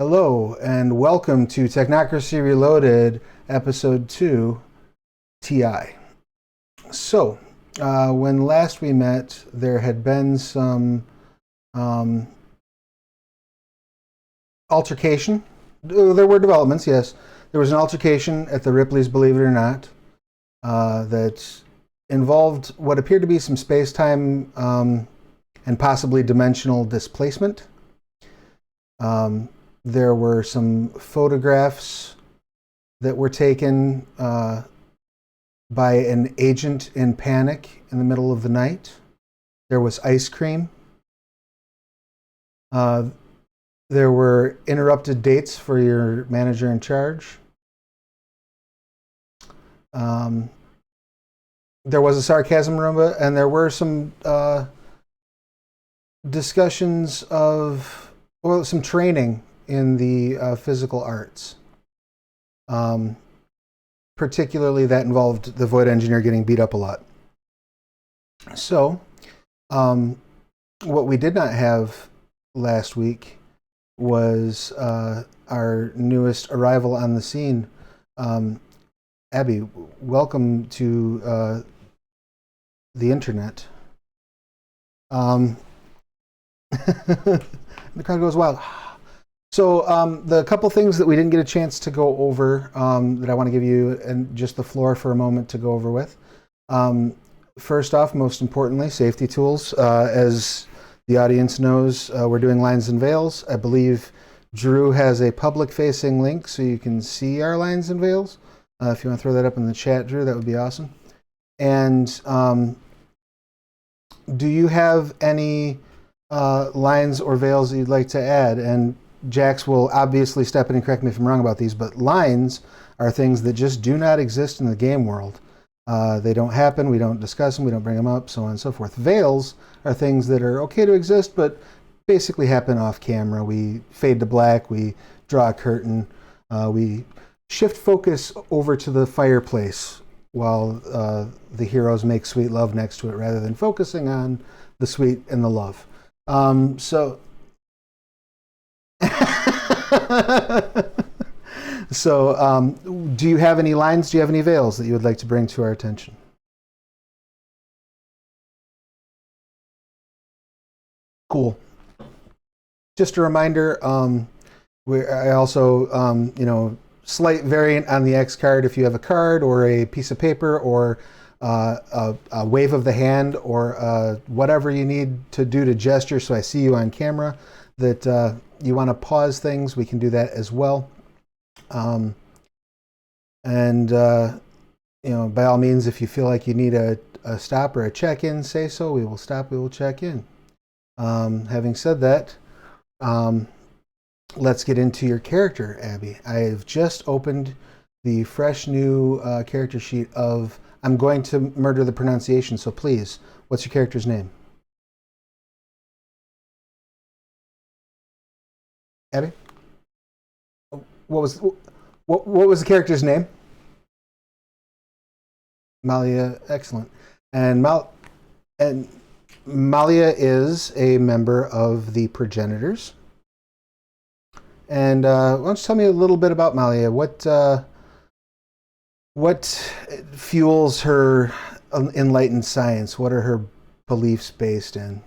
Hello, and welcome to Technocracy Reloaded, Episode 2, TI. So, when last we met, there had been some altercation. There were developments, yes. There was an altercation at the Ripley's, believe it or not, that involved what appeared to be some space-time and possibly dimensional displacement. There were some photographs that were taken by an agent in panic in the middle of the night. There was ice cream. There were interrupted dates for your manager in charge. There was a sarcasm Roomba, and there were some discussions of, well, some training in the physical arts. Particularly that involved the Void Engineer getting beat up a lot. So, what we did not have last week was our newest arrival on the scene. Abby, welcome to the internet. The crowd goes wild. So the couple things that we didn't get a chance to go over that I want to give you and just the floor for a moment to go over with. First off, most importantly, safety tools. As the audience knows, we're doing lines and veils. I believe Drew has a public-facing link so you can see our lines and veils. If you want to throw that up in the chat, Drew, that would be awesome. And do you have any lines or veils that you'd like to add? And Jax will obviously step in and correct me if I'm wrong about these, but lines are things that just do not exist in the game world. They don't happen, we don't discuss them, we don't bring them up, so on and so forth. Veils are things that are okay to exist, but basically happen off camera. We fade to black, we draw a curtain, we shift focus over to the fireplace while the heroes make sweet love next to it rather than focusing on the sweet and the love. So, do you have any lines? Do you have any veils that you would like to bring to our attention? Cool. Just a reminder, I also, slight variant on the X card. If you have a card or a piece of paper or a wave of the hand or whatever you need to do to gesture so I see you on camera, that you want to pause things, we can do that as well. By all means, if you feel like you need a stop or a check-in, say so. We will stop, we will check in. Having said that, let's get into your character, Abby. I've just opened the fresh new character sheet of, I'm going to murder the pronunciation, so please, what's your character's name? Abby? What was the character's name? Malia, excellent. And Malia is a member of the Progenitors. And why don't you tell me a little bit about Malia? What fuels her enlightened science? What are her beliefs based in?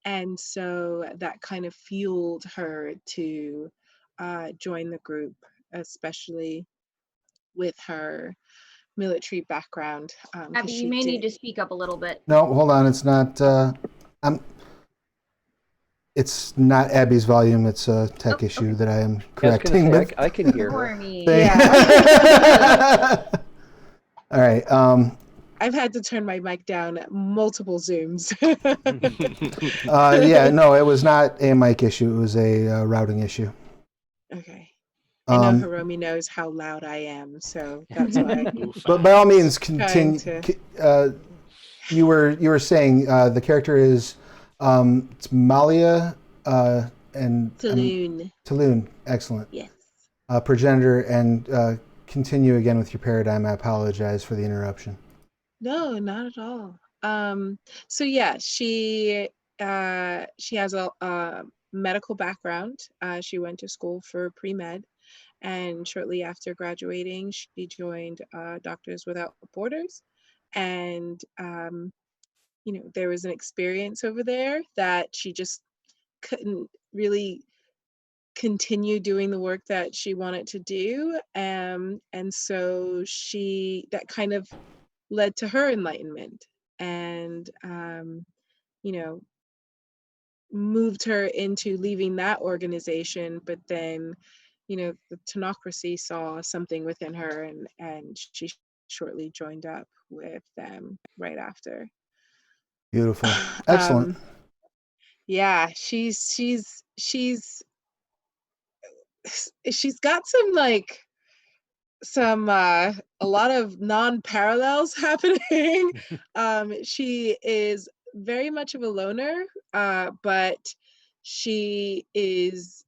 And so that kind of fueled her to join the group, especially with her military background. Abby, you may need to speak up a little bit. No, hold on. It's not. It's not Abby's volume. It's a tech issue that I am correcting. I can hear her. Yeah. All right. I've had to turn my mic down multiple Zooms. Yeah, no, it was not a mic issue. It was a routing issue. Okay. I know Um, Hiromi knows how loud I am, so that's why. but by all means, Trying continue. to. You were saying the character is it's Malia and Saloon. Taloon. Excellent. Yes. Progenitor, and continue again with your paradigm. I apologize for the interruption. No, not at all. So yeah, she has a medical background. She went to school for pre-med, and shortly after graduating, she joined Doctors Without Borders. And there was an experience over there that she just couldn't really continue doing the work that she wanted to do. And so that kind of led to her enlightenment, and you know moved her into leaving that organization. But then the Technocracy saw something within her, and she shortly joined up with them right after. Beautiful. Excellent. Yeah, she's got some a lot of non-parallels happening. She is very much of a loner, but she is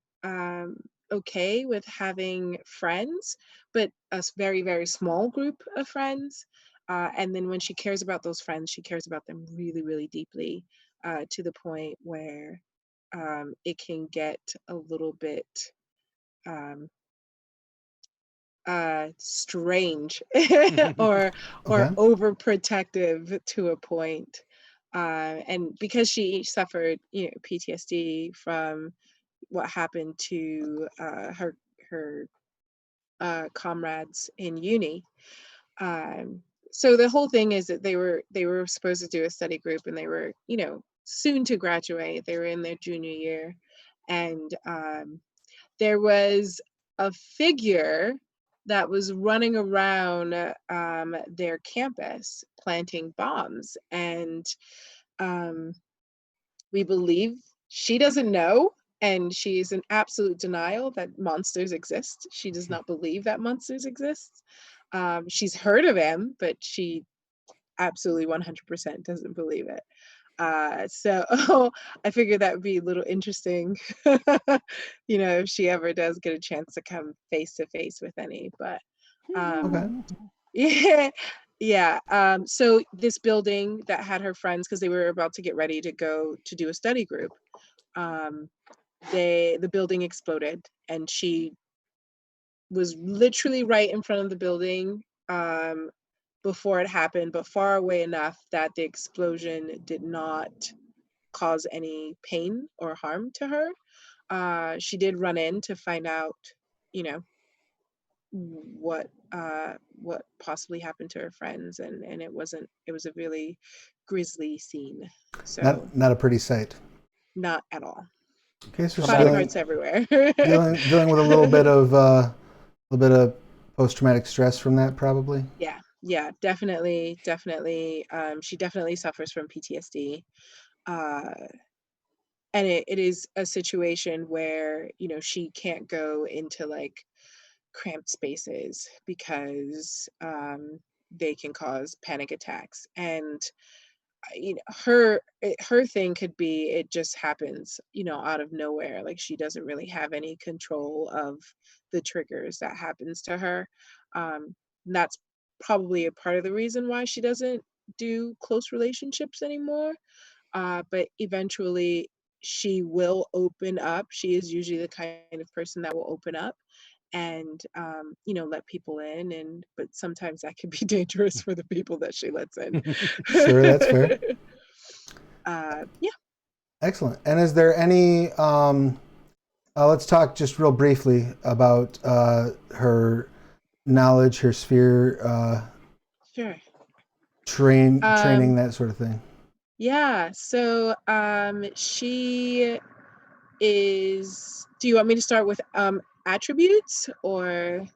okay with having friends, but a very, very small group of friends. And then when she cares about those friends, she cares about them really, really deeply, to the point where it can get a little bit um, strange or Okay. overprotective to a point. And because she suffered PTSD from what happened to her comrades in uni. So the whole thing is that they were supposed to do a study group, and they were soon to graduate. They were in their junior year, and there was a figure that was running around their campus planting bombs, and we believe she doesn't know, and she's in absolute denial that monsters exist. She does not believe that monsters exist. She's heard of them, but she absolutely 100% doesn't believe it. So I figured that would be a little interesting, if she ever does get a chance to come face to face with any. But Okay. yeah. So this building that had her friends, because they were about to get ready to go to do a study group, the building exploded, and she was literally right in front of the building before it happened, but far away enough that the explosion did not cause any pain or harm to her. She did run in to find out, what possibly happened to her friends, and it was a really grisly scene. So Not a pretty sight. not at all. Okay, so Body parts everywhere. dealing with a little bit of post-traumatic stress from that, probably. Yeah, definitely. She definitely suffers from PTSD. And it is a situation where she can't go into like cramped spaces, because they can cause panic attacks. And her thing could be, it just happens out of nowhere. Like, she doesn't really have any control of the triggers that happens to her. And that's probably a part of the reason why she doesn't do close relationships anymore. But eventually she will open up. She is usually the kind of person that will open up and let people in, but sometimes that can be dangerous for the people that she lets in. Sure, that's fair. Yeah. Excellent. And is there any let's talk just real briefly about her knowledge, her sphere, Sure. training, that sort of thing. Yeah, so she is, do you want me to start with attributes, or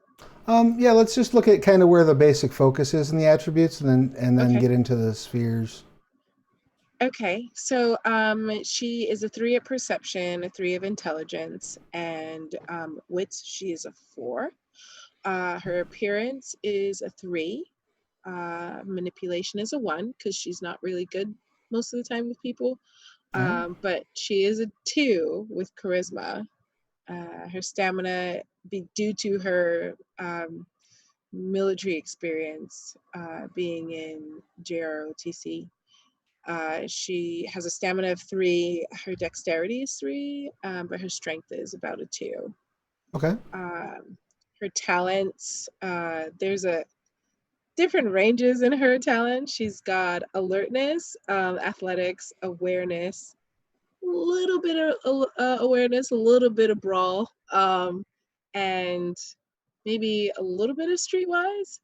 Yeah, let's just look at kind of where the basic focus is in the attributes, and then Okay. get into the spheres. Okay, so she is a 3 at perception, a 3 of intelligence, and wits. She is a 4. Her appearance is a 3. Manipulation is a 1 because she's not really good most of the time with people. But she is a 2 with charisma. Her stamina, due to her military experience, being in JROTC. She has a stamina of 3. Her dexterity is 3, but her strength is about a 2. Okay. Her talents, there's a different ranges in her talent. She's got alertness, athletics, awareness, a little bit of awareness, a little bit of brawl, and maybe a little bit of streetwise.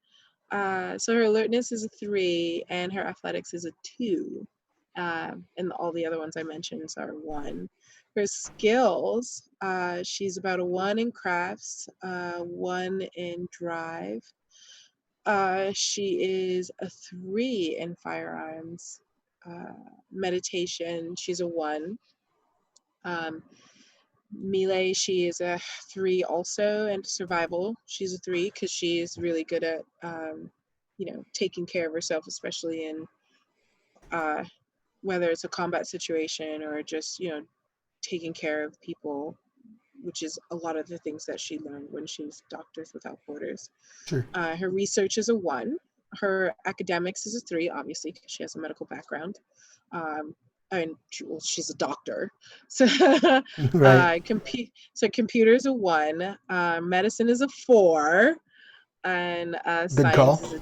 So her alertness is a 3 and her athletics is a 2. And all the other ones I mentioned are 1. Her skills, she's about a 1 in crafts, 1 in drive. She is a 3 in firearms. Meditation, she's a 1. Melee, she is a 3 also, and survival, she's a 3 because she is really good at, taking care of herself, especially in whether it's a combat situation or just, taking care of people, which is a lot of the things that she learned when she's Doctors Without Borders. Sure. Her research is a 1. Her academics is a 3, obviously, because she has a medical background. And she's a doctor. So, Right. computer is a 1. Medicine is a 4. And Good science call. is a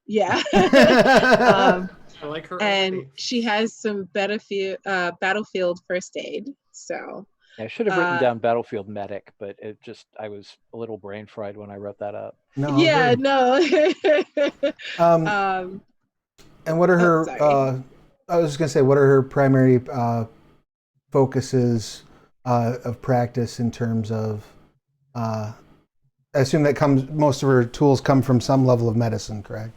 yeah. I like her And already. she has some battlefield first aid. So I should have written down battlefield medic, but I was a little brain fried when I wrote that up. No. yeah, Good. no. And what are her? I was just gonna say, what are her primary focuses of practice in terms of? I assume that most of her tools come from some level of medicine, correct?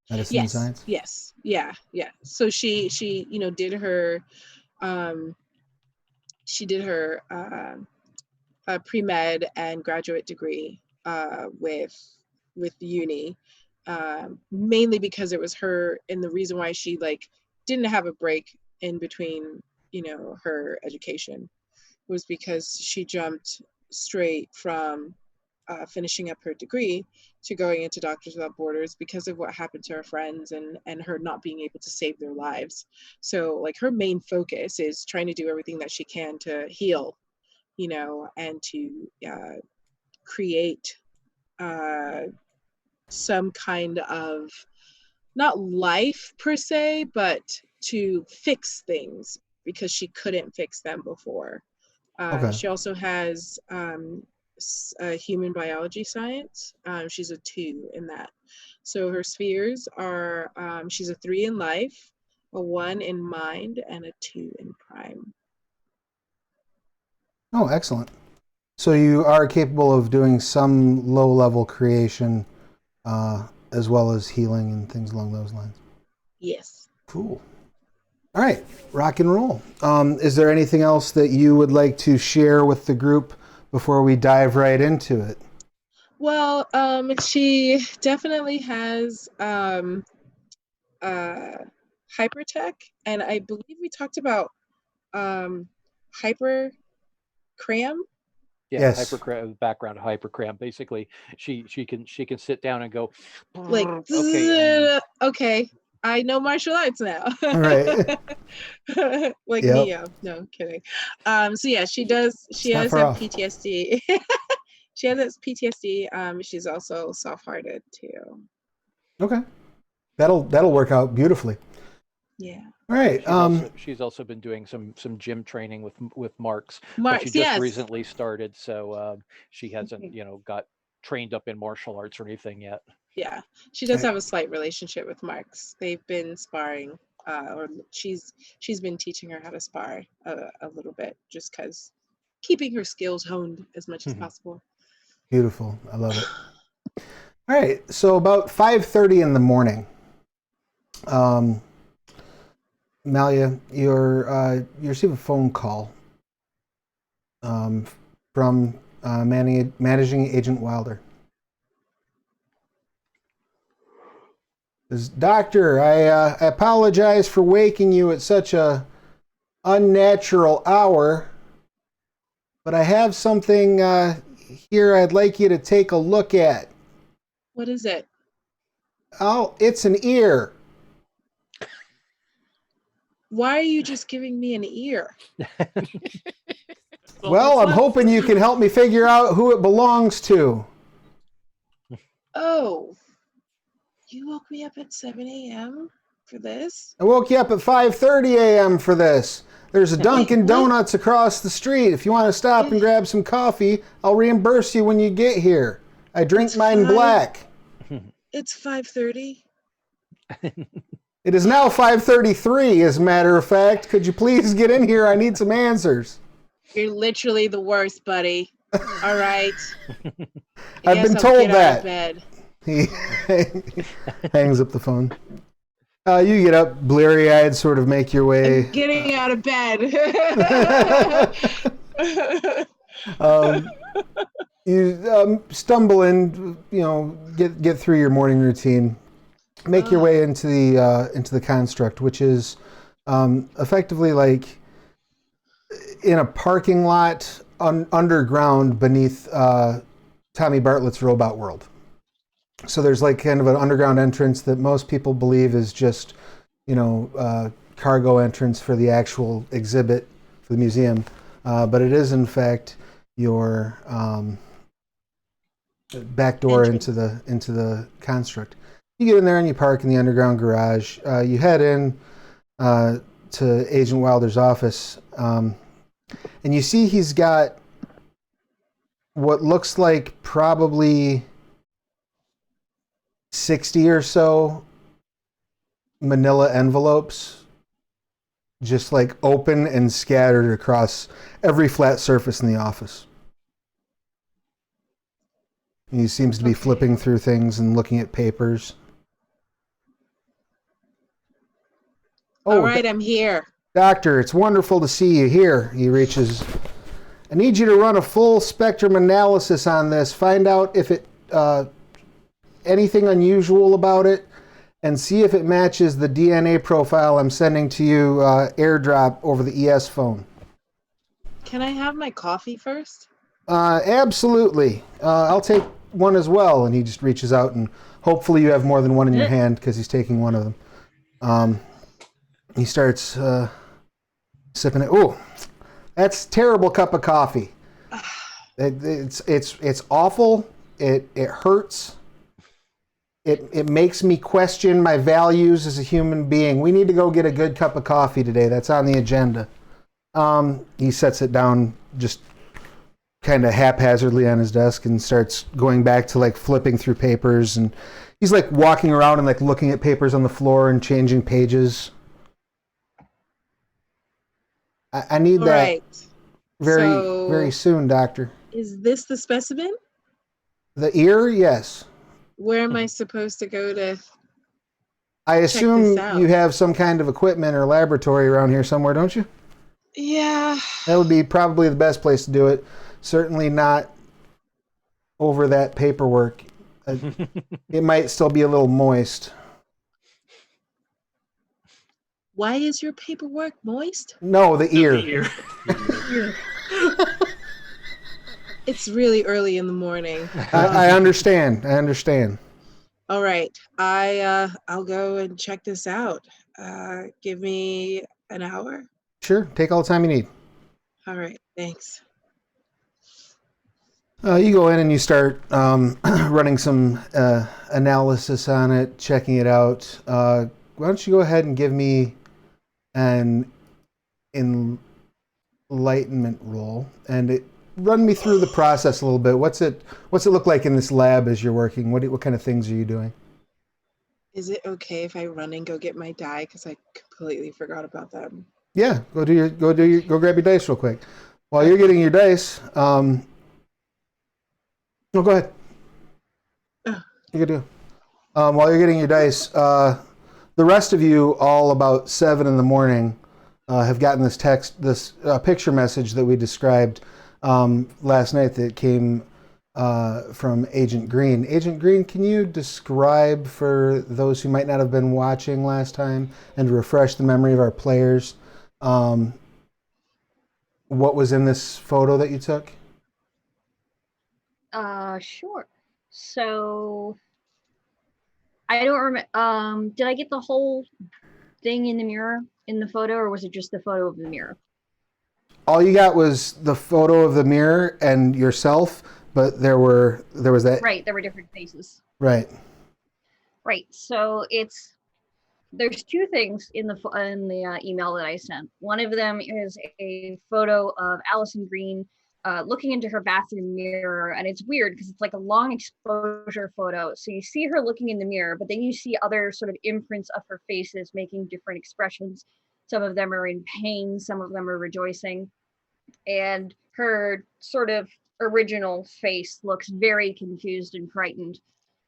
Medicine and science. Yes. Yeah. So she did her pre-med and graduate degree with uni, mainly because it was her, and the reason why she didn't have a break in between her education was because she jumped straight from finishing up her degree to going into Doctors Without Borders because of what happened to her friends and her not being able to save their lives. So her main focus is trying to do everything that she can to heal, and to create some kind of, not life per se, but to fix things because she couldn't fix them before. Okay. She also has human biology science. She's a 2 in that. So her spheres are, she's a 3 in life, a 1 in mind, and a 2 in prime. Oh, excellent. So you are capable of doing some low-level creation, as well as healing and things along those lines. Yes. Cool. All right, rock and roll. Is there anything else that you would like to share with the group before we dive right into it? Well, she definitely has hypertech, and I believe we talked about hyper cram. Yeah, Yes. background hypercram. Basically, she can sit down and go Okay, I know martial arts now. Right. Like Yep. Neo. No, kidding. So yeah, she does. She has Snap her some off. PTSD. She has this PTSD. She's also soft-hearted too. Okay. That'll work out beautifully. Yeah. All right. She's also been doing some gym training with Marks, Marks, but she just yes. recently started, so she hasn't got trained up in martial arts or anything yet. Yeah, she does have a slight relationship with Marks. They've been sparring, or she's been teaching her how to spar a little bit, just because keeping her skills honed as much as possible. Beautiful. I love it. All right. So about 5:30 in the morning, Malia, you receive a phone call from managing agent Wilder. Says, Doctor, I apologize for waking you at such a unnatural hour, but I have something here I'd like you to take a look at. What is it? Oh, it's an ear. Why are you just giving me an ear? Well, I'm hoping you can help me figure out who it belongs to. Oh, you woke me up at 7 a.m. for this? I woke you up at 5:30 a.m. for this. There's a Dunkin' Donuts across the street. If you want to stop and grab some coffee, I'll reimburse you when you get here. I drink mine black. It's 5:30. It is now 5:33, as a matter of fact. Could you please get in here? I need some answers. You're literally the worst, buddy. All right. I've been told that. Bed. He hangs up the phone. You get up, bleary-eyed, sort of make your way. I'm getting out of bed. You stumble in, get through your morning routine, make your way into the construct, which is effectively like in a parking lot underground beneath Tommy Bartlett's Robot World. So there's like kind of an underground entrance that most people believe is just, cargo entrance for the actual exhibit for the museum, but it is in fact your back door into the construct. You get in there and you park in the underground garage. You head in to Agent Wilder's office, and you see he's got what looks like probably 60 or so manila envelopes just like open and scattered across every flat surface in the office. He seems to be flipping through things and looking at papers. All right, I'm here. Doctor, it's wonderful to see you here. He reaches. I need you to run a full spectrum analysis on this. Find out if it anything unusual about it, and see if it matches the DNA profile I'm sending to you airdrop over the ES phone. Can I have my coffee first? Absolutely. I'll take one as well. And he just reaches out, and hopefully you have more than one in your hand because he's taking one of them. He starts sipping it. Oh, that's a terrible cup of coffee. It's awful. It hurts. It makes me question my values as a human being. We need to go get a good cup of coffee today. That's on the agenda. He sets it down just kind of haphazardly on his desk and starts going back to like flipping through papers, and he's like walking around and like looking at papers on the floor and changing pages. I need All that right. very soon, Doctor. Is this the specimen? The ear, yes. Where am I supposed to go to? I assume this out? you have some kind of equipment or laboratory around here somewhere, don't you? Yeah. That would be probably the best place to do it. Certainly not over that paperwork. It might still be a little moist. Why is your paperwork moist? No, the ear. It's really early in the morning. I understand. All right. I'll go and check this out. Give me an hour. Sure. Take all the time you need. All right. Thanks. You go in and you start running some analysis on it, checking it out. Why don't you go ahead and give me an enlightenment roll, and run me through the process a little bit. What's it look like in this lab as you're working? What kind of things are you doing? Is it okay if I run and go get my die? Because I completely forgot about them. Yeah, go grab your dice real quick. While you're getting your dice, no, go ahead. You can do. While you're getting your dice, the the rest of you, all about 7 in the morning, have gotten this picture message that we described last night that came from Agent Green. Agent Green, can you describe for those who might not have been watching last time and to refresh the memory of our players what was in this photo that you took? Sure. So I don't remember. Did I get the whole thing in the mirror in the photo, or was it just the photo of the mirror? All you got was the photo of the mirror and yourself, but there was that. Right, there were different faces. Right. Right. So there's 2 things in the email that I sent. One of them is a photo of Allison Green looking into her bathroom mirror, and it's weird because it's like a long exposure photo. So you see her looking in the mirror, but then you see other sort of imprints of her faces making different expressions. Some of them are in pain, some of them are rejoicing, and her sort of original face looks very confused and frightened.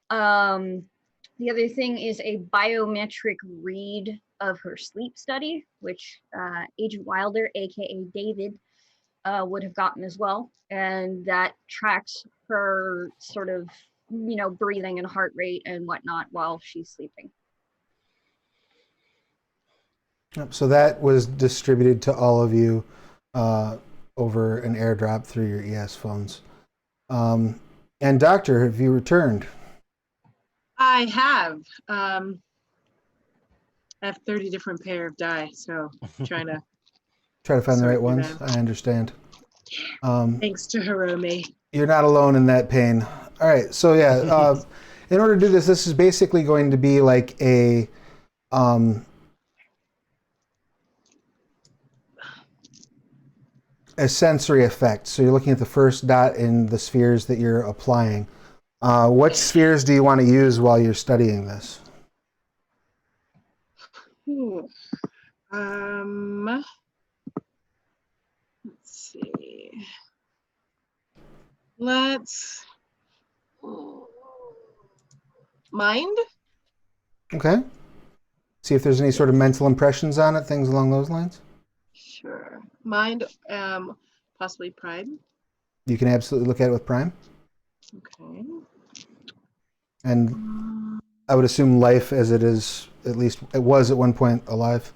The other thing is a biometric read of her sleep study, which Agent Wilder, aka David, would have gotten as well, and that tracks her sort of, breathing and heart rate and whatnot while she's sleeping. So that was distributed to all of you over an airdrop through your ES phones. And Doctor, have you returned? I have. I have 30 different pair of die, so I'm trying to try to find the right sort ones. them. I understand. Thanks to Hiromi. You're not alone in that pain. All right, so yeah, in order to do this, this is basically going to be like a sensory effect. So you're looking at the first dot in the spheres that you're applying. What spheres do you want to use while you're studying this? Let's see. Mind? Okay. See if there's any sort of mental impressions on it, things along those lines. Sure. Mind, possibly pride. You can absolutely look at it with Prime. Okay. And I would assume life, as it is, at least it was at one point alive.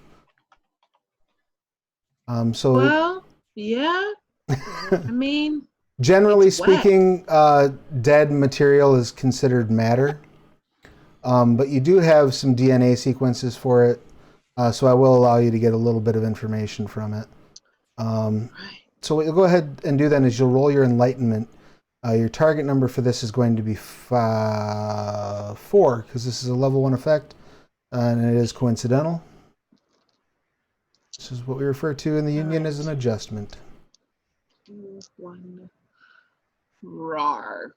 Well, yeah. I mean, generally it's wet. speaking, dead material is considered matter. But you do have some DNA sequences for it, so I will allow you to get a little bit of information from it. Right. So what you'll go ahead and do then is you'll roll your enlightenment. Your target number for this is going to be 4, because this is a level 1 effect, and it is coincidental. This is what we refer to in the union as an adjustment. 1. Rar.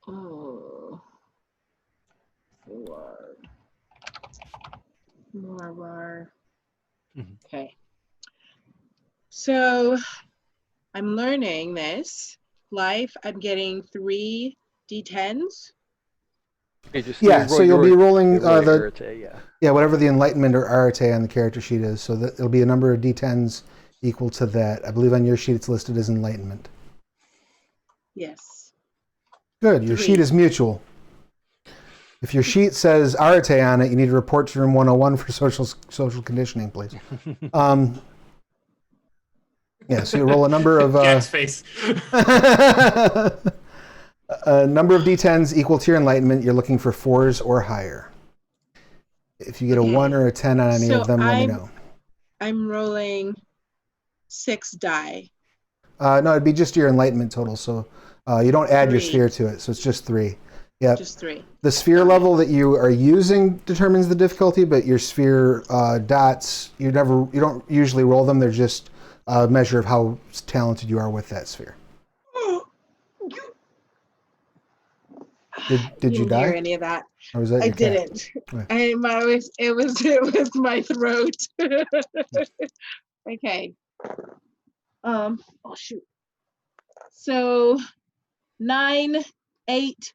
Oh. 4. More rar. Okay. So I'm learning this. Life, I'm getting 3 D10s. Yeah, so you'll be rolling yeah, whatever the enlightenment or arete on the character sheet is. So that it'll be a number of D10s equal to that. I believe on your sheet it's listed as enlightenment. Yes. Good. Your 3. sheet is mutual. If your sheet says arete on it, you need to report to room 101 for social conditioning, please. Yeah, so you roll a number of Jack's face. a number of D10s equal to your enlightenment. You're looking for 4s or higher. If you get a 1 or a 10 on any of them, let me know. I'm rolling 6 die. No, it'd be just your enlightenment total. So you don't add your 3. sphere to it. So it's just 3. Yeah. Just 3. The sphere level that you are using determines the difficulty, but your sphere dots, you don't usually roll them. They're just a measure of how talented you are with that sphere. Did you die? Hear any of that? Or was that I your cat? didn't. Okay. It was my throat. Okay. Oh shoot. So 9, 8,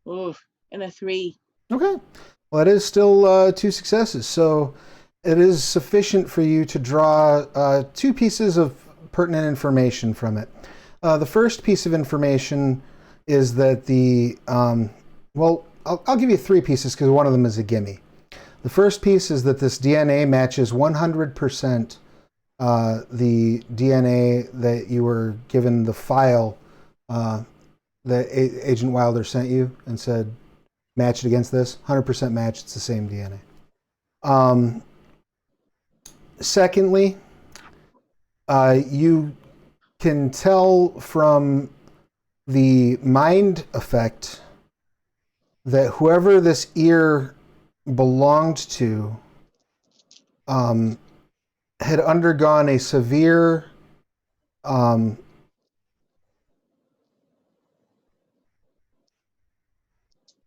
and a 3. Okay. Well, Well, it is still 2 successes, so it is sufficient for you to draw 2 pieces of pertinent information from it. The first piece of information is that I'll give you 3 pieces because one of them is a gimme. The first piece is that this DNA matches 100% the DNA that you were given the file that Agent Wilder sent you and said, match it against this. 100% match, it's the same DNA. Secondly, you can tell from the mind effect that whoever this ear belonged to had undergone a severe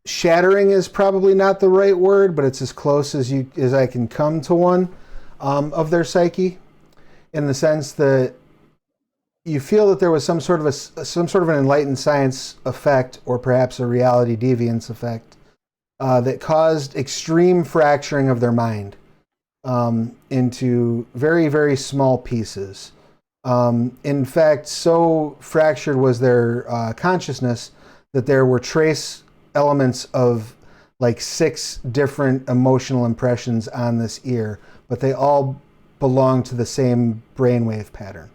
shattering is probably not the right word, but it's as close as I can come to one of their psyche, in the sense that you feel that there was some sort of an enlightened science effect, or perhaps a reality deviance effect, that caused extreme fracturing of their mind into very, very small pieces. In fact, so fractured was their consciousness that there were trace elements of like 6 different emotional impressions on this ear, but they all belong to the same brainwave pattern.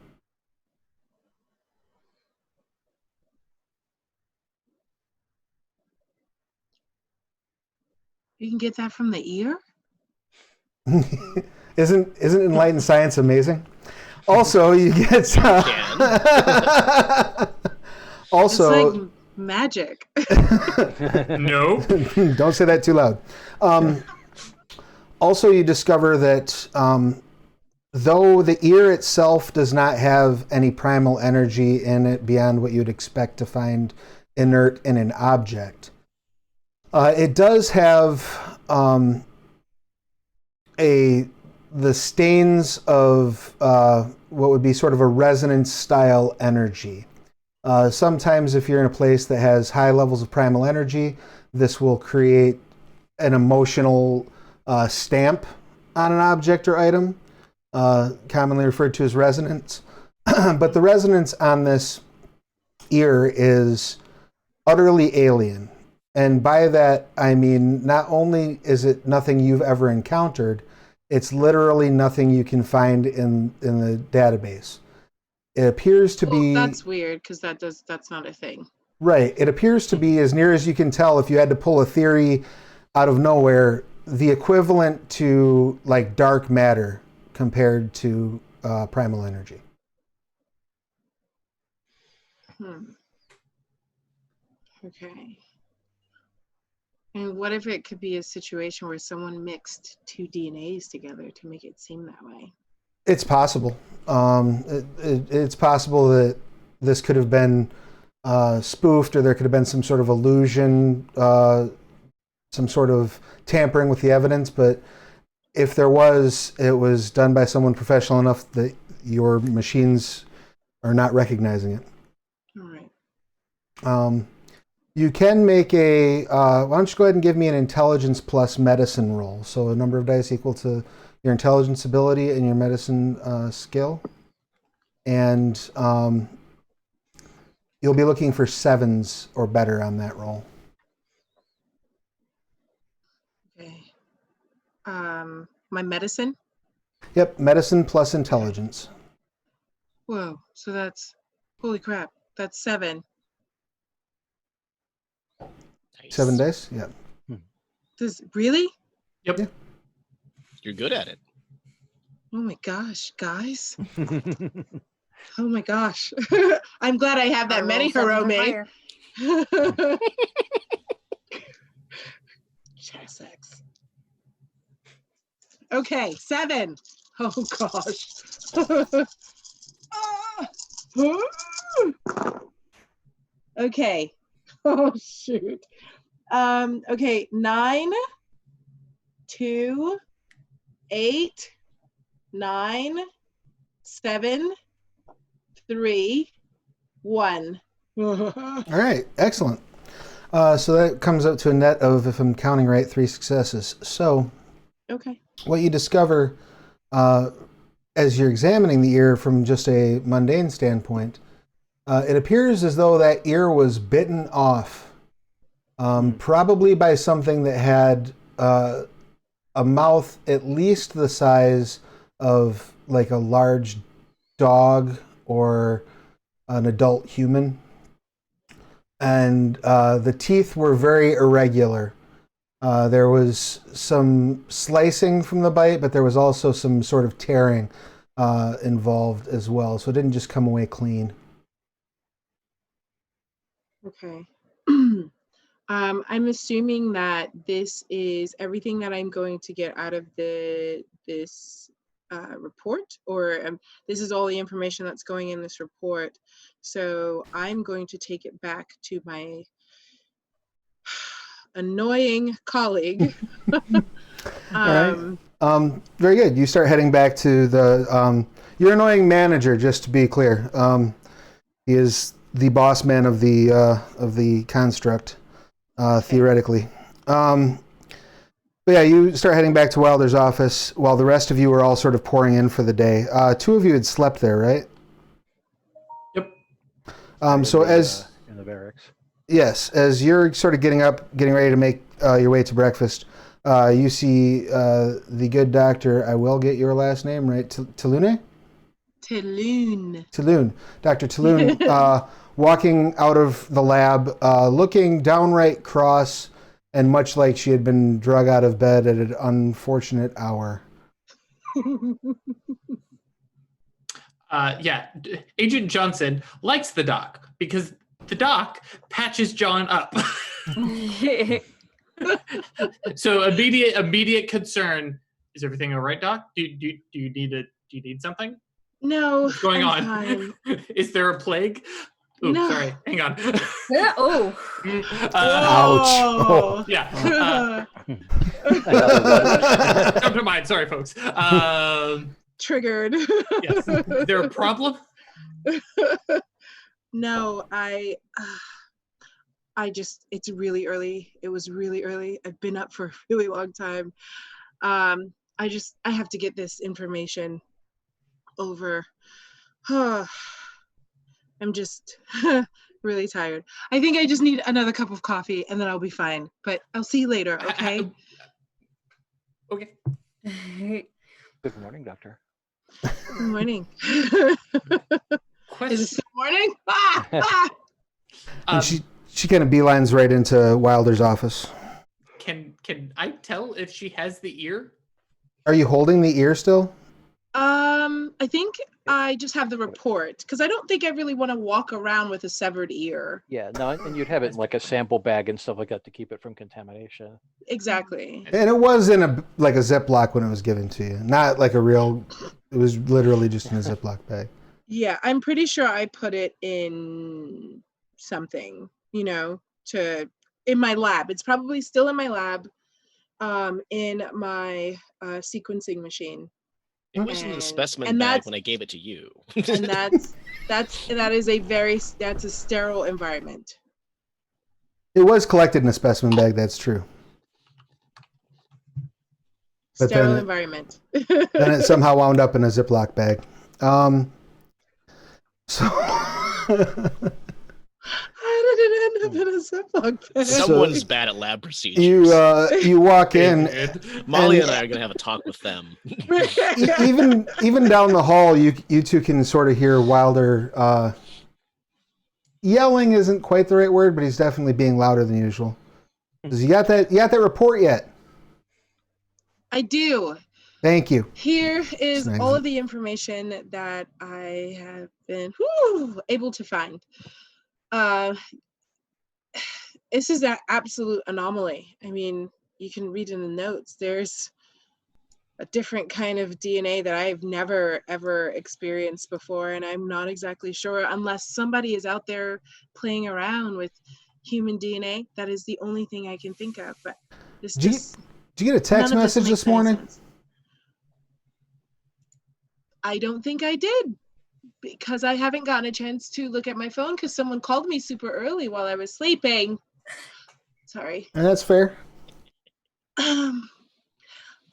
You can get that from the ear? Isn't enlightened science amazing? Also, you get also it's like magic. No. don't say that too loud. Also, you discover that though the ear itself does not have any primal energy in it beyond what you'd expect to find inert in an object, it does have the stains of what would be sort of a resonance style energy. Sometimes if you're in a place that has high levels of primal energy, this will create an emotional stamp on an object or item, commonly referred to as resonance. But the resonance on this ear is utterly alien. And by that, I mean, not only is it nothing you've ever encountered, it's literally nothing you can find in the database. It appears to be... That's weird, because that's not a thing. Right. It appears to be, as near as you can tell, if you had to pull a theory out of nowhere, the equivalent to like dark matter compared to primal energy. Okay. And what if it could be a situation where someone mixed 2 DNAs together to make it seem that way? It's possible. It's possible that this could have been spoofed, or there could have been some sort of illusion, some sort of tampering with the evidence. But if there was, it was done by someone professional enough that your machines are not recognizing it. All right. You can make a, why don't you go ahead and give me an intelligence plus medicine roll. So a number of dice equal to your intelligence ability and your medicine skill. And you'll be looking for 7s or better on that roll. Okay. My medicine? Yep, medicine plus intelligence. Whoa. So that's, holy crap. That's 7. Nice. 7 dice? Yep. Really? Yep. Yeah. You're good at it. Oh my gosh, guys. Oh my gosh. I'm glad I have that Our many roll 7s or Hirome. higher. Chessex. Okay, 7. Oh gosh. Okay. Oh shoot. Okay, 9, 2, 8, 9, 7, 3, 1. All right, excellent. So that comes up to a net of, if I'm counting right, 3 successes. So Okay. what you discover as you're examining the ear from just a mundane standpoint, it appears as though that ear was bitten off, probably by something that had a mouth at least the size of like a large dog or an adult human. And the teeth were very irregular. There was some slicing from the bite, but there was also some sort of tearing involved as well. So it didn't just come away clean. Okay. I'm assuming that this is everything that I'm going to get out of this report, or this is all the information that's going in this report. So I'm going to take it back to my annoying colleague. All right. Very good. You start heading back to the your annoying manager. Just to be clear, he is the boss man of the construct, theoretically. But yeah, you start heading back to Wilder's office while the rest of you are all sort of pouring in for the day. 2 of you had slept there, right? Yep. So as in the barracks. yes, as you're sort of getting up, getting ready to make your way to breakfast, you see the good doctor. I will get your last name right. Talune? Taloon. Dr. Taloon walking out of the lab, looking downright cross and much like she had been drug out of bed at an unfortunate hour. Yeah, Agent Johnson likes the doc because the doc patches John up. So immediate concern: is everything all right, Doc? Do you need something? No. What's going I'm on? fine. Is there a plague? Ooh, No. sorry. Hang on. Oh. Ouch. Yeah. Jump to mind. Sorry, folks. Triggered. Yes. Is there a problem? No, it's really early. It was really early. I've been up for a really long time. I have to get this information over. I'm just really tired. I think I just need another cup of coffee and then I'll be fine. But I'll see you later, okay? Okay. Good morning, Doctor. Good morning. Question. Is it still morning? Ah! And she kind of beelines right into Wilder's office. Can I tell if she has the ear? Are you holding the ear still? I think I just have the report because I don't think I really want to walk around with a severed ear. Yeah, no, and you'd have it in like a sample bag and stuff like that to keep it from contamination. Exactly. And it was in a Ziploc when it was given to you, not like a real. It was literally just in a Ziploc bag. Yeah, I'm pretty sure I put it in something, in my lab. It's probably still in my lab, in my sequencing machine. It was in the specimen bag when I gave it to you. And that is a sterile environment. It was collected in a specimen bag. That's true. But Sterile environment. Then it somehow wound up in a Ziploc bag. So How did it end up in a Ziploc bag? Someone's bad at lab procedures. you walk in. Molly and I are going to have a talk with them. even down the hall, you two can sort of hear Wilder yelling. Isn't quite the right word, but he's definitely being louder than usual. Does you got that report yet? I do. Thank you. Here is all of the information that I have been able to find. This is an absolute anomaly. I mean, you can read in the notes. There's a different kind of DNA that I've never, ever experienced before, and I'm not exactly sure, unless somebody is out there playing around with human DNA. That is the only thing I can think of. But this Did you get a text message this morning? Sense. I don't think I did, because I haven't gotten a chance to look at my phone because someone called me super early while I was sleeping. Sorry. And that's fair. I'm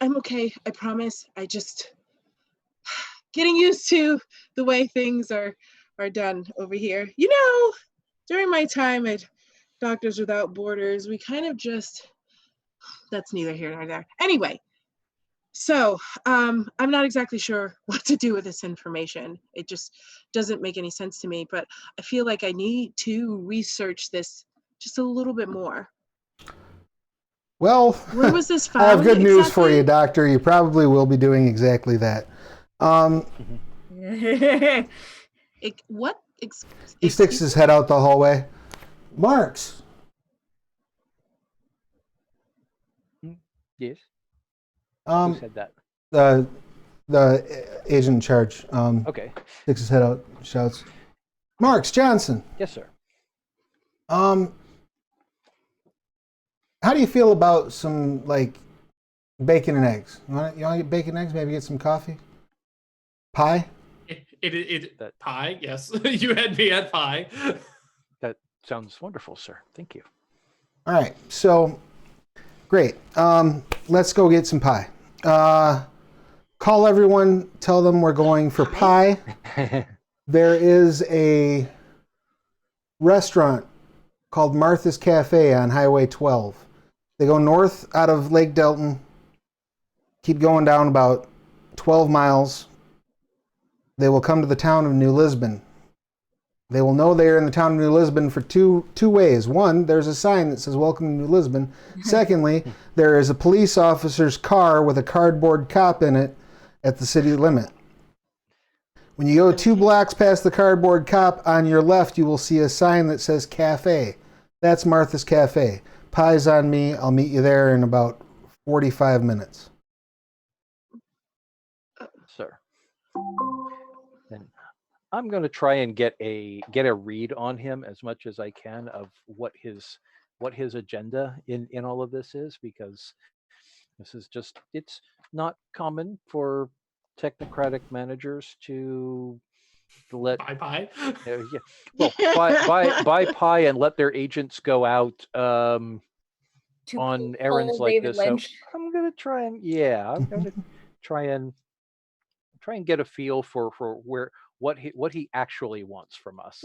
okay. I promise. I just getting used to the way things are done over here. You know, during my time at Doctors Without Borders, we kind of just, that's neither here nor there. Anyway, so I'm not exactly sure what to do with this information. It just doesn't make any sense to me, but I feel like I need to research this just a little bit more. Well, Where was this found? I have good news for exactly? you, Doctor. You probably will be doing exactly that. What? He sticks his head out the hallway. Marks. Yes. Who said that? The agent in charge. Okay. Sticks his head out, shouts, "Marks Johnson. Yes, sir. How do you feel about some like bacon and eggs? You want to get bacon and eggs? Maybe get some coffee, pie." That pie, yes. You had me at pie. That sounds wonderful, sir. Thank you. All right, so great. Let's go get some pie. Call everyone. Tell them we're going for pie. There is a restaurant called Martha's Cafe on Highway 12. They go north out of Lake Delton, keep going down about 12 miles. They will come to the town of New Lisbon. They will know they are in the town of New Lisbon for two ways. One, there's a sign that says "Welcome to New Lisbon." Secondly, there is a police officer's car with a cardboard cop in it at the city limit. When you go 2 blocks past the cardboard cop, on your left you will see a sign that says "Cafe." That's Martha's Cafe. Pie's on me. I'll meet you there in about 45 minutes. Sir. Then I'm going to try and get a read on him as much as I can of what his agenda in all of this is, because this is just, it's not common for technocratic managers to let Bye pie. well buy pie and let their agents go out on errands pull like David this. Lynch. So I'm gonna try and try and get a feel for what he actually wants from us.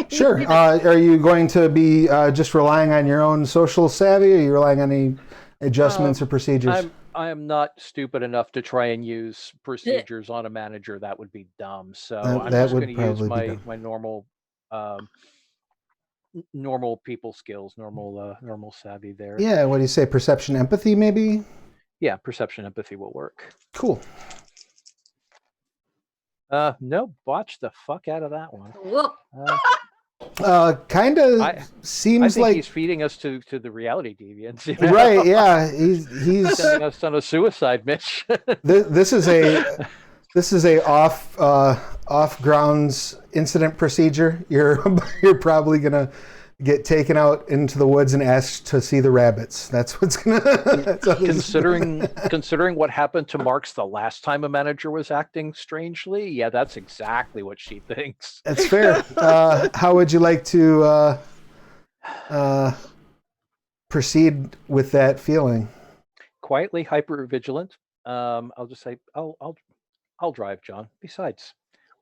Sure. Are you going to be just relying on your own social savvy, or are you relying on any adjustments or procedures? I am not stupid enough to try and use procedures on a manager. That would be dumb. So I'm that just would going to use probably be dumb. my normal people skills, normal savvy there. Yeah, what do you say? Perception, empathy, maybe? Yeah, perception, empathy will work. Cool. No, botch the fuck out of that one. Whoop. Kind of seems I think like he's feeding us to the reality deviants. You know? Right? Yeah, he's sending us on a suicide mission. This is a off grounds incident procedure. You're probably gonna get taken out into the woods and asked to see the rabbits. That's what's gonna. Considering what happened to Marks the last time a manager was acting strangely, yeah, that's exactly what she thinks. That's fair. How would you like to proceed with that feeling? Quietly hyper vigilant. I'll just say, I'll drive, John. Besides,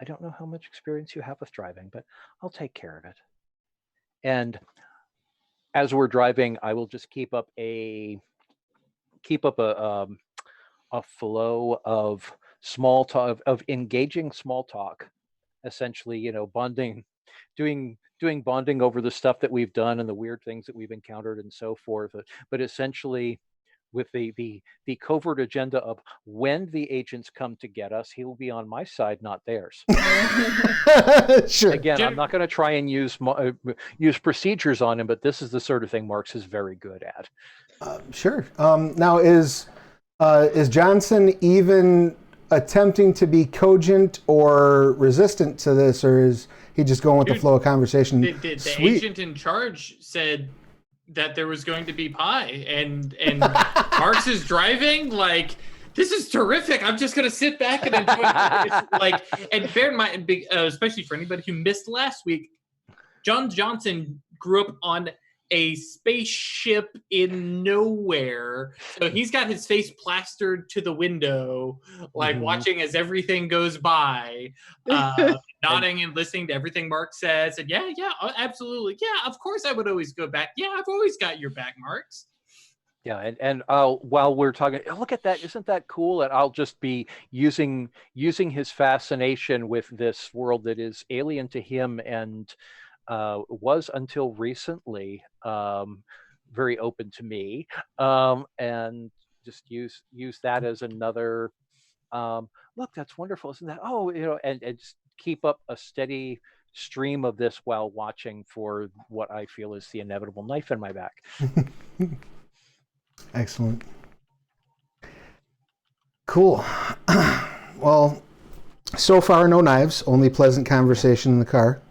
I don't know how much experience you have with driving, but I'll take care of it. And as we're driving, I will just keep up a flow of small talk, of engaging small talk, essentially, bonding, doing bonding over the stuff that we've done and the weird things that we've encountered and so forth. But essentially, with the covert agenda of when the agents come to get us, he will be on my side, not theirs. Sure. Again, I'm not going to try and use procedures on him, but this is the sort of thing Marks is very good at. Sure. Now, is Johnson even attempting to be cogent or resistant to this, or is he just going with the flow of conversation? The agent in charge said that there was going to be pie, and Marks is driving like, this is terrific. I'm just gonna sit back and enjoy it. And bear in mind, especially for anybody who missed last week, John Johnson grew up on a spaceship in nowhere. So he's got his face plastered to the window, like watching as everything goes by, nodding and listening to everything Mark says. And yeah, absolutely. Yeah, of course I would always go back. Yeah, I've always got your back, Marks. Yeah, and while we're talking, look at that! Isn't that cool? And I'll just be using his fascination with this world that is alien to him and was until recently very open to me, and just use that as another. Look, that's wonderful, isn't that? Oh, and just keep up a steady stream of this while watching for what I feel is the inevitable knife in my back. Excellent. Cool. Well, so far no knives, only pleasant conversation in the car.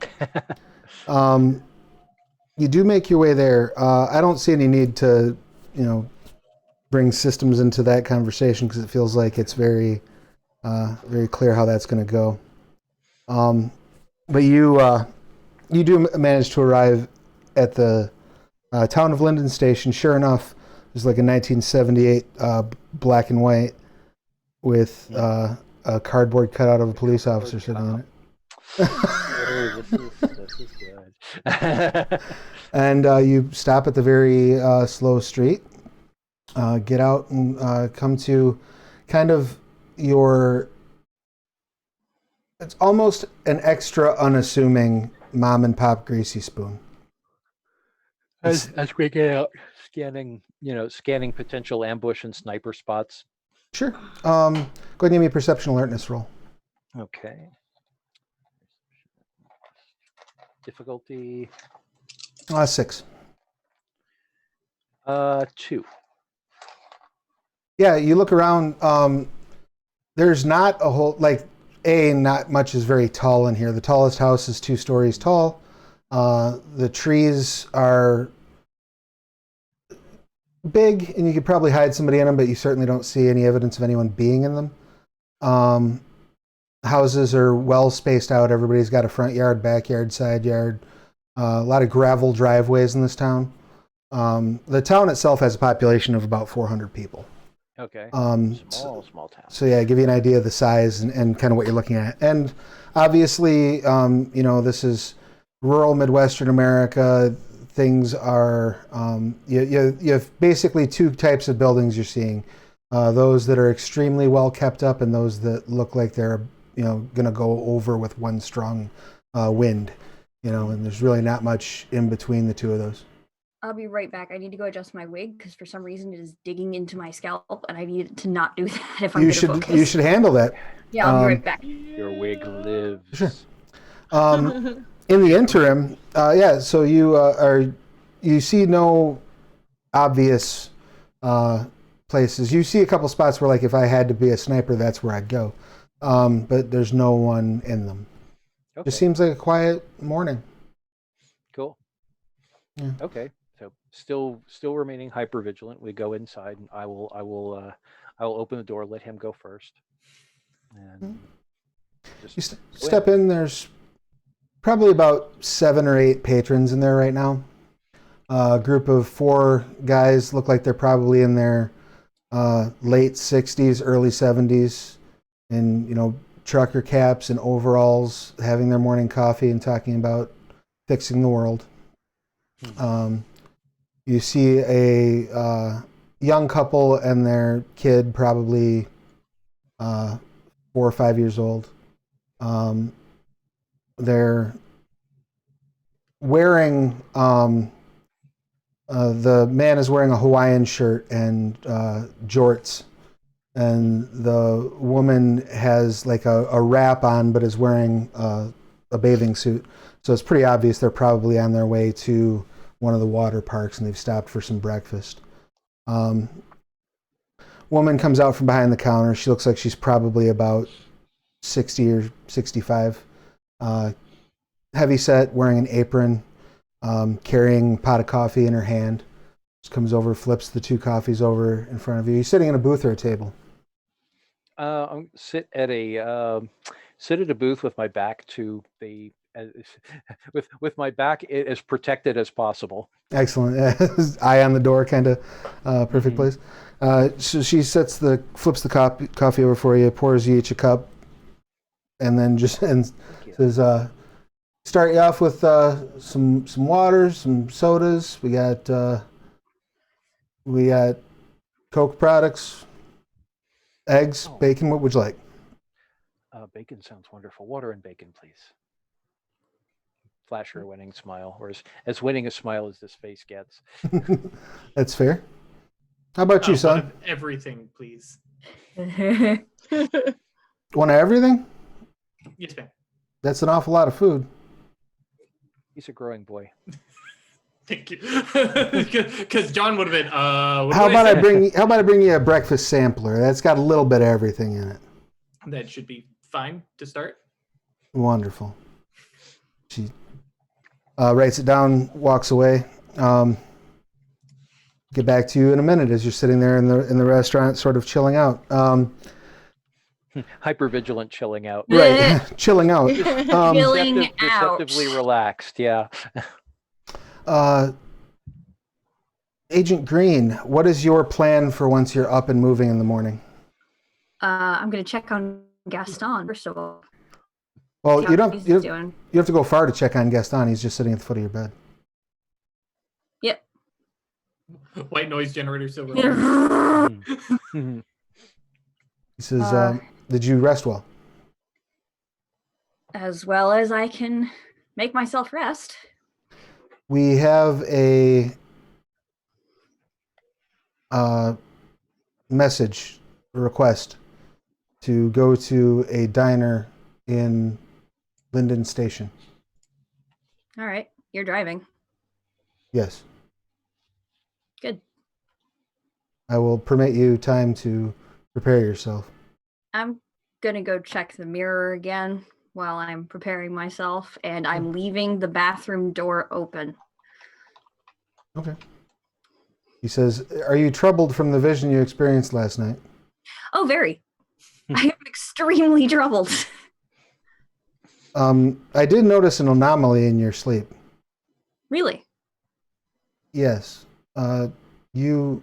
You do make your way there. I don't see any need to, bring systems into that conversation because it feels like it's very, very clear how that's going to go. But you do manage to arrive at the town of Linden Station. Sure enough, there's like a 1978 black and white with a cardboard cutout of a police officer sitting in it. This is good. And you stop at the very slow street, get out and come to kind of it's almost an extra unassuming mom and pop greasy spoon. As we get out, scanning potential ambush and sniper spots. Sure. Go ahead and give me a perception alertness roll. Okay. Difficulty 6. 2. Yeah, you look around. There's not a whole not much is very tall in here. The tallest house is 2 stories tall. The trees are big, and you could probably hide somebody in them, but you certainly don't see any evidence of anyone being in them. Houses are well spaced out. Everybody's got a front yard, backyard, side yard. A lot of gravel driveways in this town. The town itself has a population of about 400 people. Okay. Small town. So yeah, give you an idea of the size and kind of what you're looking at. And obviously, this is rural Midwestern America. Things are, you have basically 2 types of buildings you're seeing. Those that are extremely well kept up and those that look like they're, going to go over with one strong wind, and there's really not much in between the 2 of those. I'll be right back. I need to go adjust my wig because for some reason it is digging into my scalp, and I need to not do that if I'm going to focus. You should handle that. Yeah, I'll be right back. Your wig lives. Sure. In the interim, so you see no obvious places. You see a couple spots where, if I had to be a sniper, that's where I'd go. But there's no one in them. Okay. Just seems like a quiet morning. Cool. Yeah. Okay. So still remaining hyper vigilant. We go inside, and I will open the door, let him go first, and you step in. There's probably about 7 or 8 patrons in there right now. A group of 4 guys look like they're probably in their late 60s, early 70s, in trucker caps and overalls, having their morning coffee and talking about fixing the world. You see a young couple and their kid, probably 4 or 5 years old. They're wearing, the man is wearing a Hawaiian shirt and jorts, and the woman has a wrap on but is wearing a bathing suit. So it's pretty obvious they're probably on their way to one of the water parks and they've stopped for some breakfast. Woman comes out from behind the counter. She looks like she's probably about 60 or 65. Heavy set, wearing an apron, carrying a pot of coffee in her hand. Just comes over, flips the 2 coffees over in front of you. You're sitting in a booth or a table? I'm sit at a booth with my back to the with my back as protected as possible. Excellent. Eye on the door, kind of perfect Mhm. place. So she flips the coffee over for you, pours you each a cup, and then Thank you. says, "Start you off with some water, some sodas. We got Coke products, eggs, Oh. bacon. What would you like?" Bacon sounds wonderful. Water and bacon, please. Flash her a winning smile, or as winning a smile as this face gets. That's fair. How about you, One son? of everything, please. Want everything? Yes, ma'am. That's an awful lot of food. He's a growing boy. Thank you. Because John would have been. How about I bring you a breakfast sampler? That's got a little bit of everything in it. That should be fine to start. Wonderful. She writes it down, walks away. Get back to you in a minute as you're sitting there in the restaurant, sort of chilling out. Hypervigilant chilling out. Right, chilling out. Chilling out. Deceptively relaxed, yeah. Agent Green, what is your plan for once you're up and moving in the morning? I'm going to check on Gaston, first of all. Well, See you how don't. he's You doing. have to go far to check on Gaston. He's just sitting at the foot of your bed. Yep. White noise generator silver. Mhm. He says, "Did you rest well?" As well as I can make myself rest. We have a message request to go to a diner in Linden Station. All right. You're driving. Yes. Good. I will permit you time to prepare yourself. I'm going to go check the mirror again while I'm preparing myself, and I'm leaving the bathroom door open. Okay. He says, "Are you troubled from the vision you experienced last night?" Oh, very. I am extremely troubled. I did notice an anomaly in your sleep. Really? Yes. You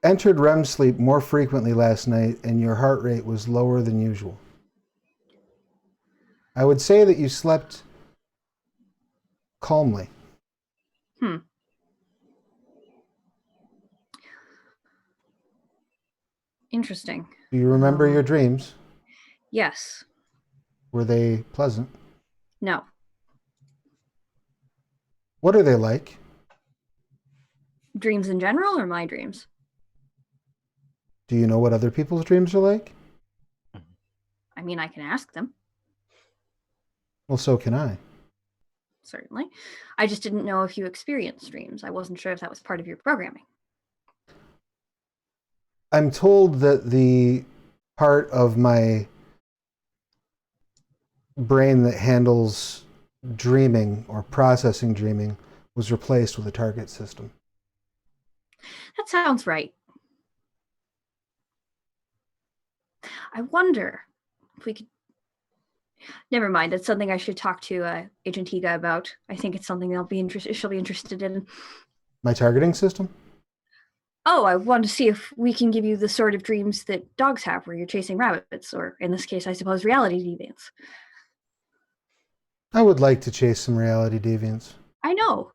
entered REM sleep more frequently last night, and your heart rate was lower than usual. I would say that you slept calmly. Interesting. Do you remember your dreams? Yes. Were they pleasant? No. What are they like? Dreams in general or my dreams? Do you know what other people's dreams are like? I mean, I can ask them. Well, so can I. Certainly. I just didn't know if you experienced dreams. I wasn't sure if that was part of your programming. I'm told that the part of my brain that handles dreaming or processing dreaming was replaced with a target system. That sounds right. I wonder if we could... Never mind. That's something I should talk to Agent Higa about. I think it's something she'll be interested in. My targeting system? Oh, I want to see if we can give you the sort of dreams that dogs have where you're chasing rabbits, or in this case, I suppose, reality deviants. I would like to chase some reality deviants. I know.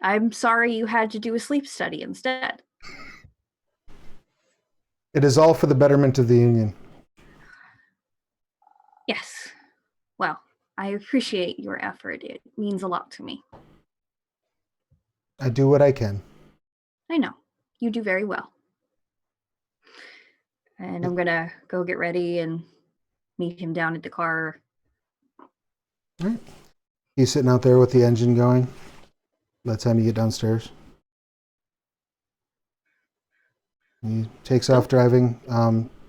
I'm sorry you had to do a sleep study instead. It is all for the betterment of the Union. Yes. Well, I appreciate your effort. It means a lot to me. I do what I can. I know. You do very well. And I'm going to go get ready and meet him down at the car. All right. He's sitting out there with the engine going by the time you get downstairs. He takes off driving,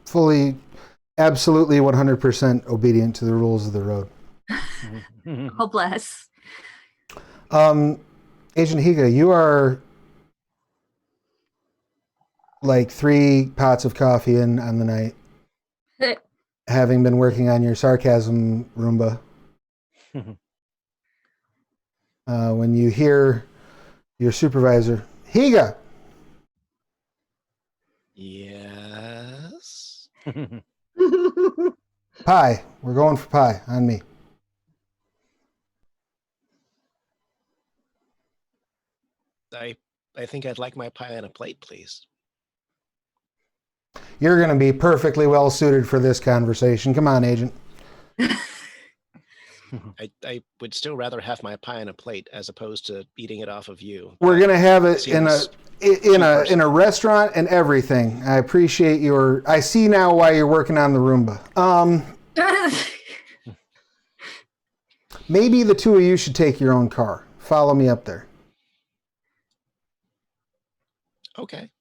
fully, absolutely 100% obedient to the rules of the road. Oh, bless. Agent Higa, you are like 3 pots of coffee in on the night. having been working on your sarcasm, Roomba, when you hear your supervisor, Higa! Yes. Pie. We're going for pie. On me. I think I'd like my pie on a plate, please. You're going to be perfectly well suited for this conversation. Come on, Agent. I would still rather have my pie on a plate as opposed to eating it off of you. We're going to have it in a Seems restaurant and everything. I appreciate I see now why you're working on the Roomba. Maybe the two of you should take your own car. Follow me up there. Okay.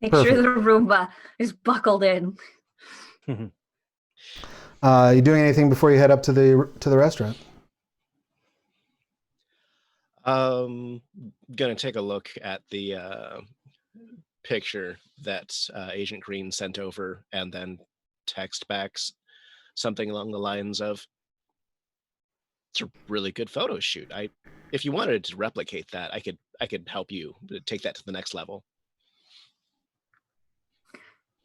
Make Perfect. sure the Roomba is buckled in. You doing anything before you head up to the restaurant? Gonna take a look at the picture that Agent Green sent over, and then text back something along the lines of, "It's a really good photo shoot. If you wanted to replicate that, I could help you take that to the next level."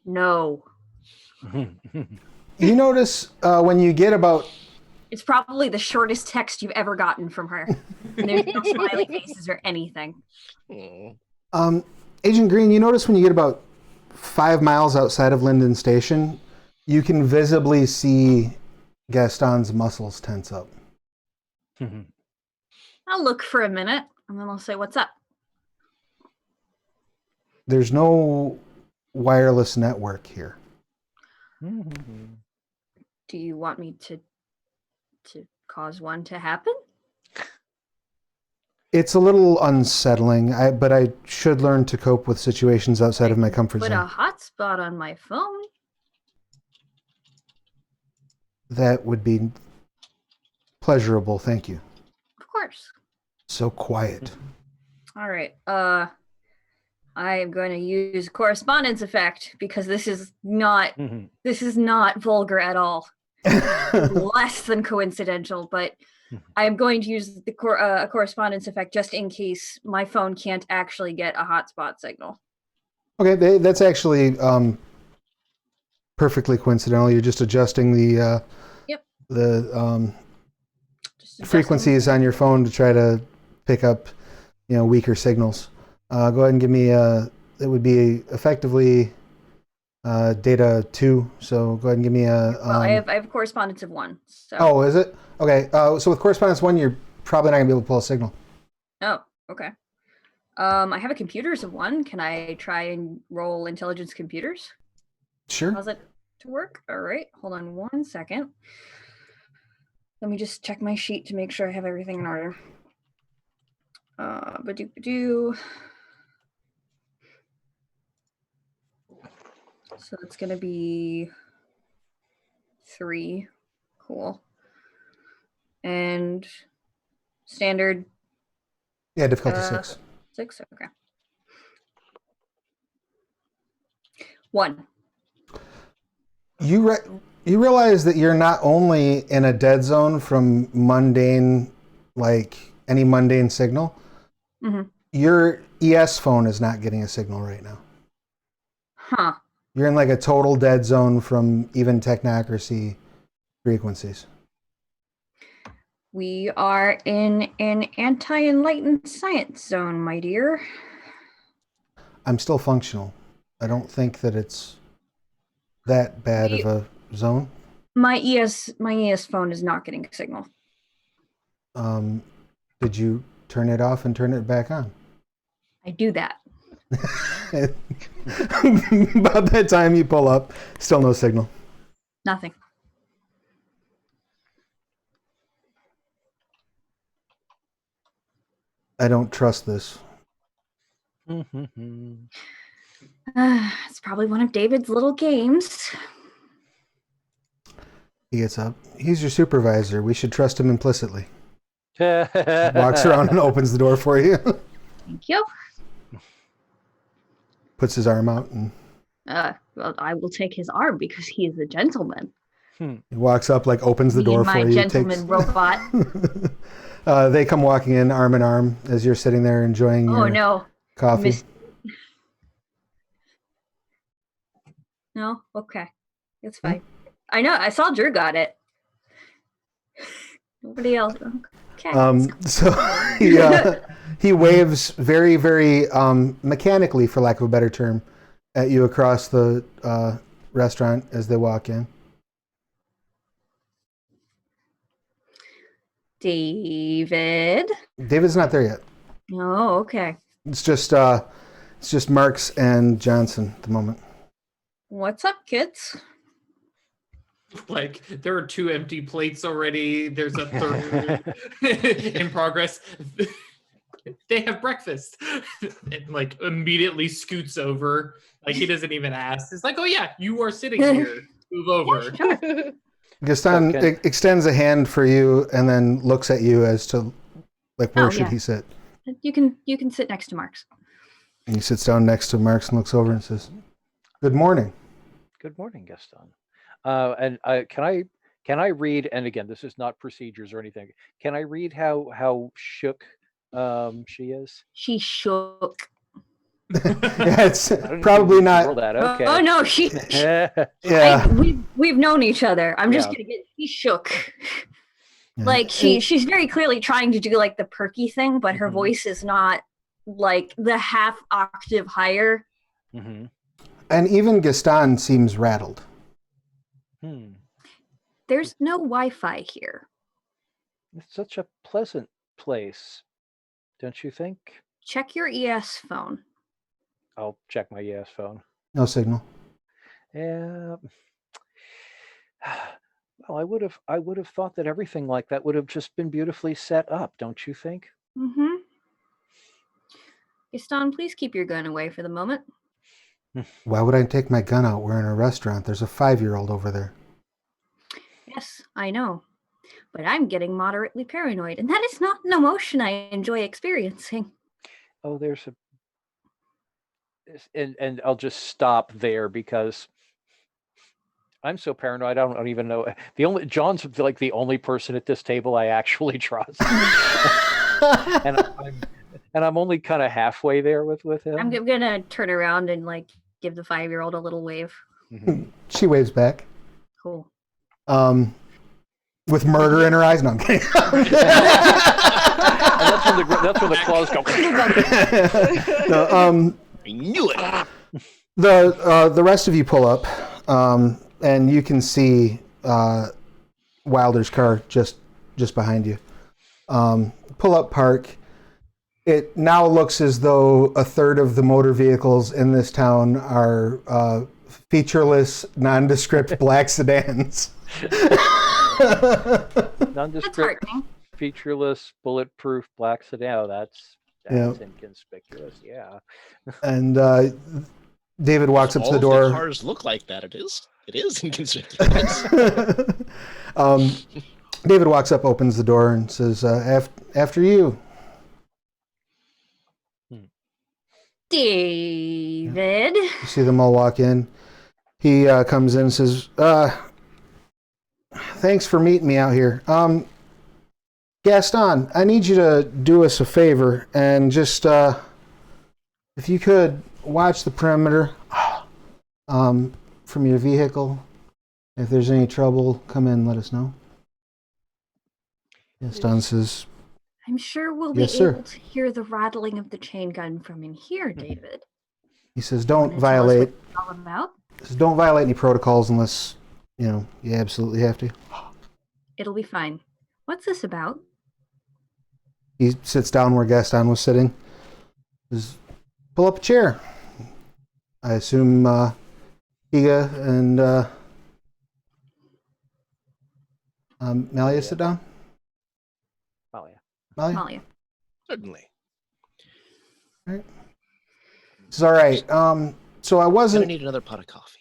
No. You notice when you get about... It's probably the shortest text you've ever gotten from her. And there's no smiley faces or anything. Aw. Agent Green, you notice when you get about 5 miles outside of Linden Station, you can visibly see Gaston's muscles tense up. I'll look for a minute and then I'll say, "What's up?" There's no wireless network here. Do you want me to cause one to happen? It's a little unsettling, but I should learn to cope with situations outside of my comfort Put zone. a hotspot on my phone. That would be pleasurable, thank you. Of course. So quiet. All right. I am going to use correspondence effect because this is not vulgar at all. Less than coincidental, but I am going to use the correspondence effect just in case my phone can't actually get a hotspot signal. Okay, that's actually perfectly coincidental. You're just adjusting the frequencies on your phone to try to pick up, weaker signals. Go ahead and give me it would be effectively data 2. So go ahead and give me a. Well, I have correspondence of 1. So. Oh, is it? Okay. So with correspondence 1, you're probably not gonna be able to pull a signal. Oh, okay. I have a computers of 1. Can I try and roll intelligence computers? Sure. How's it to work? All right. Hold on 1 second. Let me just check my sheet to make sure I have everything in order. So it's going to be 3. Cool. And standard. Yeah, difficulty 6. 6, okay. 1. You realize that you're not only in a dead zone from mundane, like any mundane signal. Mm-hmm. Your ES phone is not getting a signal right now. Huh. You're in like a total dead zone from even Technocracy frequencies. We are in an anti-enlightened science zone, my dear. I'm still functional. I don't think that it's that bad of a zone. My ES phone is not getting a signal. Did you turn it off and turn it back on? I do that. About that time you pull up, still no signal. Nothing. I don't trust this. It's probably one of David's little games. He gets up. He's your supervisor. We should trust him implicitly. Walks around and opens the door for you. Thank you. Puts his arm out and Well, I will take his arm because he is a gentleman. He walks up, like opens the Me door and my for you. gentleman robot. They come walking in arm in arm as you're sitting there enjoying Oh your no. coffee. No? Okay. It's fine. I know. I saw Drew got it. Nobody else. Okay. So he waves very, very mechanically, for lack of a better term, at you across the restaurant as they walk in. David. David's not there yet. Oh, okay. It's just Marks and Johnson at the moment. What's up, kids? Like, there are 2 empty plates already. There's a third in progress. They have breakfast. And like immediately scoots over. Like he doesn't even ask. It's like, oh yeah, you are sitting here. Move over. Yeah, sure. Gaston extends a hand for you and then looks at you as to, like, where should he sit? You can sit next to Marks. And he sits down next to Marks and looks over and says, "Good morning." Good morning, Gaston. And can I read? And again, this is not procedures or anything. Can I read how shook she is? She shook. Yeah, it's probably not. That. Okay. Oh no, she. Yeah, we've known each other. I'm just Yeah. gonna get. She shook. Yeah. Like she's very clearly trying to do like the perky thing, but her Mhm. voice is not like the half octave higher. Mm-hmm. And even Gaston seems rattled. There's no Wi-Fi here. It's such a pleasant place, don't you think? Check your ES phone. I'll check my ES phone. No signal. Yeah. Well, I would have thought that everything like that would have just been beautifully set up, don't you think? Mm-hmm. Gaston, please keep your gun away for the moment. Why would I take my gun out? We're in a restaurant. There's a 5-year-old over there. Yes, I know. But I'm getting moderately paranoid, and that is not an emotion I enjoy experiencing. Oh, and I'll just stop there because I'm so paranoid. I don't even know. John's like the only person at this table I actually trust, and I'm only kind of halfway there with him. I'm gonna turn around and like give the 5-year-old a little wave. Mm-hmm. She waves back. Cool. With murder in her eyes. No, I'm kidding. And that's when the claws go. No, I knew it. the rest of you pull up, and you can see Wilder's car just behind you. Pull up, park. It now looks as though a third of the motor vehicles in this town are featureless, nondescript black sedans. Nondescript, featureless, bulletproof black sedan. Oh, that's inconspicuous. Yeah. And David walks up to the door. All of the cars look like that. It is inconspicuous. David walks up, opens the door, and says, "After you." David. You see them all walk in. He comes in and says, "Thanks for meeting me out here. Gaston, I need you to do us a favor and just, if you could, watch the perimeter from your vehicle. If there's any trouble, come in and let us know." Gaston says, I'm sure we'll be Yes, sir. able to hear the rattling of the chain gun from in here, David. he says, Wanna don't tell us what violate it's all about? don't violate any protocols unless, you absolutely have to. It'll be fine. What's this about? He sits down where Gaston was sitting. Says, pull up a chair. I assume Higa and Malia sit down? Oh yeah. Malia? Malia. Certainly. It's all right. So I I wasn't need another pot of coffee.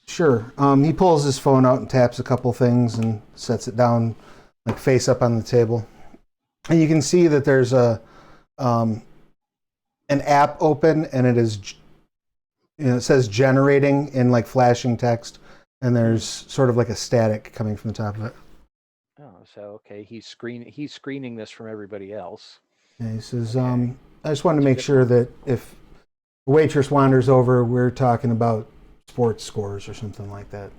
sure. He pulls his phone out and taps a couple things and sets it down, like face up on the table. And you can see that there's an app open, and it is it says generating in like flashing text, and there's sort of like a static coming from the top of it. Oh, so okay, he's screening this from everybody else. And he says, Okay. I just wanted to That's a make good sure one. that if the waitress wanders over, we're talking about sports scores or something like that.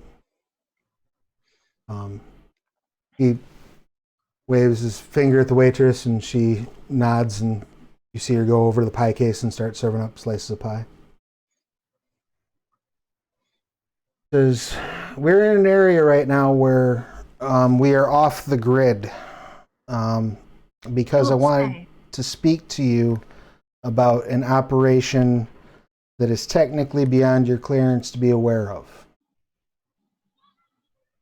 He waves his finger at the waitress, and she nods, and you see her go over to the pie case and start serving up slices of pie. Says, we're in an area right now where we are off the grid because I Don't wanted say. to speak to you about an operation that is technically beyond your clearance to be aware of.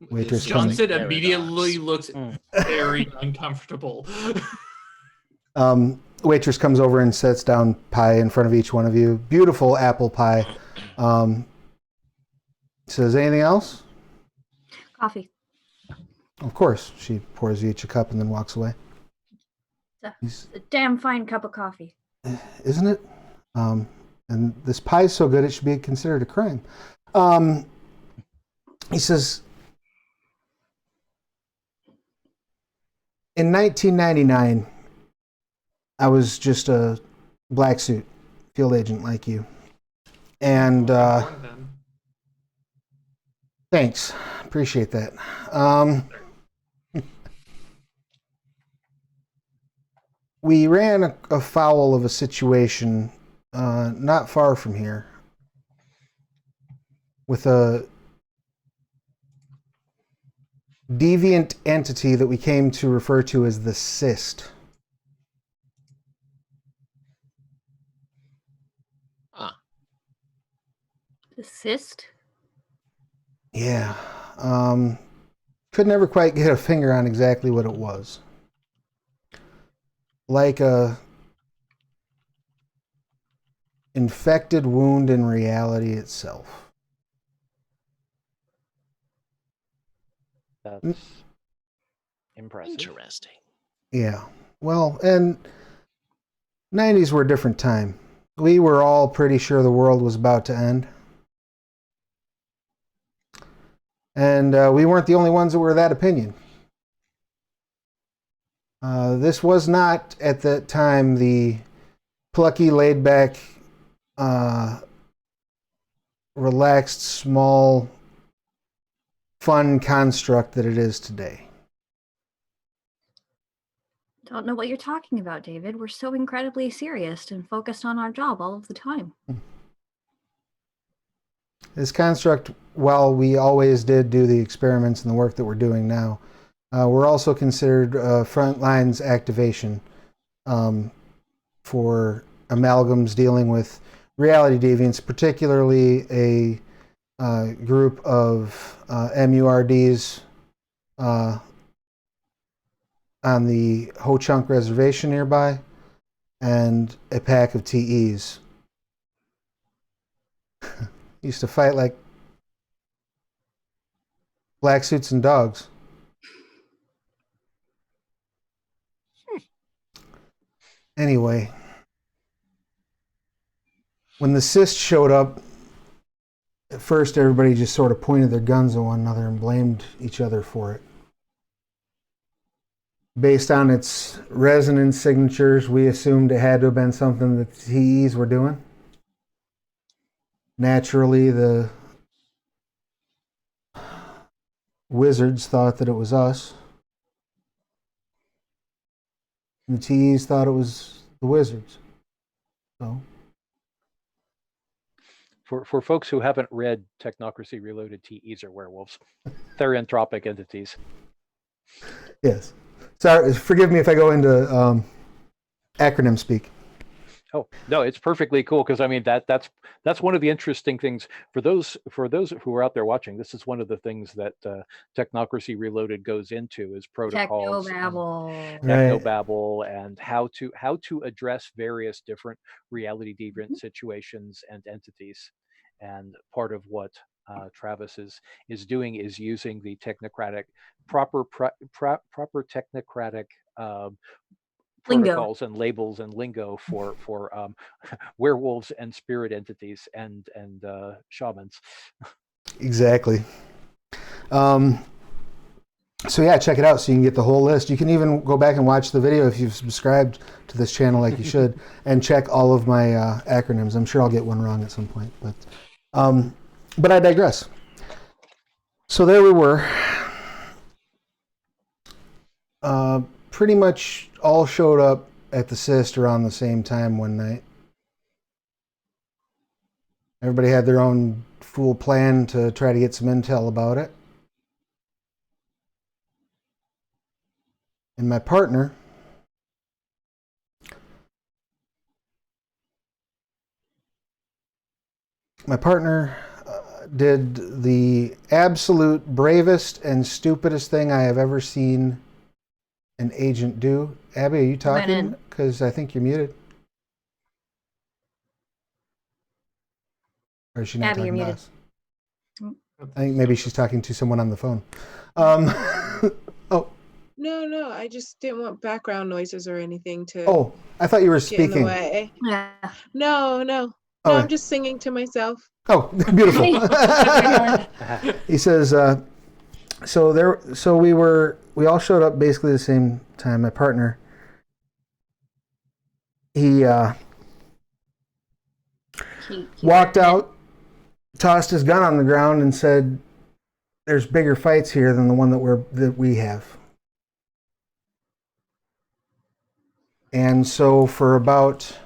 Waitress comes. Johnson Paradox. immediately looks Mm. very uncomfortable. Waitress comes over and sets down pie in front of each one of you. Beautiful apple pie. Says, anything else? Coffee. Of course. She pours you each a cup and then walks away. It's a damn fine cup of coffee. Isn't it? And this pie is so good it should be considered a crime. He says, in 1999, I was just a black suit field agent like you. And thanks. Appreciate that. We ran afoul of a situation not far from here with a deviant entity that we came to refer to as the cyst. The cyst? Yeah. Could never quite get a finger on exactly what it was. Like a infected wound in reality itself. That's impressive. Interesting. Yeah. Well, and 90s were a different time. We were all pretty sure the world was about to end. And we weren't the only ones that were of that opinion. This was not, at that time, the plucky, laid-back, relaxed, small, fun construct that it is today. Don't know what you're talking about, David. We're so incredibly serious and focused on our job all of the time. This construct, while we always did do the experiments and the work that we're doing now, we're also considered front lines activation for amalgams dealing with reality deviants, particularly a group of MURDs on the Ho Chunk Reservation nearby, and a pack of TEs. Used to fight like black suits and dogs. Anyway, when the cyst showed up, at first everybody just sort of pointed their guns at one another and blamed each other for it. Based on its resonance signatures, we assumed it had to have been something that the TEs were doing. Naturally, the wizards thought that it was us. And the TEs thought it was the wizards. So, For folks who haven't read Technocracy Reloaded, TEs are werewolves. They're entropic entities. yes. Sorry, forgive me if I go into acronym speak. Oh no, it's perfectly cool because I mean that's one of the interesting things for those who are out there watching. This is one of the things that Technocracy Reloaded goes into is protocols, Technobabble. technobabble, and how to address various different reality deviant situations and entities. And part of what Travis is doing is using the technocratic proper technocratic Lingo. protocols and labels and lingo for werewolves and spirit entities and shamans. Exactly. So yeah, check it out so you can get the whole list. You can even go back and watch the video if you've subscribed to this channel like you should, and check all of my acronyms. I'm sure I'll get one wrong at some point, but I digress. So there we were. Pretty much all showed up at the Cyst around the same time one night. Everybody had their own fool plan to try to get some intel about it. And my partner did the absolute bravest and stupidest thing I have ever seen an agent do. Abby, are you talking? Because I think you're muted. Or is she not Abby, talking you're to muted. us? I think maybe she's talking to someone on the phone. Oh. No, I just didn't want background noises or anything to Oh, I thought you were get in the speaking. way. Yeah. No, Okay. I'm just singing to myself. Oh, beautiful. He says, so we all showed up basically the same time. My partner, he walked out, tossed his gun on the ground, and said, "There's bigger fights here than the one that we have." And so for about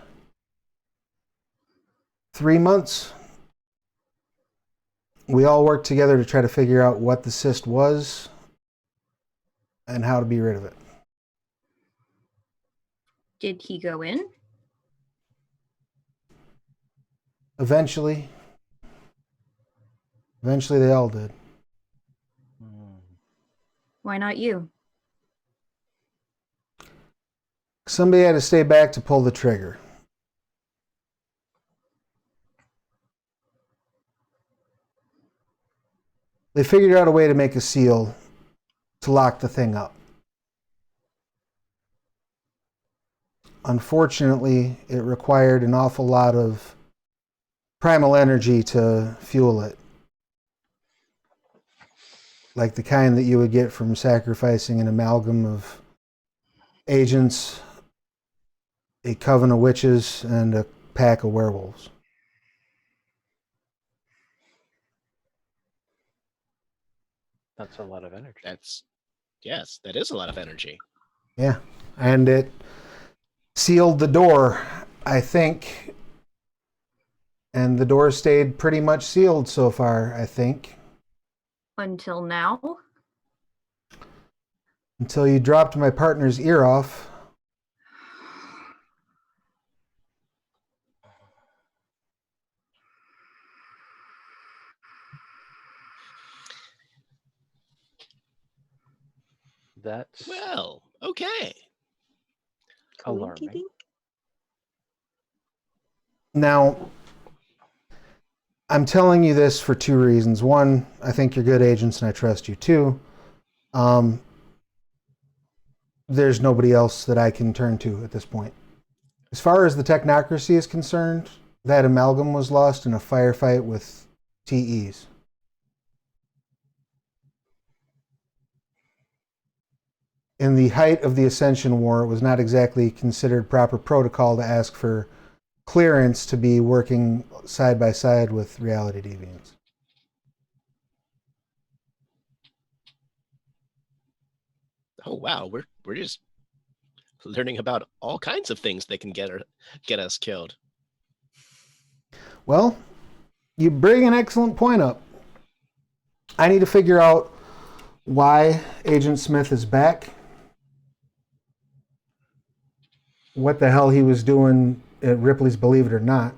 3 months, we all worked together to try to figure out what the cyst was and how to be rid of it. Did he go in? Eventually they all did. Why not you? Somebody had to stay back to pull the trigger. They figured out a way to make a seal to lock the thing up. Unfortunately, it required an awful lot of primal energy to fuel it. Like the kind that you would get from sacrificing an amalgam of agents, a coven of witches, and a pack of werewolves. That's a lot of energy. Yes, that is a lot of energy. Yeah, and it sealed the door, I think, and the door stayed pretty much sealed so far, I think. Until now? Until you dropped my partner's ear off. That's Well, okay. alarming. Coinky-dink. Now, I'm telling you this for two reasons. One, I think you're good agents and I trust you. Two, there's nobody else that I can turn to at this point. As far as the Technocracy is concerned, that amalgam was lost in a firefight with TEs. In the height of the Ascension War, it was not exactly considered proper protocol to ask for clearance to be working side by side with reality deviants. Oh wow, we're just learning about all kinds of things that can get us killed. Well, you bring an excellent point up. I need to figure out why Agent Smith is back. What the hell he was doing at Ripley's Believe It or Not.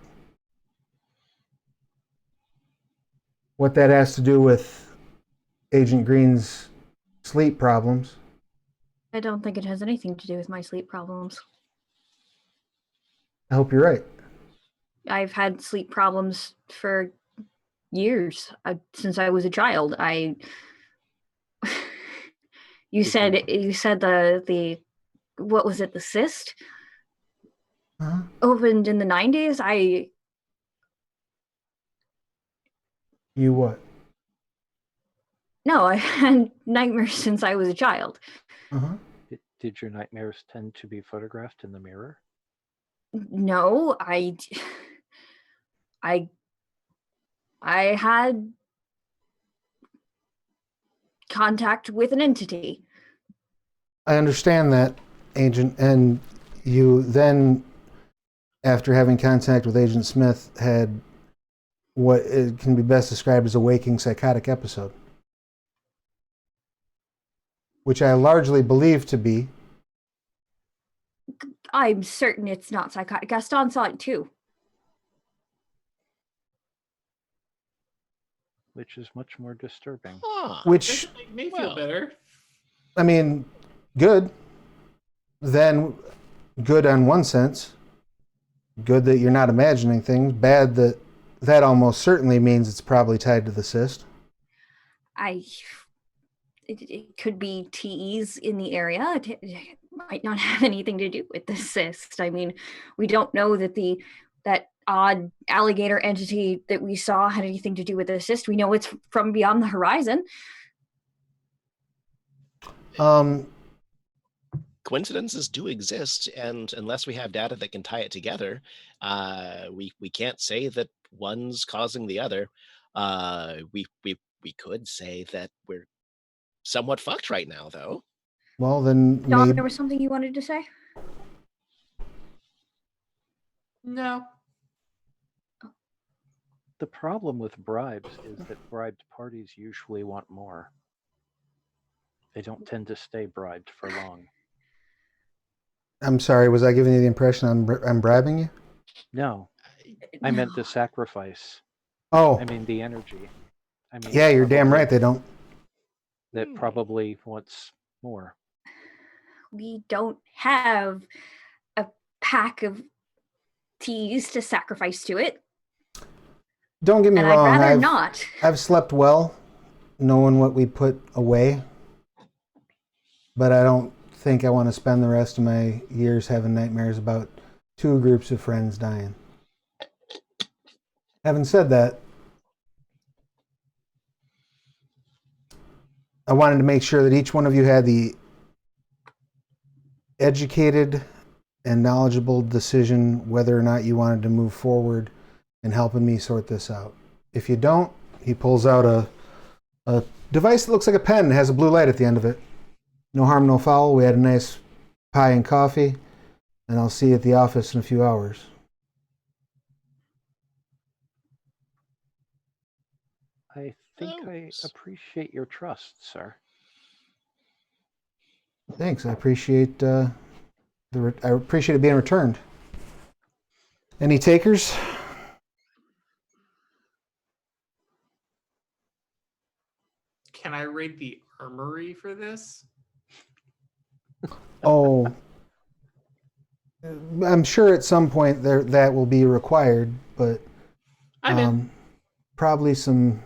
What that has to do with Agent Green's sleep problems. I don't think it has anything to do with my sleep problems. I hope you're right. I've had sleep problems for years, since I was a child. You said the what was it, the cyst? Huh? Opened in the 90s. You what? No, I had nightmares since I was a child. Uh-huh. Did your nightmares tend to be photographed in the mirror? No, I had contact with an entity. I understand that, Agent, and you then, after having contact with Agent Smith, had what it can be best described as a waking psychotic episode, which I largely believe to be. I'm certain it's not psychotic. Gaston saw it too. Which is much more disturbing. Huh. Which, Doesn't make me feel better. I mean, good. Then, good on one sense. Good that you're not imagining things. Bad that almost certainly means it's probably tied to the cyst. It could be TEs in the area. It might not have anything to do with the cyst. I mean, we don't know that that odd alligator entity that we saw had anything to do with the cyst. We know it's from beyond the horizon. Coincidences do exist, and unless we have data that can tie it together, we can't say that one's causing the other. We could say that we're somewhat fucked right now, though. Well, then Doc, maybe there was something you wanted to say? No. The problem with bribes is that bribed parties usually want more. They don't tend to stay bribed for long. I'm sorry, was I giving you the impression I'm bribing you? No, I meant the sacrifice. Oh, I mean the energy. I mean, yeah, you're damn right they don't. That probably wants more. We don't have a pack of teas to sacrifice to it. Don't get me And wrong. I'd rather not. I've slept well, knowing what we put away, but I don't think I want to spend the rest of my years having nightmares about two groups of friends dying. Having said that, I wanted to make sure that each one of you had the educated and knowledgeable decision whether or not you wanted to move forward in helping me sort this out. If you don't, he pulls out a device that looks like a pen and has a blue light at the end of it. No harm, no foul. We had a nice pie and coffee, and I'll see you at the office in a few hours. I think I appreciate your trust, sir. Thanks. I appreciate I appreciate it being returned. Any takers? Can I raid the armory for this? Oh, I'm sure at some point that will be required, but I'm in. probably some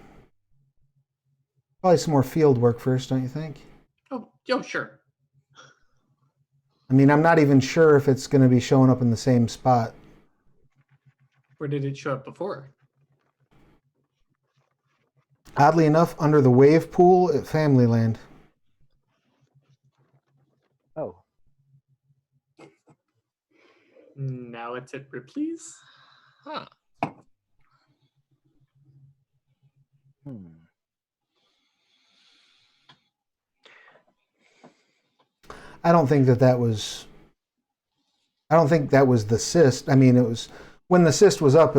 more field work first, don't you think? Oh, sure. I mean, I'm not even sure if it's going to be showing up in the same spot. Where did it show up before? Oddly enough, under the wave pool at Familyland. Oh, Now it's at Ripley's. Huh. I don't think that was the cyst. I mean, it was when the cyst was up,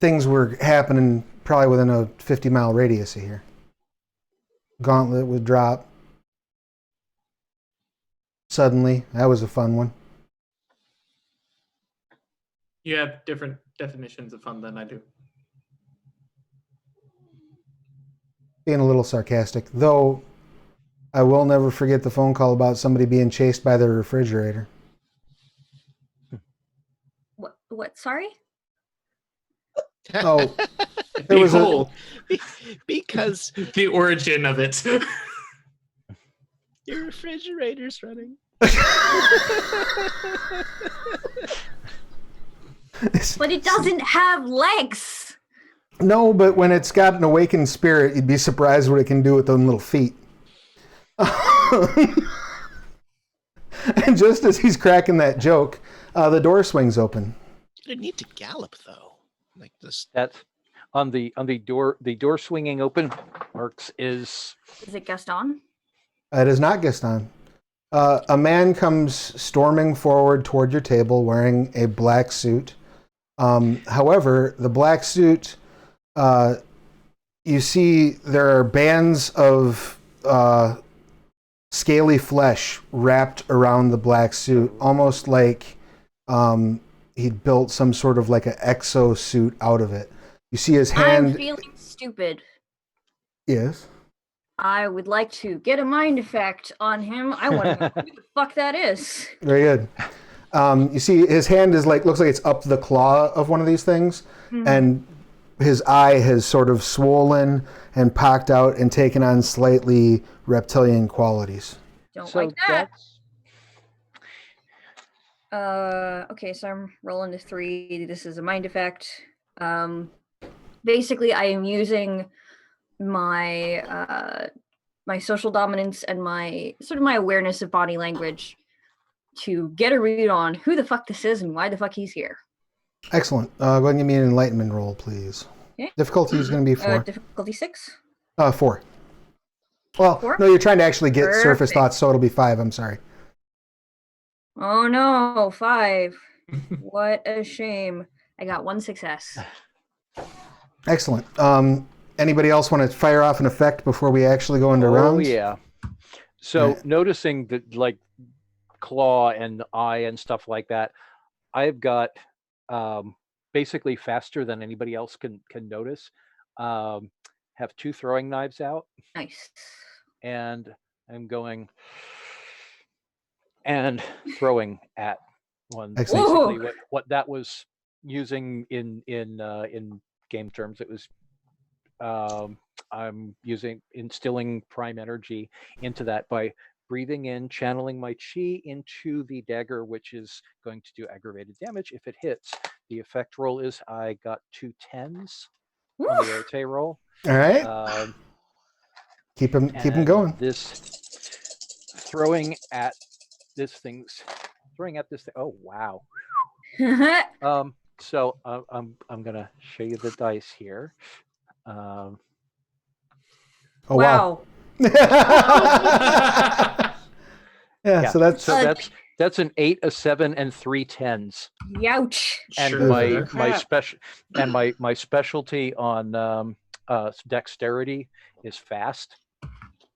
things were happening probably within a 50-mile radius of here. Gauntlet would drop suddenly. That was a fun one. You have different definitions of fun than I do. Being a little sarcastic, though. I will never forget the phone call about somebody being chased by their refrigerator. What? Sorry? Oh, there was Behold, because the origin of it. your refrigerator's running. But it doesn't have legs. No, but when it's got an awakened spirit, you'd be surprised what it can do with them little feet. And just as he's cracking that joke, the door swings open. You didn't need to gallop though, like this. That's on the door. The door swinging open. Marks is. Is it Gaston? It is not Gaston. A man comes storming forward toward your table wearing a black suit. However, the black suit, you see there are bands of scaly flesh wrapped around the black suit, almost like he'd built some sort of like an exo suit out of it. You see his hand. I'm feeling stupid. Yes. I would like to get a mind effect on him. I want to know who the fuck that is. Very good. You see his hand is looks like it's up the claw of one of these things, and his eye has sort of swollen and pocked out and taken on slightly reptilian qualities. Don't like that. Okay, so I'm rolling to 3. This is a mind effect. Basically, I am using my my social dominance and my awareness of body language to get a read on who the fuck this is and why the fuck he's here. Excellent. Go ahead and give me an enlightenment roll, please. Okay. Difficulty is going to be 4. Difficulty 6. 4. Well, 4? no, you're trying to actually get surface Perfect. thoughts, so it'll be 5. I'm sorry. Oh no, 5. What a shame. I got 1 success. Excellent. Anybody else want to fire off an effect before we actually go into rounds? Oh yeah. So Yeah. noticing that like claw and eye and stuff like that, I've got basically faster than anybody else can notice. Have 2 throwing knives out, Nice. and I'm going and throwing at one. Excellent. Basically, what that was using in game terms, it was I'm instilling prime energy into that by breathing in, channeling my chi into the dagger, which is going to do aggravated damage if it hits. The effect roll is I got 2 10s on the Arte roll. All right. Keep him And going. Throwing at this thing. Oh wow. So I'm gonna show you the dice here. Oh wow. Yeah, so that's an 8, a 7, and 3 10s. Youch. And Sure. my specialty on dexterity is fast.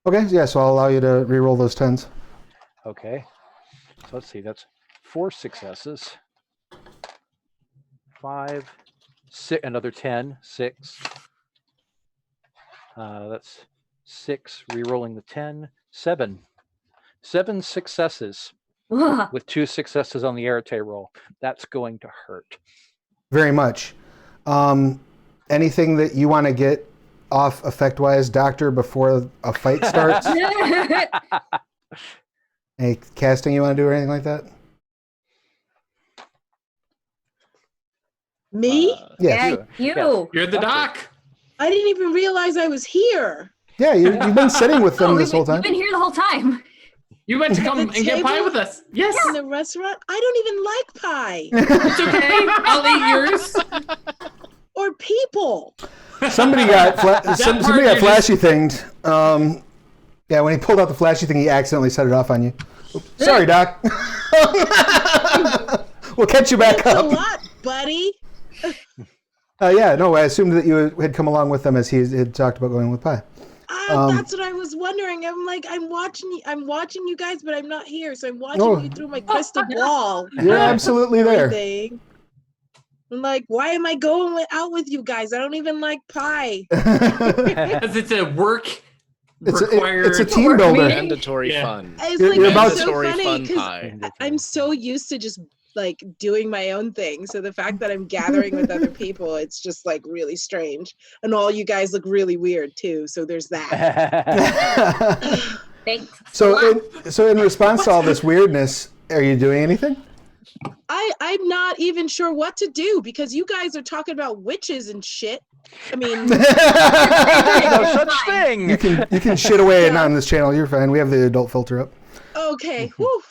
Okay, yeah, so I'll allow you to re-roll those 10s. Okay. So let's see, that's 4 successes. 5, 6, another 10, 6. That's 6, re-rolling the 10, 7. 7 successes with 2 successes on the Arte roll. That's going to hurt. Very much. Anything that you want to get off effect-wise, Doctor, before a fight starts? Any casting you want to do or anything like that? Me? Yes. You. You're the doc. I didn't even realize I was here. Yeah, you've been sitting with them Oh, this whole time. You've been here the whole time. You went to come The and get pie table? with us. Yes. In the restaurant, I don't even like pie It's okay. I'll eat yours. or people. Somebody got somebody got you're flashy thinged. Yeah, when he pulled out the flashy thing, he accidentally set it off on you. Oops. Sorry, Doc. We'll catch you back Thanks a up. lot, buddy. Yeah, no, I assumed that you had come along with them as he had talked about going with pie. That's what I was wondering. I'm like, I'm watching you guys, but I'm not here, so I'm watching you through my crystal ball. You're absolutely there. Everything. I'm like, why am I going out with you guys? I don't even like pie. Because it's a work required. It's a team builder. Mandatory Yeah. fun. It's You're like about it's so Mandatory funny fun because pie. I'm so used to just like doing my own thing. So the fact that I'm gathering with other people, it's just like really strange. And all you guys look really weird too. So there's that. Thanks. So in response to all this weirdness, are you doing anything? I'm not even sure what to do because you guys are talking about witches and shit. I mean, No such thing. You can shit away on this channel. You're fine. We have the adult filter up. okay. Whew.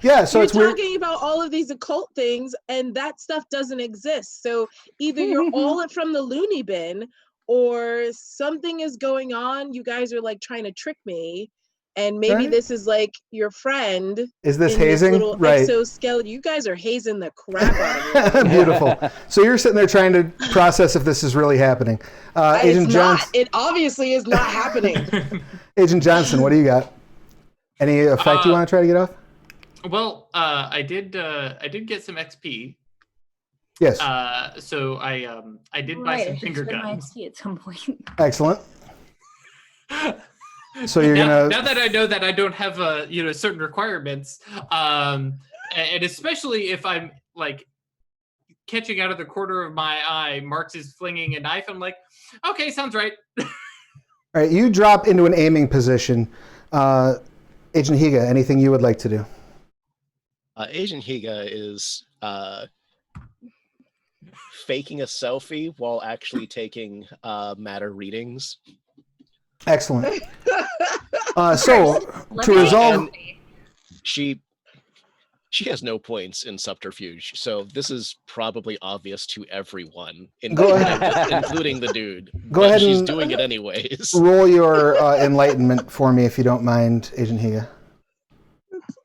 Yeah, so you're it's weird. talking about all of these occult things, and that stuff doesn't exist. So either you're all from the loony bin, or something is going on. You guys are like trying to trick me, and maybe Right. this is like your friend. Is this in hazing? This little Right. exoskeleton. You guys are hazing the crap out of me. Beautiful. So you're sitting there trying to process if this is really happening. Agent It's Johnson. not. It obviously is not happening. Agent Johnson, what do you got? Any effect you want to try to get off? Well, I did get some XP. Yes. So I did buy some finger guns. At some point. Excellent. So you're now gonna. that I know that I don't have certain requirements, and especially if I'm like catching out of the corner of my eye, Marx is flinging a knife. I'm like, okay, sounds right. All right, you drop into an aiming position. Agent Higa, anything you would like to do? Agent Higa is faking a selfie while actually taking matter readings. Excellent. So to resolve, She has no points in subterfuge, so this is probably obvious to everyone, Go ahead. including the dude. Go but ahead she's and doing it anyways. roll your enlightenment for me, if you don't mind, Agent Higa.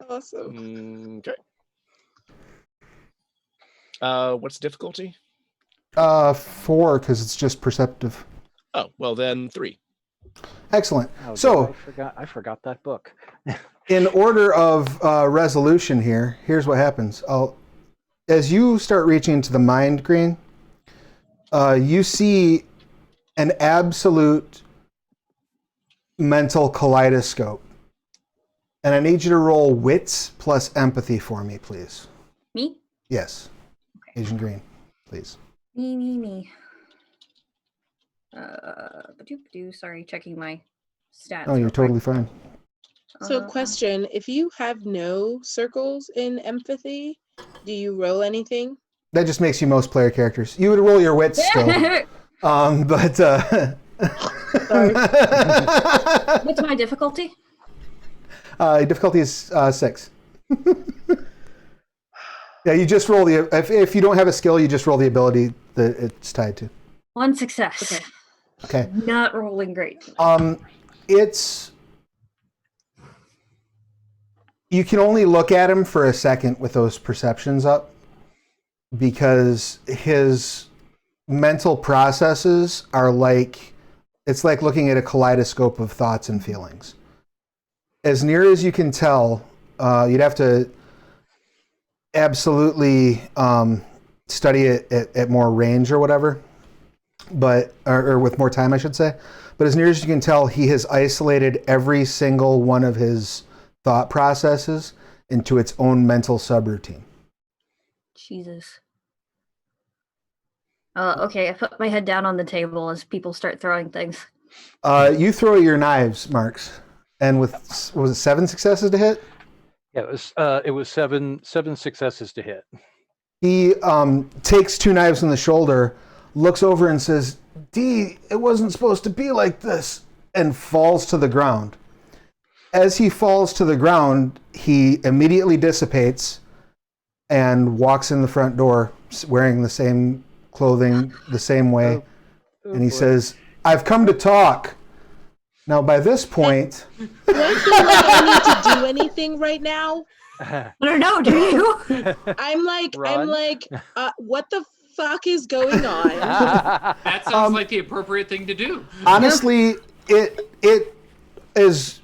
Awesome. Okay. What's the difficulty? 4, because it's just perceptive. Oh, well then 3. Excellent. Oh, So I forgot that book. in order of resolution here, here's what happens. As you start reaching into the mind green, you see an absolute mental kaleidoscope. And I need you to roll wits plus empathy for me, please. Me? Yes. Okay. Agent Green, please. Me. Sorry, checking my stats. Oh, you're real quick. totally fine. So question, if you have no circles in empathy, do you roll anything? That just makes you most player characters. You would roll your wits still. But Sorry. What's my difficulty? difficulty is 6. Yeah, you just roll the. If you don't have a skill, you just roll the ability that it's tied to. 1 success. Okay. Not rolling great. It's. You can only look at him for a second with those perceptions up, because his mental processes are like, it's like looking at a kaleidoscope of thoughts and feelings. As near as you can tell, you'd have to absolutely study it at more range or whatever, but or with more time, I should say. But as near as you can tell, he has isolated every single one of his thought processes into its own mental subroutine. Jesus. Okay, I put my head down on the table as people start throwing things. You throw your knives, Marks, and with, was it 7 successes to hit? Yeah, it was seven successes to hit. He takes 2 knives in the shoulder, looks over and says, "D, it wasn't supposed to be like this," and falls to the ground. As he falls to the ground, he immediately dissipates and walks in the front door wearing the same clothing, the same way. And he says, "I've come to talk." Now, by this point... Do I feel like I need to do anything right now? I don't know, do you? I'm like, Run. what the fuck is going on? That sounds like the appropriate thing to do. Honestly, it is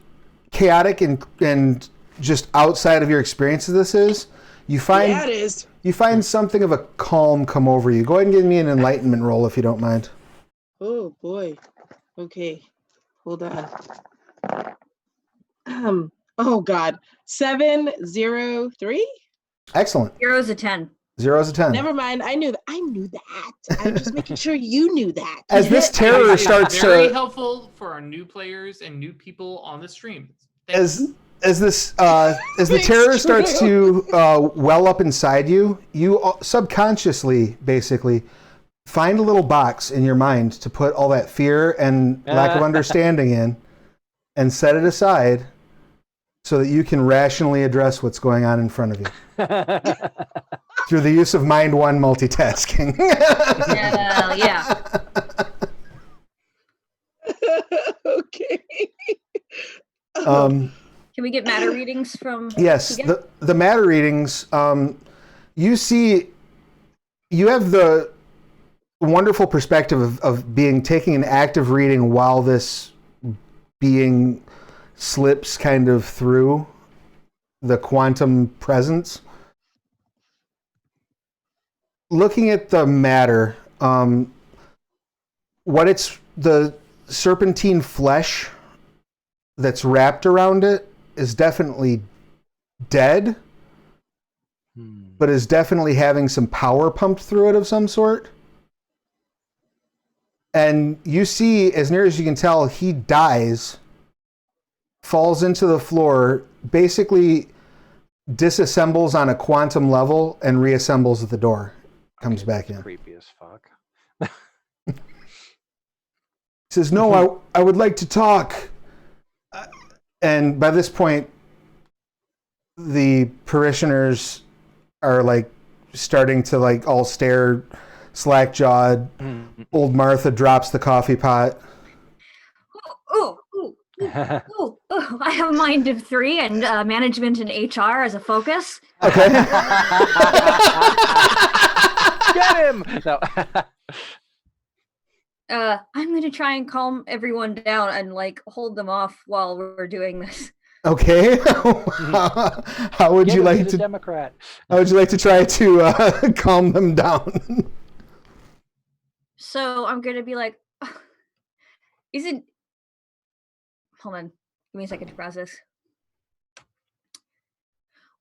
chaotic and just outside of your experience of this is. You find Yeah, it is. you find something of a calm come over you. Go ahead and give me an enlightenment roll if you don't mind. Oh boy. Okay. Hold on. Oh God. 703? Excellent. 0's a 10. 0 is a 10. Never mind. I knew that. I knew that. I'm just making sure you knew that. As this terror It's starts very to helpful for our new players and new people on the stream. as the terror It's starts true. to well up inside you, you subconsciously basically find a little box in your mind to put all that fear and lack of understanding in, and set it aside so that you can rationally address what's going on in front of you through the use of mind one multitasking. Yeah. Okay. um, Can we get matter readings from? Yes, Keegan? the matter readings. You see, you have the wonderful perspective of taking an active reading while this being slips kind of through the quantum presence. Looking at the matter, what it's the serpentine flesh that's wrapped around it is definitely dead, but is definitely having some power pumped through it of some sort. And you see, as near as you can tell, he dies, falls into the floor, basically disassembles on a quantum level and reassembles at the door. Comes back in. Creepy as fuck. He says, "No, I would like to talk." And by this point, the parishioners are like starting to like all stare slack-jawed. Old Martha drops the coffee pot. Ooh. I have a mind of 3 and management and HR as a focus. Okay. Get him! No. I'm going to try and calm everyone down and like hold them off while we're doing this. Okay. How would you like to? Democrat. How would you like to try to calm them down? So I'm going to be like, hold on, give me a second to process.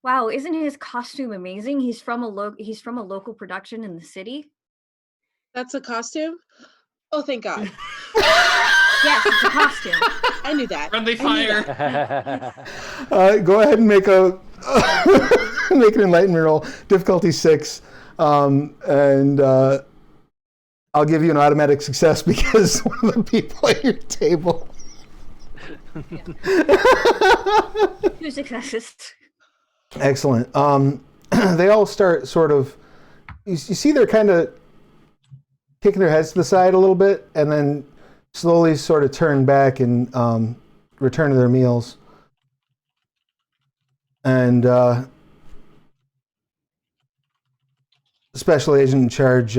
Wow, isn't his costume amazing? He's from a local production in the city. That's a costume? Oh, thank God. Yes, it's a costume. I knew that. Friendly I knew fire. Go ahead and make a make an enlightenment roll, difficulty 6, and I'll give you an automatic success because one of the people at your table. 2 successes. Excellent. They all start sort of. You see, they're kind of kicking their heads to the side a little bit, and then slowly sort of turn back and return to their meals. And Special Agent in Charge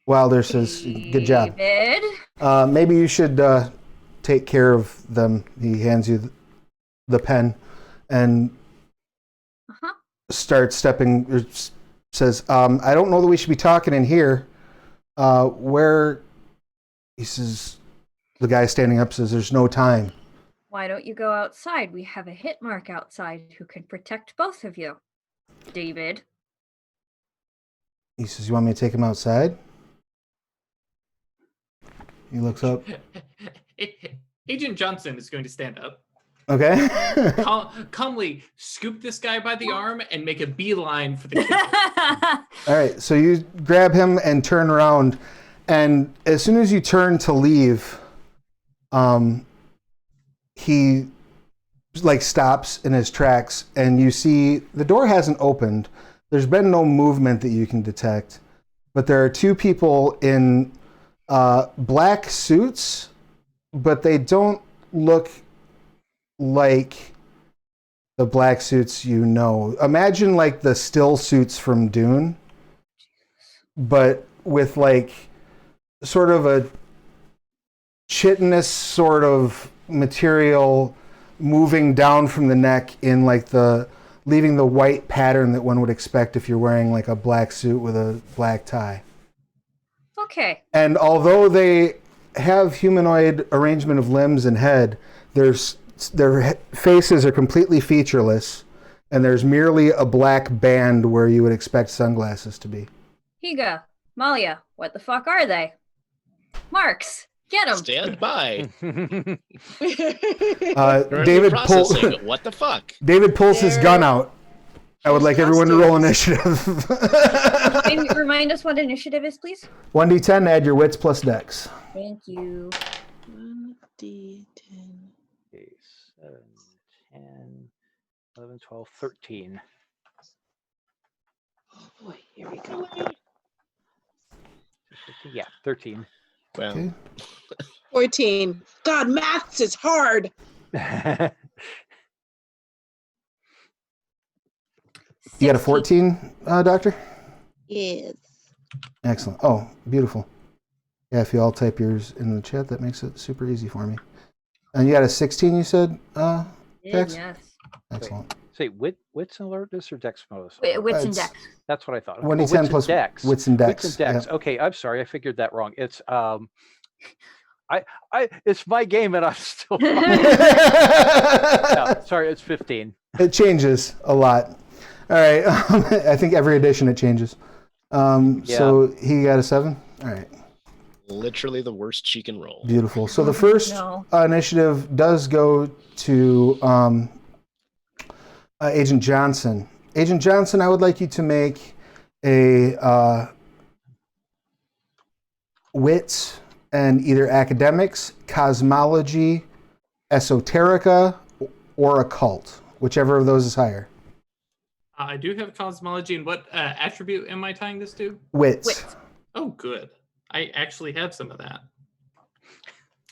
Wilder says, "Good job. David? Maybe you should take care of them." He hands you the pen and starts stepping. Says, "I don't know that we should be talking in here." Where? He says, the guy standing up says, "There's no time." Why don't you go outside? We have a hit mark outside who can protect both of you. David. He says, "You want me to take him outside?" He looks up. Agent Johnson is going to stand up, Okay. calmly scoop this guy by the arm, and make a beeline for the kitchen. All right. So you grab him and turn around, and as soon as you turn to leave, he like stops in his tracks, and you see the door hasn't opened. There's been no movement that you can detect, but there are 2 people in black suits, but they don't look like the black suits you know. Imagine like the still suits from Dune, but with like sort of a chitinous sort of material moving down from the neck in like leaving the white pattern that one would expect if you're wearing like a black suit with a black tie. Okay. And although they have humanoid arrangement of limbs and head, their faces are completely featureless, and there's merely a black band where you would expect sunglasses to be. Higa, Malia, what the fuck are they? Marks, get them. Stand by. David processing. What the fuck? David pulls his gun out. I would like everyone to roll initiative. Remind us what initiative is, please. 1d10, add your wits plus dex. Thank you. 1d10. Okay, 7, 10, 11, 12, 13. Oh boy, here we go. 15, yeah, 13. Well, Okay. 14. God, maths is hard. You got a 14, Doctor? Yes. Excellent. Oh, beautiful. Yeah, if you all type yours in the chat, that makes it super easy for me. And you got a 16, you said, Dex? Yes. Excellent. Say wits and alertness or dex bonus? Wits and It's- dex. That's what I thought. 1d10 plus dex. wits and dex. Wits and dex. Yep. Okay, I'm sorry, I figured that wrong. It's it's my game and I'm still. Yeah, sorry, it's 15. It changes a lot. All right. I think every edition it changes. So he got a 7. All right. literally the worst she can roll. Beautiful. So the first initiative does go to Agent Johnson. Agent Johnson, I would like you to make a wits and either academics, cosmology, esoterica, or occult, whichever of those is higher. I do have cosmology, and what attribute am I tying this to? Wits. Oh, good. I actually have some of that.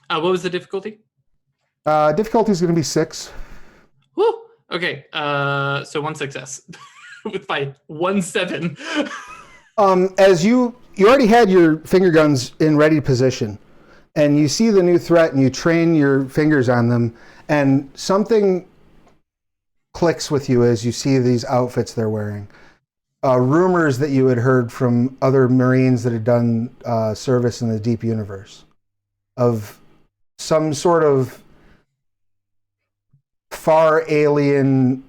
What was the difficulty? Difficulty is going to be 6. Woo! Okay, so 1 success with my 1-7. As you already had your finger guns in ready position, and you see the new threat, and you train your fingers on them, and something clicks with you as you see these outfits they're wearing. Rumors that you had heard from other Marines that had done service in the deep universe of some sort of far alien,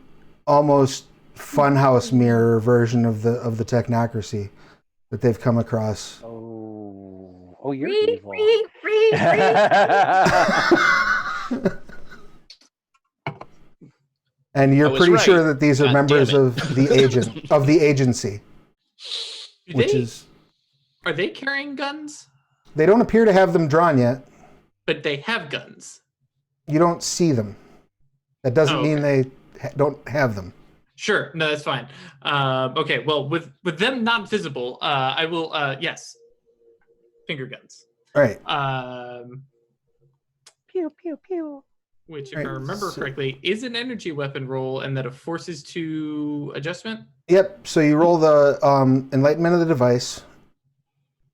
almost funhouse mirror version of the technocracy that they've come across. Oh, you're evil. And you're pretty right. sure that these are God members damn it. of the agency, Are they carrying guns? They don't appear to have them drawn yet. But they have guns. You don't see them. That doesn't mean they don't have them. Sure, no, that's fine. Okay, well, with them not visible, I will, yes, finger guns. All right. Pew, pew, pew. Which, if Right, I remember so- correctly, is an energy weapon roll, and that a forces to adjustment. Yep. So you roll the enlightenment of the device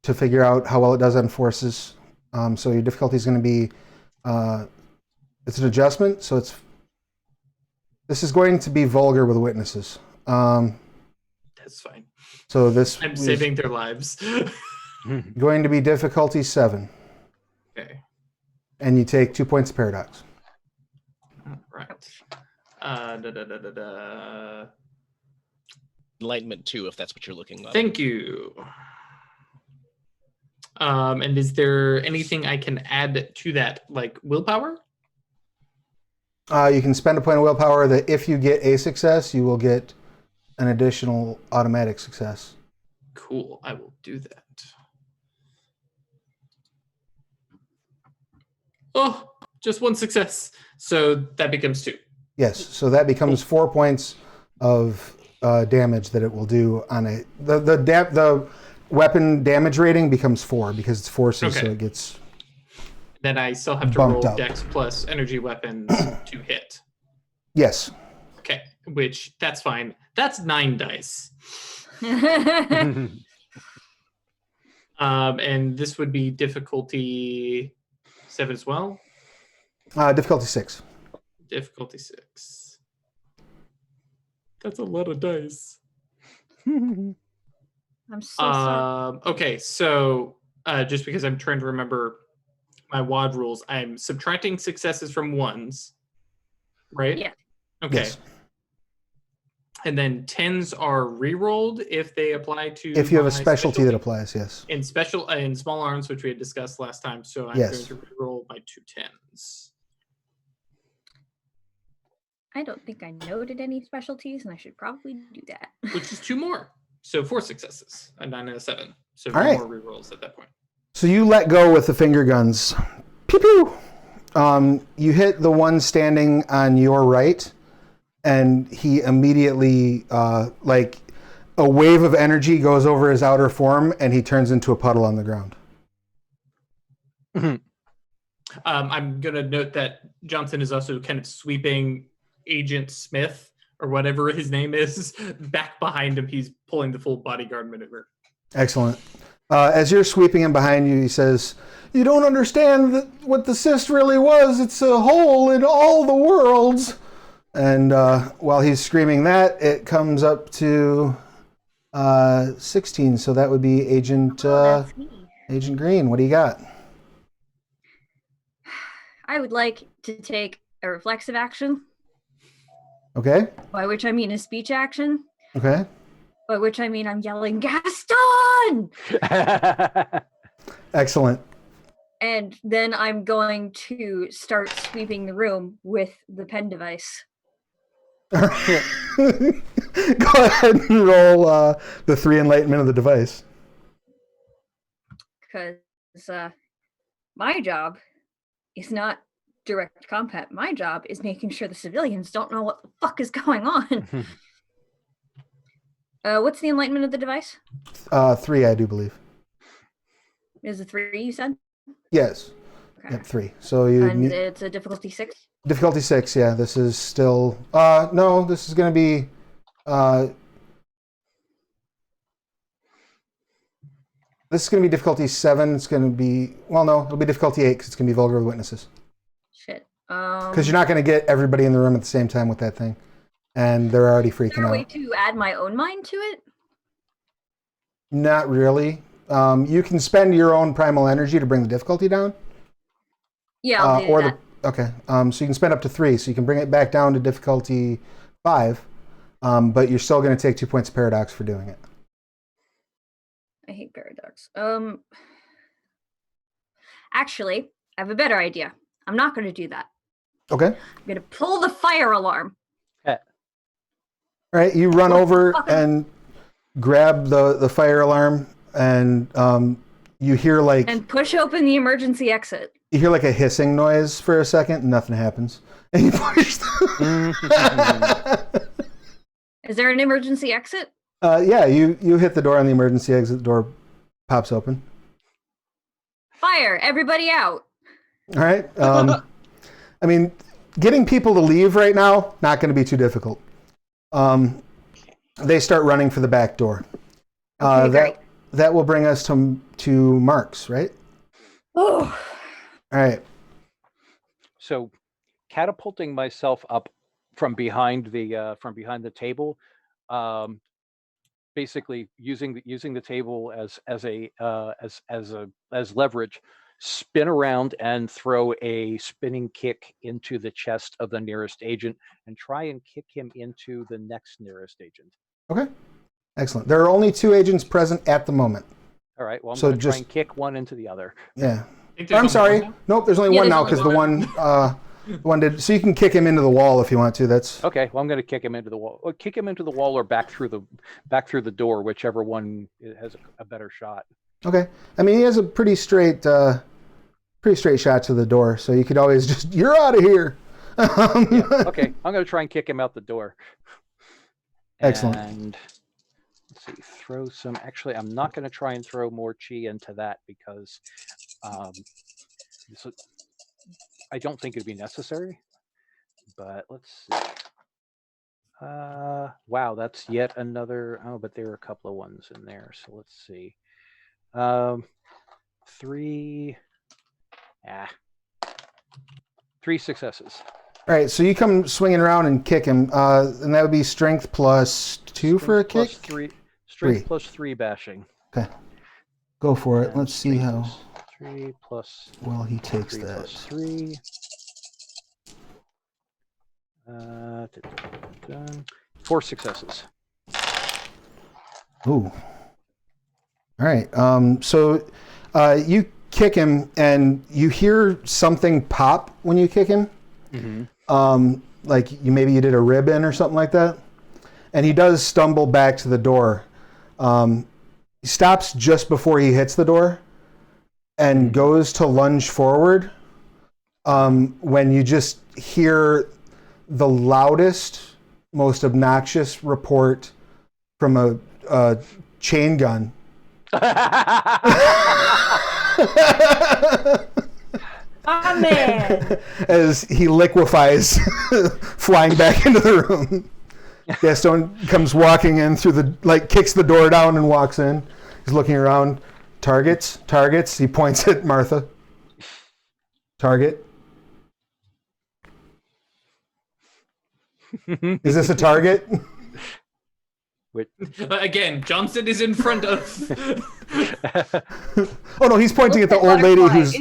to figure out how well it does on forces. So your difficulty is going to be, it's an adjustment. So this is going to be vulgar with witnesses. That's fine. So this I'm is saving their lives. going to be difficulty 7, Okay. and you take 2 points of paradox. All right. Enlightenment 2, if that's what you're looking up. Thank you. And is there anything I can add to that, like willpower? You can spend a point of willpower that if you get a success, you will get an additional automatic success. Cool. I will do that. Oh, just 1 success. So that becomes 2. Yes, so that becomes 4 points of damage that it will do on the weapon damage rating becomes 4 because it's forces, so Okay. it gets Then I still have to Bumped roll up. Dex plus energy weapons to hit. yes. Okay, which that's fine. That's 9 dice. And this would be difficulty 7 as well. Difficulty 6. Difficulty 6. That's a lot of dice. I'm so sorry. Okay, so just because I'm trying to remember my WAD rules, I'm subtracting successes from ones, right? Yeah. Okay. Yes. And then 10s are re-rolled if they apply to. If you have a my specialty that applies, yes. in small arms, which we had discussed last time. So I'm Yes. going to re-roll my 2 10s. I don't think I noted any specialties, and I should probably do that. Which is 2 more. So 4 successes, a 9 and a 7. So All no right. more re-rolls at that point. So you let go with the finger guns. Pew pew! You hit the one standing on your right, and he immediately, like, a wave of energy goes over his outer form, and he turns into a puddle on the ground. I'm going to note that Johnson is also kind of sweeping Agent Smith, or whatever his name is, back behind him. He's pulling the full bodyguard maneuver. Excellent. As you're sweeping him behind you, he says, "You don't understand what the cyst really was. It's a hole in all the worlds." And while he's screaming that, it comes up to 16. So that would be Agent That's me. Agent Green. What do you got? I would like to take a reflexive action, Okay. by which I mean a speech action, Okay. by which I mean I'm yelling, Gaston! Excellent. And then I'm going to start sweeping the room with the pen device. Go ahead and roll the 3 enlightenment of the device. Because my job is not direct combat. My job is making sure the civilians don't know what the fuck is going on. What's the enlightenment of the device? 3, I do believe. Is it 3 you said? Yes. Okay. Yep, 3. So you And need it's a difficulty 6? difficulty 6. Yeah, this is still. No, this is going to be. This is going to be difficulty 7. It's going to be. Well, no, it'll be difficulty 8 because it's going to be vulgar with witnesses. Shit. Because you're not going to get everybody in the room at the same time with that thing, and they're already Is there freaking a way out. to add my own mind to it? Not really. You can spend your own primal energy to bring the difficulty down. Yeah, I'll do that. Okay. So you can spend up to 3, so you can bring it back down to difficulty 5, but you're still going to take 2 points of paradox for doing it. I hate paradox. Actually, I have a better idea. I'm not going to do that. Okay. I'm going to pull the fire alarm. All right. You run over and grab the fire alarm, and you hear like And push open the emergency exit. you hear like a hissing noise for a second, and nothing happens. And you push. Is there an emergency exit? Yeah. You hit the door on the emergency exit. The door pops open. Fire! Everybody out! All right. I mean, getting people to leave right now, not going to be too difficult. They start running for the back door. Okay, great. That will bring us to Mark's, right? Oh, All right. So, catapulting myself up from behind the table, basically using the table as leverage, spin around and throw a spinning kick into the chest of the nearest agent, and try and kick him into the next nearest agent. Okay. Excellent. There are only 2 agents present at the moment. All right. Well, I'm So going to try just- and kick one into the other. Yeah. I think there's I'm only sorry. one now. Nope. There's only Yeah, one there's now only because the one did. So you can kick him into the wall if you want to. That's Okay. Well, I'm going to kick him into the wall. Or kick him into the wall, or back through the door, whichever one has a better shot. okay. I mean, he has a pretty straight shot to the door, so you could always just you're out of here. Yeah, okay, I'm going to try and kick him out the door. Excellent. And let's see, throw some. Actually, I'm not going to try and throw more chi into that because I don't think it'd be necessary. But let's see. Wow, that's yet another. Oh, but there are a couple of ones in there. So let's see. 3. 3 successes. All right, so you come swinging around and kick him, and that would be strength plus 2 for a kick. Plus 3. Three. Strength plus 3 bashing. Okay, go for it. And Let's see strength how plus 3 plus well he takes 3 that. plus 3. 4 successes. Ooh. All right. So you kick him, and you hear something pop when you kick him. Mm-hmm. Like maybe you did a rib in or something like that. And he does stumble back to the door. He stops just before he hits the door and goes to lunge forward when you just hear the loudest, most obnoxious report from a chain gun. Oh, man. As he liquefies, flying back into the room. Gaston comes walking in through kicks the door down and walks in. He's looking around. Targets. He points at Martha. Target. Is this a target? Again, Johnson is in front of. Oh no, he's pointing at the old lady who's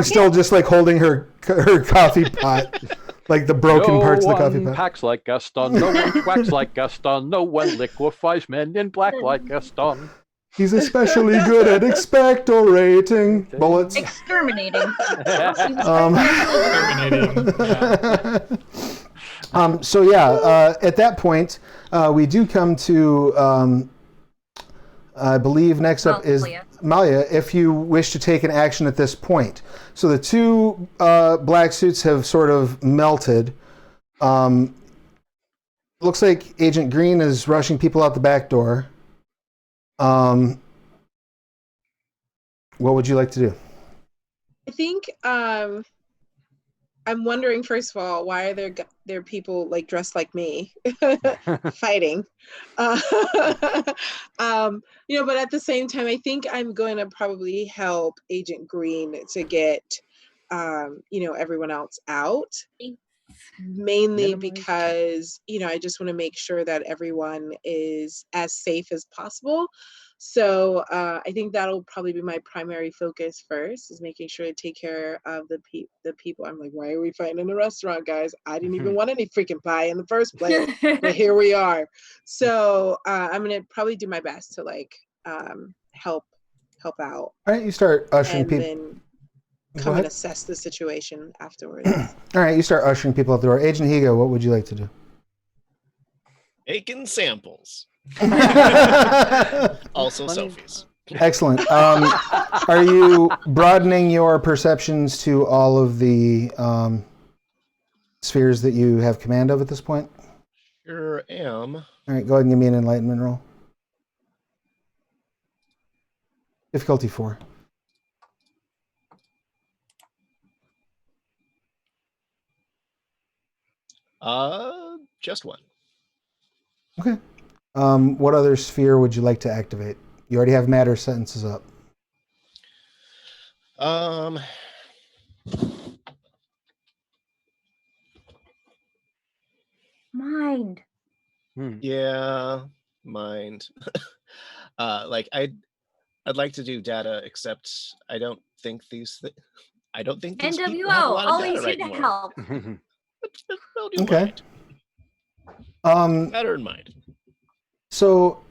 still just like holding her coffee pot, like the broken parts of the coffee pot. No one packs like Gaston. No one quacks like Gaston. No one liquefies men in black like Gaston. He's especially good at expectorating bullets. Exterminating. So yeah, at that point, we do come to, I believe next up is Malia, if you wish to take an action at this point. So the two black suits have sort of melted. Looks like Agent Green is rushing people out the back door. What would you like to do? I think I'm wondering, first of all, why are there people like dressed like me fighting? But at the same time, I think I'm going to probably help Agent Green to get, everyone else out. Mainly because, I just want to make sure that everyone is as safe as possible. So I think that'll probably be my primary focus first, is making sure to take care of the people. I'm like, why are we fighting in the restaurant, guys? I didn't even want any freaking pie in the first place, but here we are. So I'm going to probably do my best to help out. All right, you start ushering people. And then come and assess the situation afterwards. All right, you start ushering people out the door. Agent Higo, what would you like to do? Taking samples. Also Sophie's. Excellent. Are you broadening your perceptions to all of the spheres that you have command of at this point? Sure am. All right, go ahead and give me an enlightenment roll. Difficulty 4. Just one. Okay. What other sphere would you like to activate? You already have matter sentences up. Mind. Yeah, mind. I'd like to do data, except I don't think these people have a lot of always data here to help. I'll do Okay. mind. Matter in mind. So,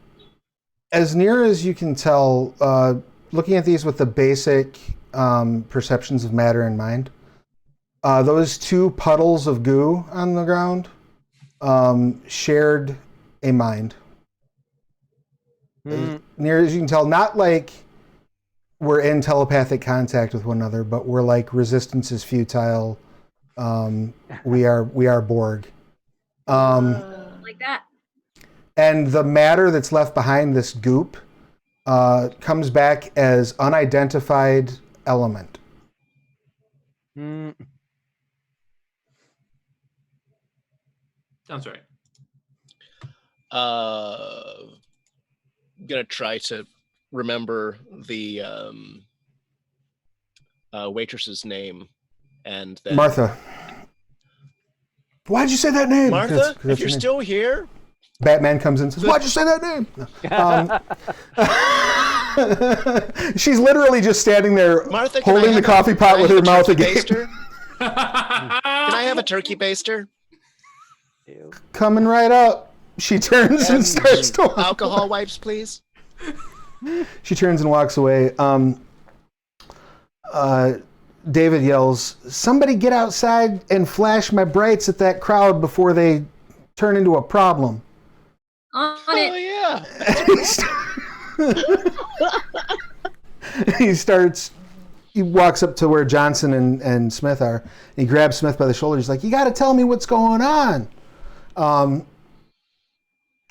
as near as you can tell, looking at these with the basic perceptions of matter in mind, those two puddles of goo on the ground shared a mind. As near as you can tell, not like we're in telepathic contact with one another, but we're like resistance is futile. We are Borg. Like that. And the matter that's left behind this goop comes back as unidentified element. Sounds right. Gonna try to remember the waitress's name, and then Martha. Why'd you say that name? Martha, That's if her you're name. still here. Batman comes in and says, "Why'd you say that name?" She's literally just standing there, Martha, holding the coffee pot with her mouth agape. Can I have a turkey baster? Coming right up. She turns and starts to walk alcohol away. wipes, please. She turns and walks away. David yells, "Somebody get outside and flash my brights at that crowd before they turn into a problem." On Oh it. yeah. He walks up to where Johnson and Smith are. And he grabs Smith by the shoulder. He's like, "You got to tell me what's going on."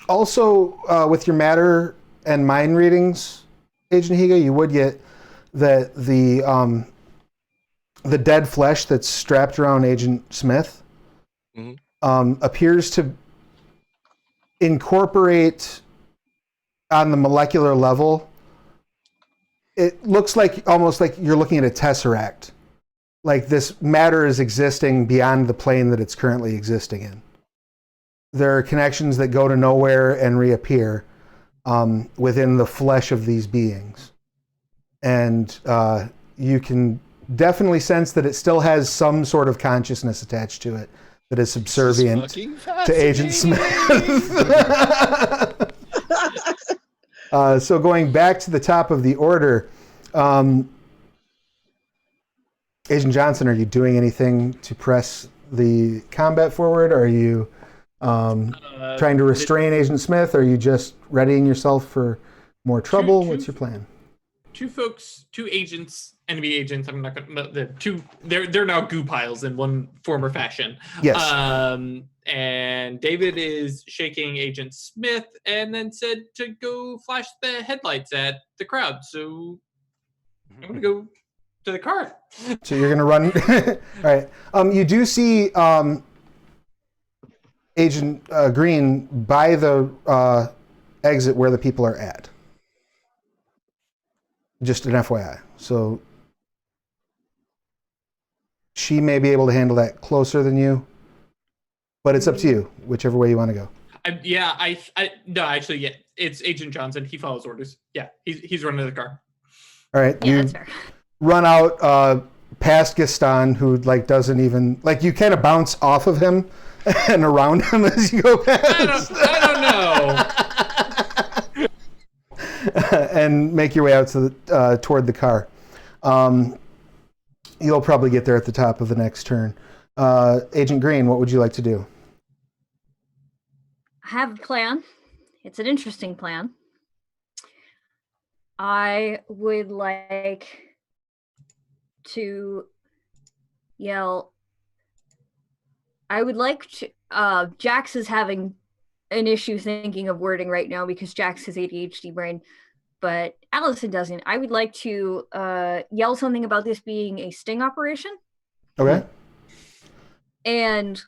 Also, with your matter and mind readings, Agent Higa, you would get that the dead flesh that's strapped around Agent Smith appears to incorporate on the molecular level. It looks like almost like you're looking at a tesseract. Like this matter is existing beyond the plane that it's currently existing in. There are connections that go to nowhere and reappear within the flesh of these beings. And you can definitely sense that it still has some sort of consciousness attached to it that is subservient to Agent Smith. So going back to the top of the order, Agent Johnson, are you doing anything to press the combat forward? Are you trying to restrain Agent Smith? Are you just readying yourself for more trouble? What's your plan? Two agents, enemy agents. I'm not gonna. They're now goo piles in one form or fashion. Yes. And David is shaking Agent Smith, and then said to go flash the headlights at the crowd. So I'm gonna go to the car. So you're gonna run. All right. You do see Agent Green by the exit where the people are at. Just an FYI. So she may be able to handle that closer than you, but it's up to you, whichever way you want to go. No, actually, yeah, it's Agent Johnson. He follows orders. Yeah, he's running the car. All right, Yeah, you that's fair. run out past Gaston, who doesn't even you kind of bounce off of him and around him as you go past. I don't know. And make your way out to the toward the car. You'll probably get there at the top of the next turn. Agent Green, what would you like to do? I have a plan. It's an interesting plan. I would like to yell. I would like to. Jax is having an issue thinking of wording right now because Jax has ADHD brain, but Allison doesn't. I would like to yell something about this being a sting operation. Okay. And,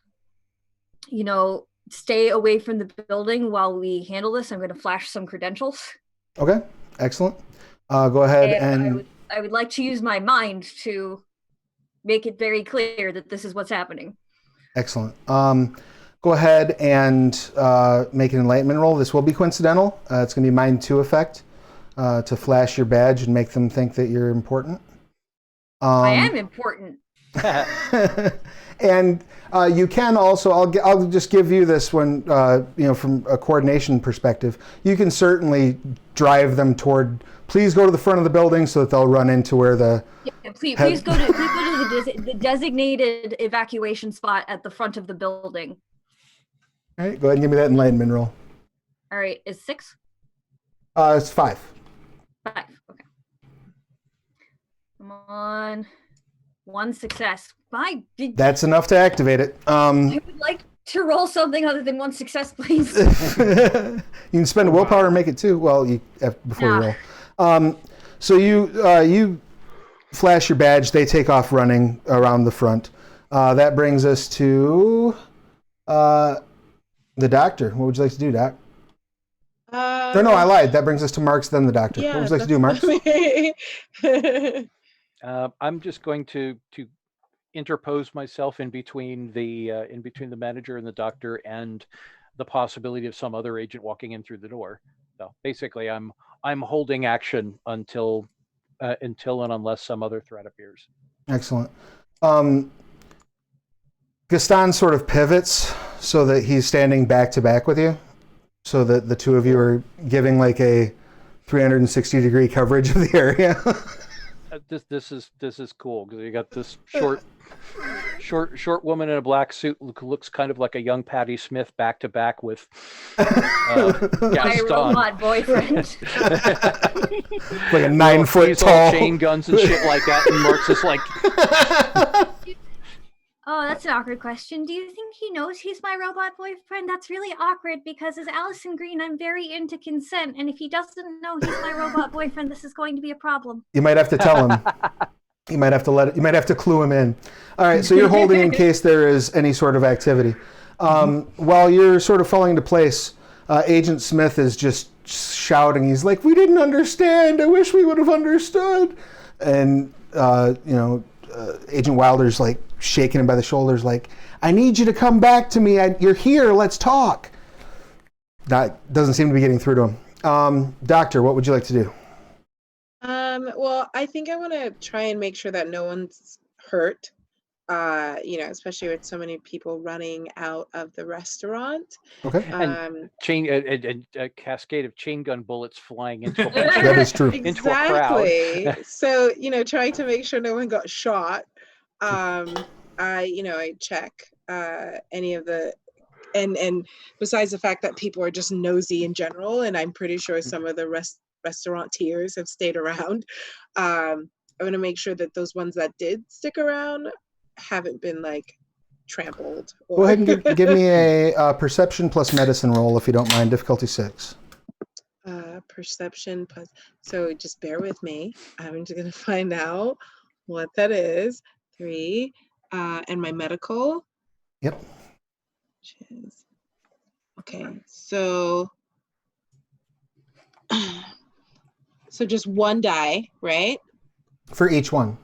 stay away from the building while we handle this. I'm going to flash some credentials. Okay. Excellent. Go ahead and I would like to use my mind to make it very clear that this is what's happening. Excellent. Go ahead and make an enlightenment roll. This will be coincidental. It's going to be Mind 2 effect to flash your badge and make them think that you're important. I am important. And you can also, I'll just give you this one, from a coordination perspective. You can certainly drive them toward, please go to the front of the building so that they'll run into where the... Yeah, please go to the designated evacuation spot at the front of the building. All right, go ahead and give me that enlightenment roll. All right, is 6? It's 5. 5, okay. Come on. 1 success. That's enough to activate it. I would like to roll something other than 1 success, please. You can spend willpower and make it 2. Well, before you roll. So you flash your badge. They take off running around the front. That brings us to the doctor. What would you like to do, Doc? No, I lied. That brings us to Marks, then the doctor. Yeah, what would you like to do, Marks? I'm just going to interpose myself in between the manager and the doctor and the possibility of some other agent walking in through the door. So basically, I'm holding action until and unless some other threat appears. Excellent. Gaston sort of pivots so that he's standing back to back with you, so that the two of you are giving like a 360-degree coverage of the area. This is cool because you got this short woman in a black suit who looks kind of like a young Patti Smith back to back with My Gaston. robot boyfriend. Like a 9 foot He's all tall. chain guns and shit like that, and Mark's just like, Oh, that's an awkward question. Do you think he knows he's my robot boyfriend? That's really awkward because as Allison Green, I'm very into consent. And if he doesn't know he's my robot boyfriend, this is going to be a problem. You might have to tell him. You might have to clue him in. All right, so you're holding in case there is any sort of activity. While you're sort of falling into place, Agent Smith is just shouting. He's like, "We didn't understand. I wish we would have understood." And Agent Wilder's like shaking him by the shoulders, like, "I need you to come back to me. You're here. Let's talk." That doesn't seem to be getting through to him. Doctor, what would you like to do? Well, I think I want to try and make sure that no one's hurt. Especially with so many people running out of the restaurant. Okay. and a cascade of chain gun bullets flying into a That is true. into a crowd. Exactly. So, trying to make sure no one got shot. I check any of the and besides the fact that people are just nosy in general, and I'm pretty sure some of the restaurateurs have stayed around. I'm going to make sure that those ones that did stick around haven't been like trampled. Go ahead and give me a perception plus medicine roll if you don't mind. Difficulty 6. Perception plus. So just bear with me. I'm just going to find out what that is. 3. And my medical. Yep. Okay. So just one die, right? For each one.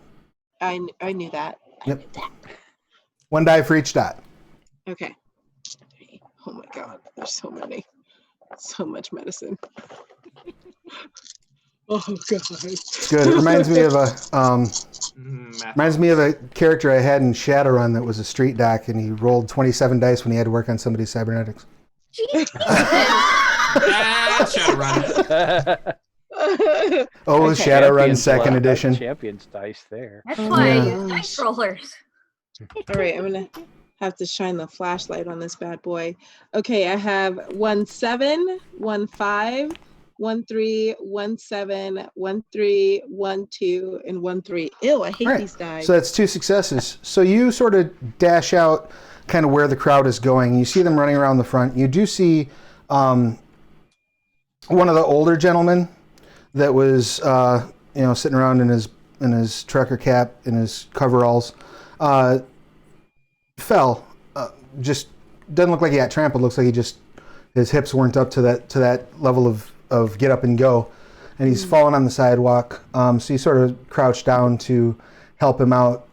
I knew that. Yep. One die for each dot. Okay. Oh my God, there's so many. So much medicine. Oh God. It's good. It reminds me of a character I had in Shadowrun that was a street doc, and he rolled 27 dice when he had to work on somebody's cybernetics. Shadowrun. Oh, it was Shadowrun second edition. Champions dice there. That's why I use dice rollers. All right, I'm gonna have to shine the flashlight on this bad boy. Okay, I have 1 7, 1 5, 1 3, 1 7, 1 3, 1 2, and 1 3. Ew, I hate these dice. So that's 2 successes. So you sort of dash out kind of where the crowd is going. You see them running around the front. You do see one of the older gentlemen that was sitting around in his trucker cap, in his coveralls, fell. Just doesn't look like he got trampled. Looks like his hips weren't up to that level of get up and go, and he's fallen on the sidewalk. So you sort of crouch down to help him out,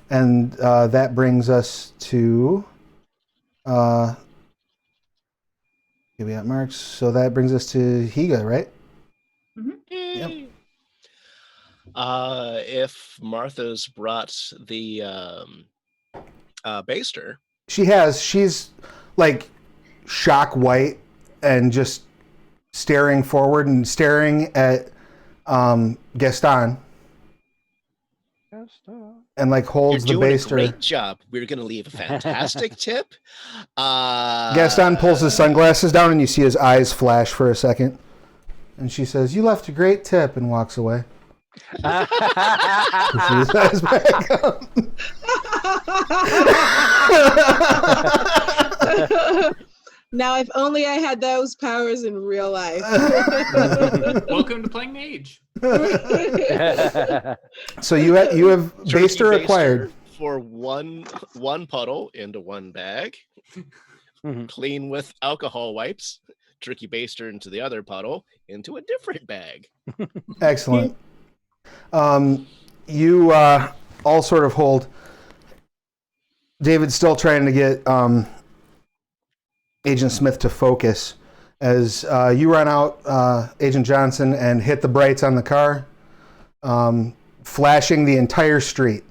and that brings us to. We got marks, so that brings us to Higa, right? Mm-hmm. Yep. If Martha's brought the baster. She has. She's like shock white and just staring forward and staring at Gaston. And like holds You're the doing baster. a great job. We're going to leave a fantastic tip. Gaston pulls his sunglasses down and you see his eyes flash for a second. And she says, "You left a great tip," and walks away. Puts his eyes back up. Now, if only I had those powers in real life. Welcome to playing Mage. So you have Turkey baster acquired. For one puddle into one bag. Clean with alcohol wipes. Turkey baster into the other puddle into a different bag. Excellent. You all sort of hold. David's still trying to get Agent Smith to focus as you run out, Agent Johnson, and hit the brights on the car, flashing the entire street.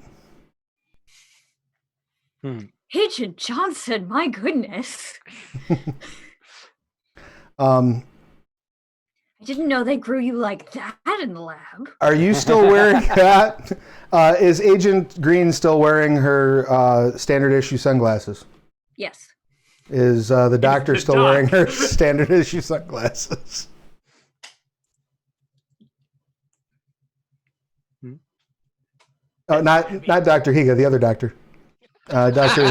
Agent Johnson, my goodness. I didn't know they grew you like that in the lab. Are you still wearing that? Is Agent Green still wearing her standard issue sunglasses? Yes. Is the doctor the still doc. wearing her standard issue sunglasses? Oh, not Dr. Higa, the other doctor. Doctor.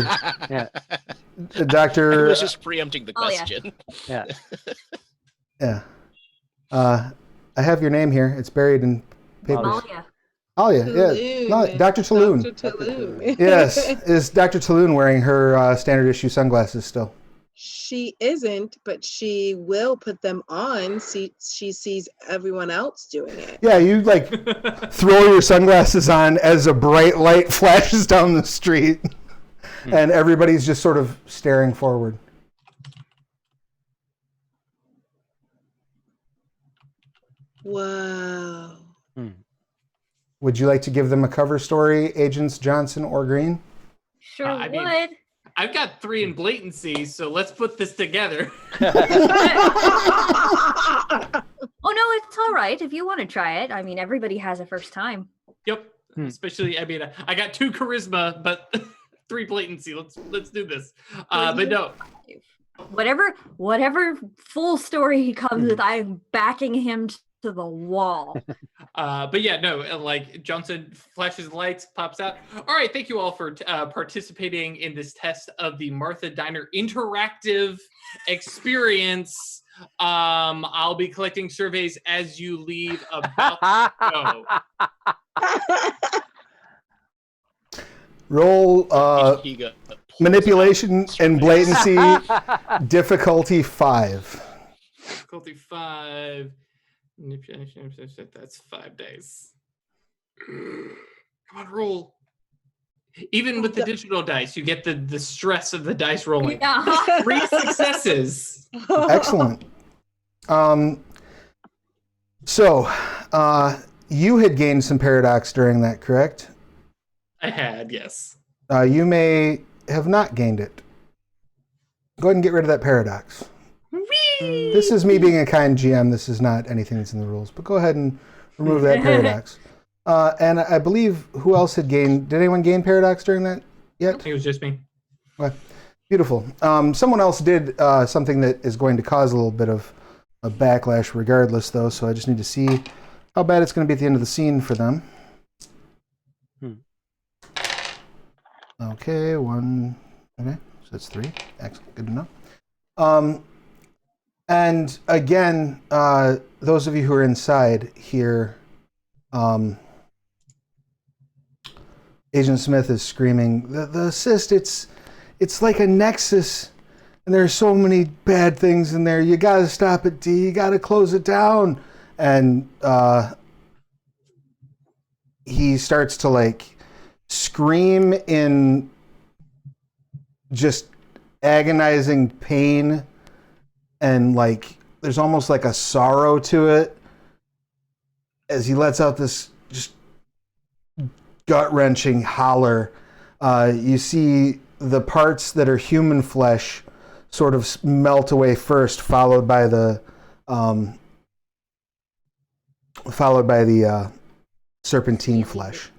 Yeah. I Doctor. was just preempting the Oh, yeah. question. Yeah. Yeah. I have your name here. It's buried in papers. Oh, Malia. Oh yeah, yeah. No, Tulun. Dr. Tulun. Dr. Tulun. Yes, is Dr. Tulun wearing her standard issue sunglasses still? She isn't, but she will put them on. She sees everyone else doing it. Yeah, you like throw your sunglasses on as a bright light flashes down the street, and everybody's just sort of staring forward. Wow. Would you like to give them a cover story, Agents Johnson or Green? Sure I mean- would. I've got 3 in blatancy, so let's put this together. Oh no, it's all right if you want to try it. I mean, everybody has a first time. Yep. Especially, I mean, I got 2 charisma, but 3 blatancy. Let's do this. But no, Whatever full story he comes with, I'm backing him to the wall. but yeah, no, like Johnson flashes lights, pops out. All right, thank you all for participating in this test of the Martha Diner interactive experience. I'll be collecting surveys as you leave about to go. Roll Higa pulls manipulation out and surveys. blatancy, difficulty 5. Difficulty 5. Manipulation, that's 5 days. Come on, roll. Even with the digital dice, you get the stress of the dice rolling. Yeah. 3 successes. Excellent. So, you had gained some paradox during that, correct? I had, yes. You may have not gained it. Go ahead and get rid of that paradox. This is me being a kind GM. This is not anything that's in the rules. But go ahead and remove that paradox. And I believe who else had gained... Did anyone gain paradox during that yet? It was just me. Okay. Beautiful. Someone else did something that is going to cause a little bit of a backlash regardless, though. So I just need to see how bad it's going to be at the end of the scene for them. Okay, 1... Okay, so that's 3. Excellent. Good to know. And again, those of you who are inside here, Agent Smith is screaming, the cyst, it's like a nexus, and there are so many bad things in there. You gotta stop it, D. You gotta close it down. And he starts to like scream in just agonizing pain, and like there's almost like a sorrow to it as he lets out this just gut-wrenching holler. You see the parts that are human flesh sort of melt away first, followed by the serpentine flesh.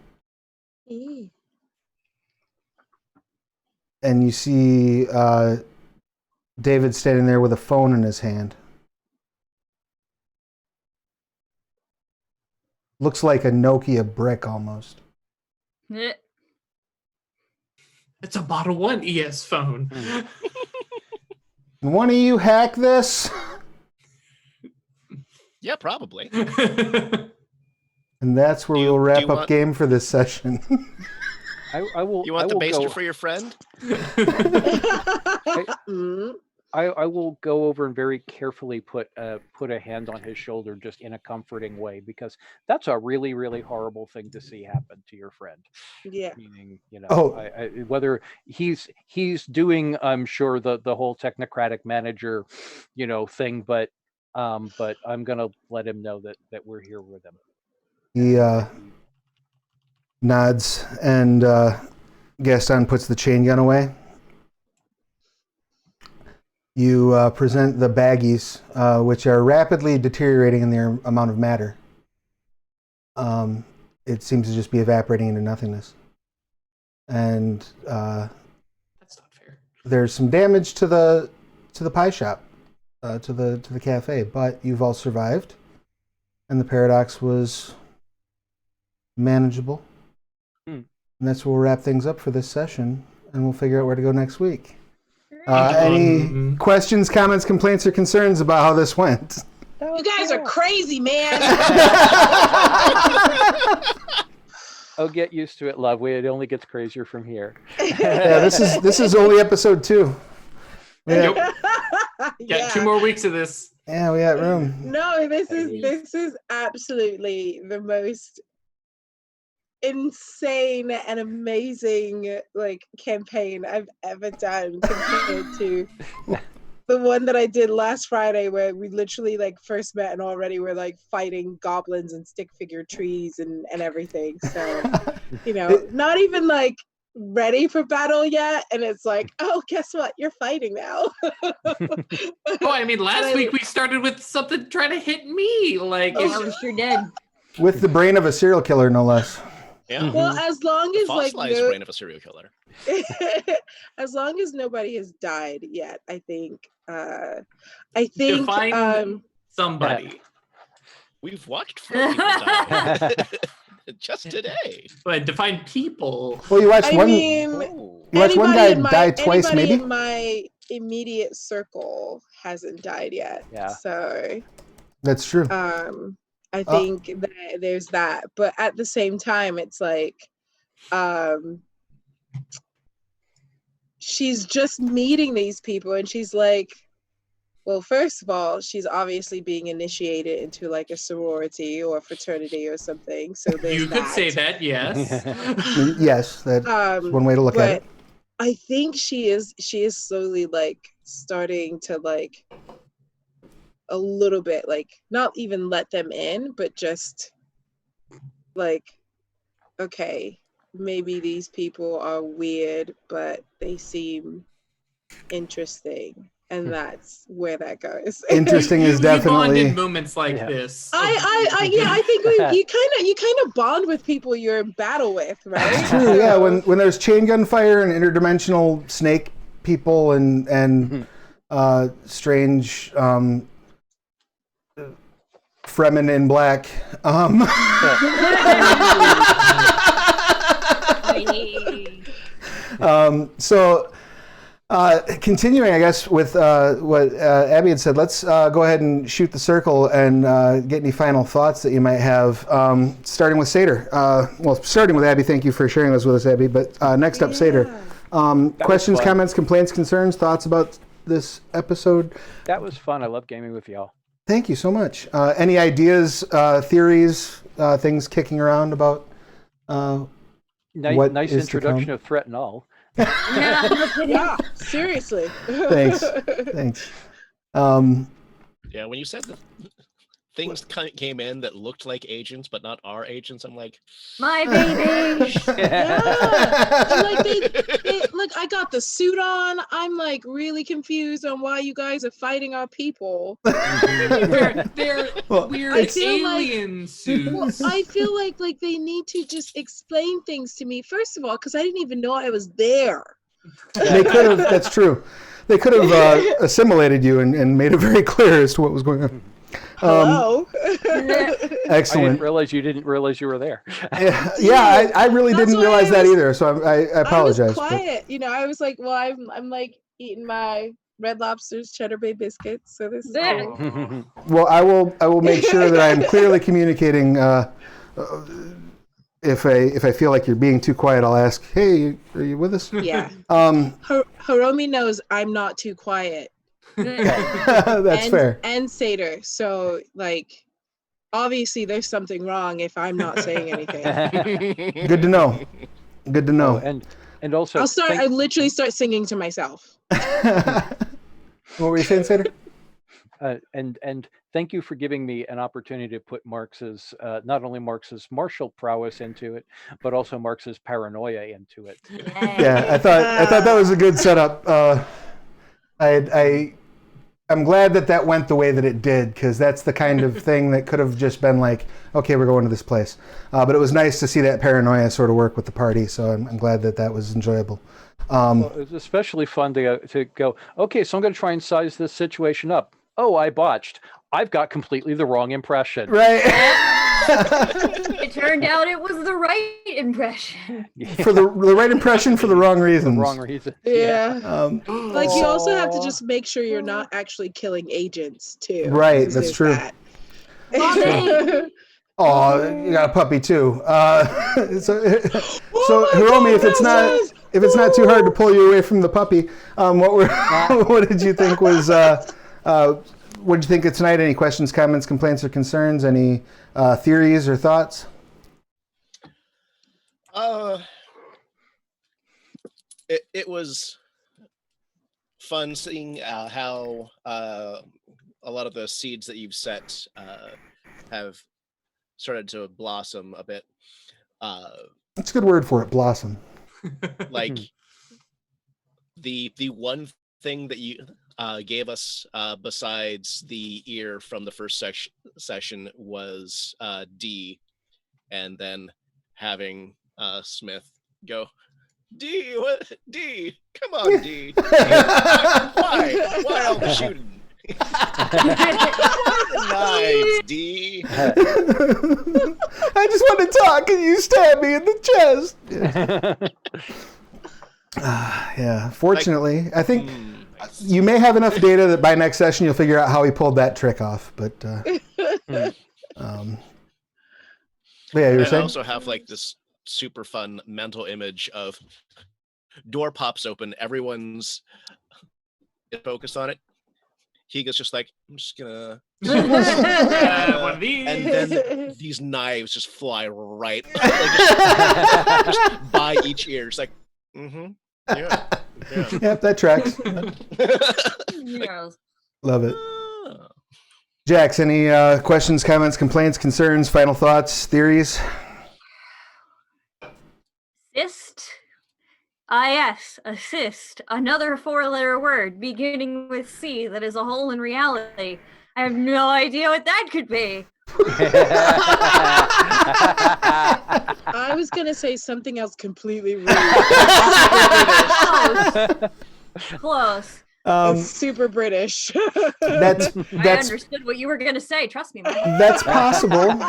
And you see David standing there with a phone in his hand. Looks like a Nokia brick almost. It's a Model 1 ES phone. Can one of you hack this? Yeah, probably. And that's where Do you- we'll do wrap you up want- game for this session. I will. You want I the will baster go, for your friend? I will go over and very carefully put a hand on his shoulder, just in a comforting way, because that's a really, really horrible thing to see happen to your friend. Yeah. Meaning, Oh. whether he's doing, I'm sure, the whole technocratic manager, thing, but I'm gonna let him know that we're here with him. He nods, and Gaston puts the chain gun away. you present the baggies, which are rapidly deteriorating in their amount of matter. It seems to just be evaporating into nothingness. And That's not fair. there's some damage to the pie shop, to the cafe, but you've all survived, and the paradox was manageable. And that's where we'll wrap things up for this session, and we'll figure out where to go next week. Any questions, comments, complaints, or concerns about how this went? You guys are crazy, man. Oh, get used to it, love. It only gets crazier from here. Yeah, this is only episode 2. Nope. Got 2 more weeks of this. Yeah, we got room. No, this is absolutely the most insane and amazing campaign I've ever done compared to the one that I did last Friday, where we literally first met and already were fighting goblins and stick figure trees and everything. So not even ready for battle yet, and it's oh, guess what, you're fighting now. Oh, I mean, last week we started with something trying to hit me. We sure did. With the brain of a serial killer, no less. Yeah. Well, as long as Fossilized brain of a serial killer. as long as nobody has died yet, I think Define somebody. We've watched 4 people die just today. But define people. Well, you watched one. Oh. You watched one guy die twice, anybody maybe. in my immediate circle hasn't died yet. Yeah. So That's true. I think that there's that, but at the same time, it's she's just meeting these people, and she's well, first of all, she's obviously being initiated into a sorority or fraternity or something. So there's You could say that, yes. Yes, that's one way to look at it. I think she is slowly starting to a little bit not even let them in, but just okay, maybe these people are weird, but they seem interesting, and that's where that goes. Interesting is You bond definitely. in moments like this. I think you kind of bond with people you're in battle with, right? True. Yeah. When there's chain gun fire and interdimensional snake people and strange Fremen in black. So continuing, I guess, with what Abby had said, let's go ahead and shoot the circle and get any final thoughts that you might have, starting with Seder. Starting with Abby, thank you for sharing those with us, Abby, but next up, Seder. Questions, comments, complaints, concerns, thoughts about this episode? That was fun. I love gaming with y'all. Thank you so much. Any ideas, theories, things kicking around about what Nice is to come? introduction of threat and all. Yeah, seriously. Thanks. Yeah, when you said that things came in that looked like agents but not our agents, I'm like, My baby. Yeah. And they look, I got the suit on. I'm really confused on why you guys are fighting our people. They're weird I feel alien suits. Well, I feel like they need to just explain things to me, first of all, because I didn't even know I was there. They could have. That's true. They could have assimilated you and made it very clear as to what was going on. Hello. I Excellent. didn't realize you didn't realize you were there. Yeah, I really That's didn't why realize I that was- either. So I apologize. I was quiet. I was well, I'm eating my Red Lobster's Cheddar Bay biscuits, so this is cool. Well, I will make sure that I'm clearly communicating. If I feel like you're being too quiet, I'll ask, "Hey, are you with us?" Yeah. Um, Hiromi knows I'm not too quiet. that's fair. And Seder. So obviously there's something wrong if I'm not saying anything. Good to know. Good to know. And also, I literally start singing to myself. What were you saying, Seder? and thank you for giving me an opportunity to put Marx's not only Marx's martial prowess into it, but also Marx's paranoia into it. Yeah, I thought that was a good setup. I I'm glad that went the way that it did, because that's the kind of thing that could have just been like, okay, we're going to this place. But it was nice to see that paranoia sort of work with the party, so I'm glad that was enjoyable. Well, it was especially fun to go, okay, so I'm going to try and size this situation up. Oh, I botched. I've got completely the wrong impression. Right. It turned out it was the right impression. For the right impression for the wrong reasons. The wrong reason. Yeah. Like you also have to Aw. just make sure you're not actually killing agents too. Right, 'cause that's there's true. that. Oh, you got a puppy too. So Hiromi, if it's not too hard to pull you away from the puppy, what did you think was? What did you think of tonight? Any questions, comments, complaints, or concerns? Any theories or thoughts? It was fun seeing how a lot of the seeds that you've set have started to blossom a bit. That's a good word for it, blossom. Like the one thing that you gave us besides the ear from the first session was D, and then having Smith go, D, what? D, come on, D. Why all the shooting? Knives, D. I just want to talk and you stab me in the chest. Yeah, fortunately, I think you may have enough data that by next session you'll figure out how he pulled that trick off. But yeah, you were And I saying? also have like this super fun mental image of door pops open, everyone's focused on it. He goes just like, I'm just gonna One of these. and then these knives just fly right just by each ear. It's like, yeah. Yep, that tracks. Yes. Love it. Jax, any questions, comments, complaints, concerns, final thoughts, theories? Assist. Yes, assist. Another 4-letter word beginning with C that is a hole in reality. I have no idea what that could be. I was gonna say something else completely rude. Close. It's super British. That's I understood what you were going to say. Trust me, man. that's possible.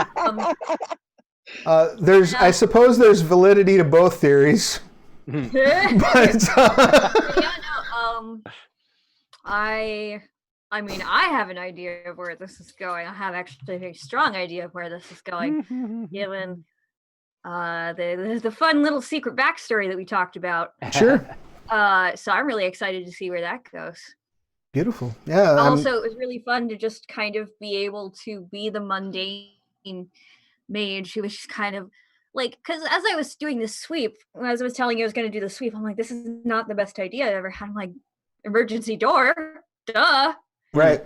I suppose there's validity to both theories. But Yeah, no, I mean, I have an idea of where this is going. I have actually a very strong idea of where this is going, given the fun little secret backstory that we talked about. sure. So I'm really excited to see where that goes. Beautiful. Yeah. Also, it was really fun to just kind of be able to be the mundane mage who was just kind of like, because as I was doing this sweep, as I was telling you I was going to do the sweep, I'm like, this is not the best idea I ever had. I'm like, emergency door, duh. Right.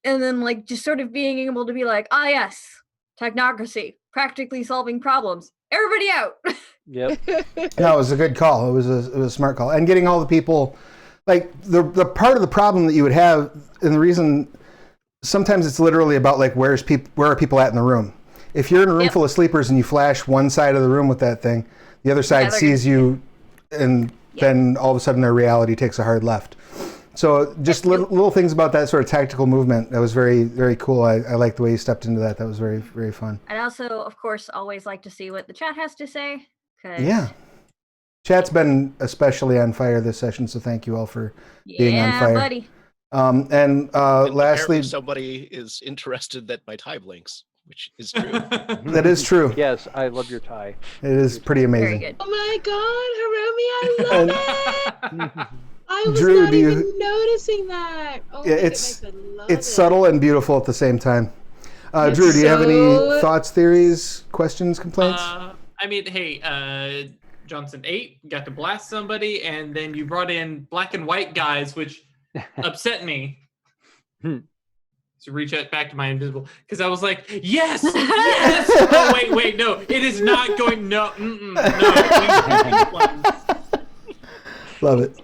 And then like just sort of being able to be like, yes, technocracy, practically solving problems. Everybody out. Yep. No, it was a good call. It was a smart call. And getting all the people, like the part of the problem that you would have, and the reason sometimes it's literally about like where are people at in the room. If you're in a room full of sleepers and you flash one side of the room with that thing, the other side sees you, and then all of a sudden their reality takes a hard left. So just little things about that sort of tactical movement, that was very, very cool. I like the way you stepped into that. That was very, very fun. I'd also, of course, always like to see what the chat has to say. Yeah. Chat's been especially on fire this session, so thank you all for being on fire. Buddy. And lastly, somebody is interested that my tie blinks, which is true. that is true. Yes, I love your tie. It is pretty amazing. Very good. Oh my God, Hiromi, I love it. I was Drew, not even noticing that. Oh, Yeah, my it's goodness, I love it's it. subtle and beautiful at the same time. It's Drew, do you have any so- thoughts, theories, questions, complaints? I mean, hey, Johnson 8 got to blast somebody, and then you brought in black and white guys, which upset me. So reach out back to my invisible, because I was like, yes. Oh wait, no, it is not going. No, no. Love it.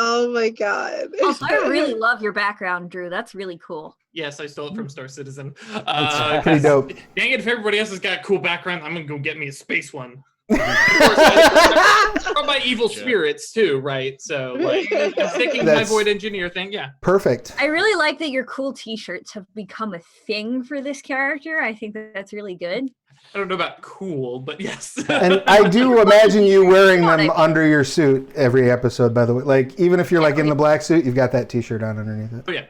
Oh my god. Also, I really love your background, Drew. That's really cool. Yes, I stole it from Star Citizen. That's pretty dope. Dang it, if everybody else has got a cool background, I'm gonna go get me a space one. Of course, from my evil spirits too, right? So like I'm sticking to my void engineer thing, yeah. Perfect. I really like that your cool t-shirts have become a thing for this character. I think that's really good. I don't know about cool, but yes. And I do imagine you wearing them under your suit every episode, by the way. Like, even if you're like in the black suit, you've got that t-shirt on underneath it. Oh yeah.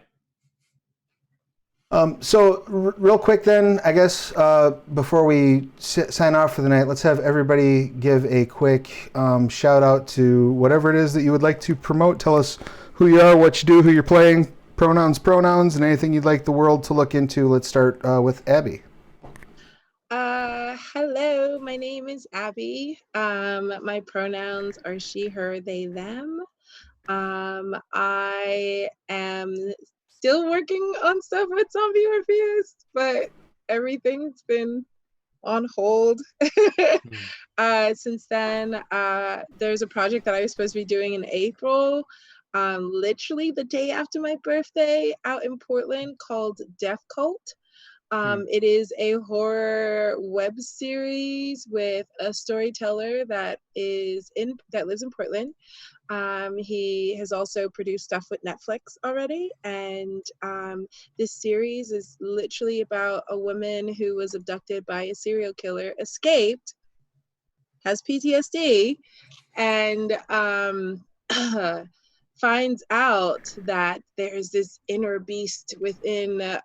So real quick then, I guess, before we sign off for the night, let's have everybody give a quick shout out to whatever it is that you would like to promote. Tell us who you are, what you do, who you're playing, pronouns, and anything you'd like the world to look into. Let's start with Abby. Hello, my name is Abby. My pronouns are she, her, they, them. I am still working on stuff with Zombie Orpheus, but everything's been on hold since then. There's a project that I was supposed to be doing in April, literally the day after my birthday, out in Portland, called Death Cult. It is a horror web series with a storyteller that lives in Portland. He has also produced stuff with Netflix already, and this series is literally about a woman who was abducted by a serial killer, escaped, has PTSD, and finds out that there's this inner beast within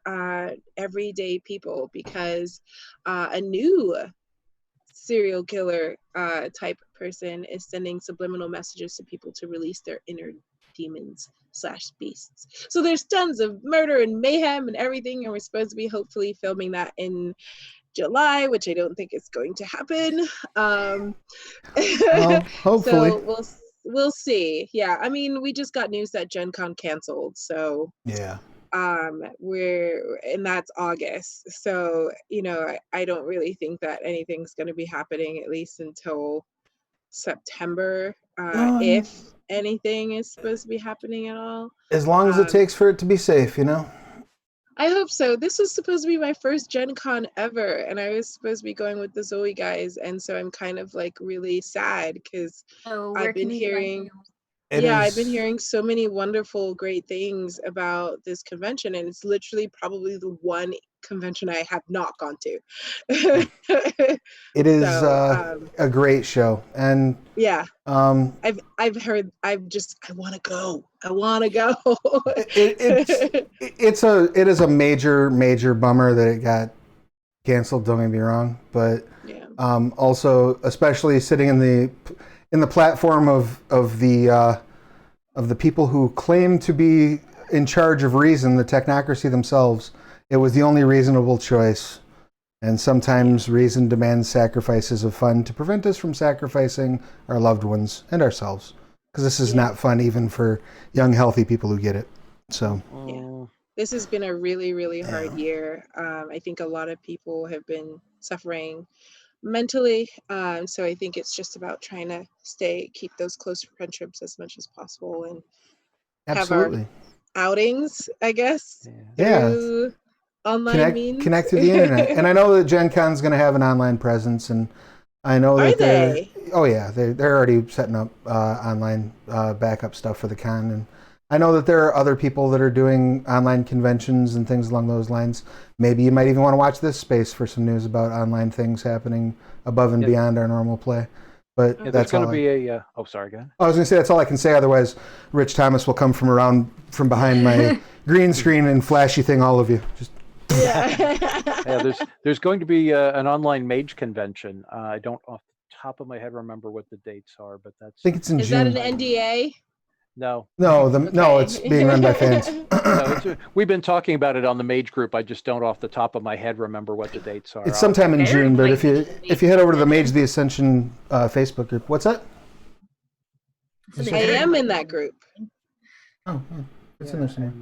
everyday people, because a new serial killer type person is sending subliminal messages to people to release their inner demons / beasts. So there's tons of murder and mayhem and everything, and we're supposed to be hopefully filming that in July, which I don't think is going to happen. Well, hopefully. So we'll see. Yeah, I mean, we just got news that Gen Con canceled, so yeah. And that's August. So, I don't really think that anything's going to be happening at least until September, if anything is supposed to be happening at all. As long as it takes for it to be safe, I hope so. This was supposed to be my first Gen Con ever, and I was supposed to be going with the Zoe guys, and so I'm kind of like really sad because I've been hearing so many wonderful, great things about this convention, and it's literally probably the one convention I have not gone to. It is a great show, and yeah, I've heard. I want to go. I want to go. It is a major bummer that it got canceled. Don't get me wrong, but yeah. Also, especially sitting in the platform of the people who claim to be in charge of reason, the Technocracy themselves, it was the only reasonable choice. And sometimes reason demands sacrifices of fun to prevent us from sacrificing our loved ones and ourselves. Because this is not fun even for young, healthy people who get it. So this has been a really, really hard year. I think a lot of people have been suffering mentally. So I think it's just about trying to keep those close friendships as much as possible and have our outings, I guess. Yeah. Online means. Connect to the internet. And I know that Gen Con's going to have an online presence, and I know that they're already setting up online backup stuff for the con, and I know that there are other people that are doing online conventions and things along those lines. Maybe you might even want to watch this space for some news about online things happening above and beyond our normal play. But that's going to be a. Sorry, go ahead. I was going to say that's all I can say. Otherwise, Rich Thomas will come from behind my green screen and flashy thing all of you. Just. Yeah. There's going to be an online mage convention. I don't off the top of my head remember what the dates are, but I think it's in June. Is that an NDA? No, it's being run by fans. We've been talking about it on the Mage group. I just don't off the top of my head remember what the dates are. It's sometime in June, but if you head over to the Mage the Ascension Facebook group, what's that? I am in that group. Oh, it's in there somewhere.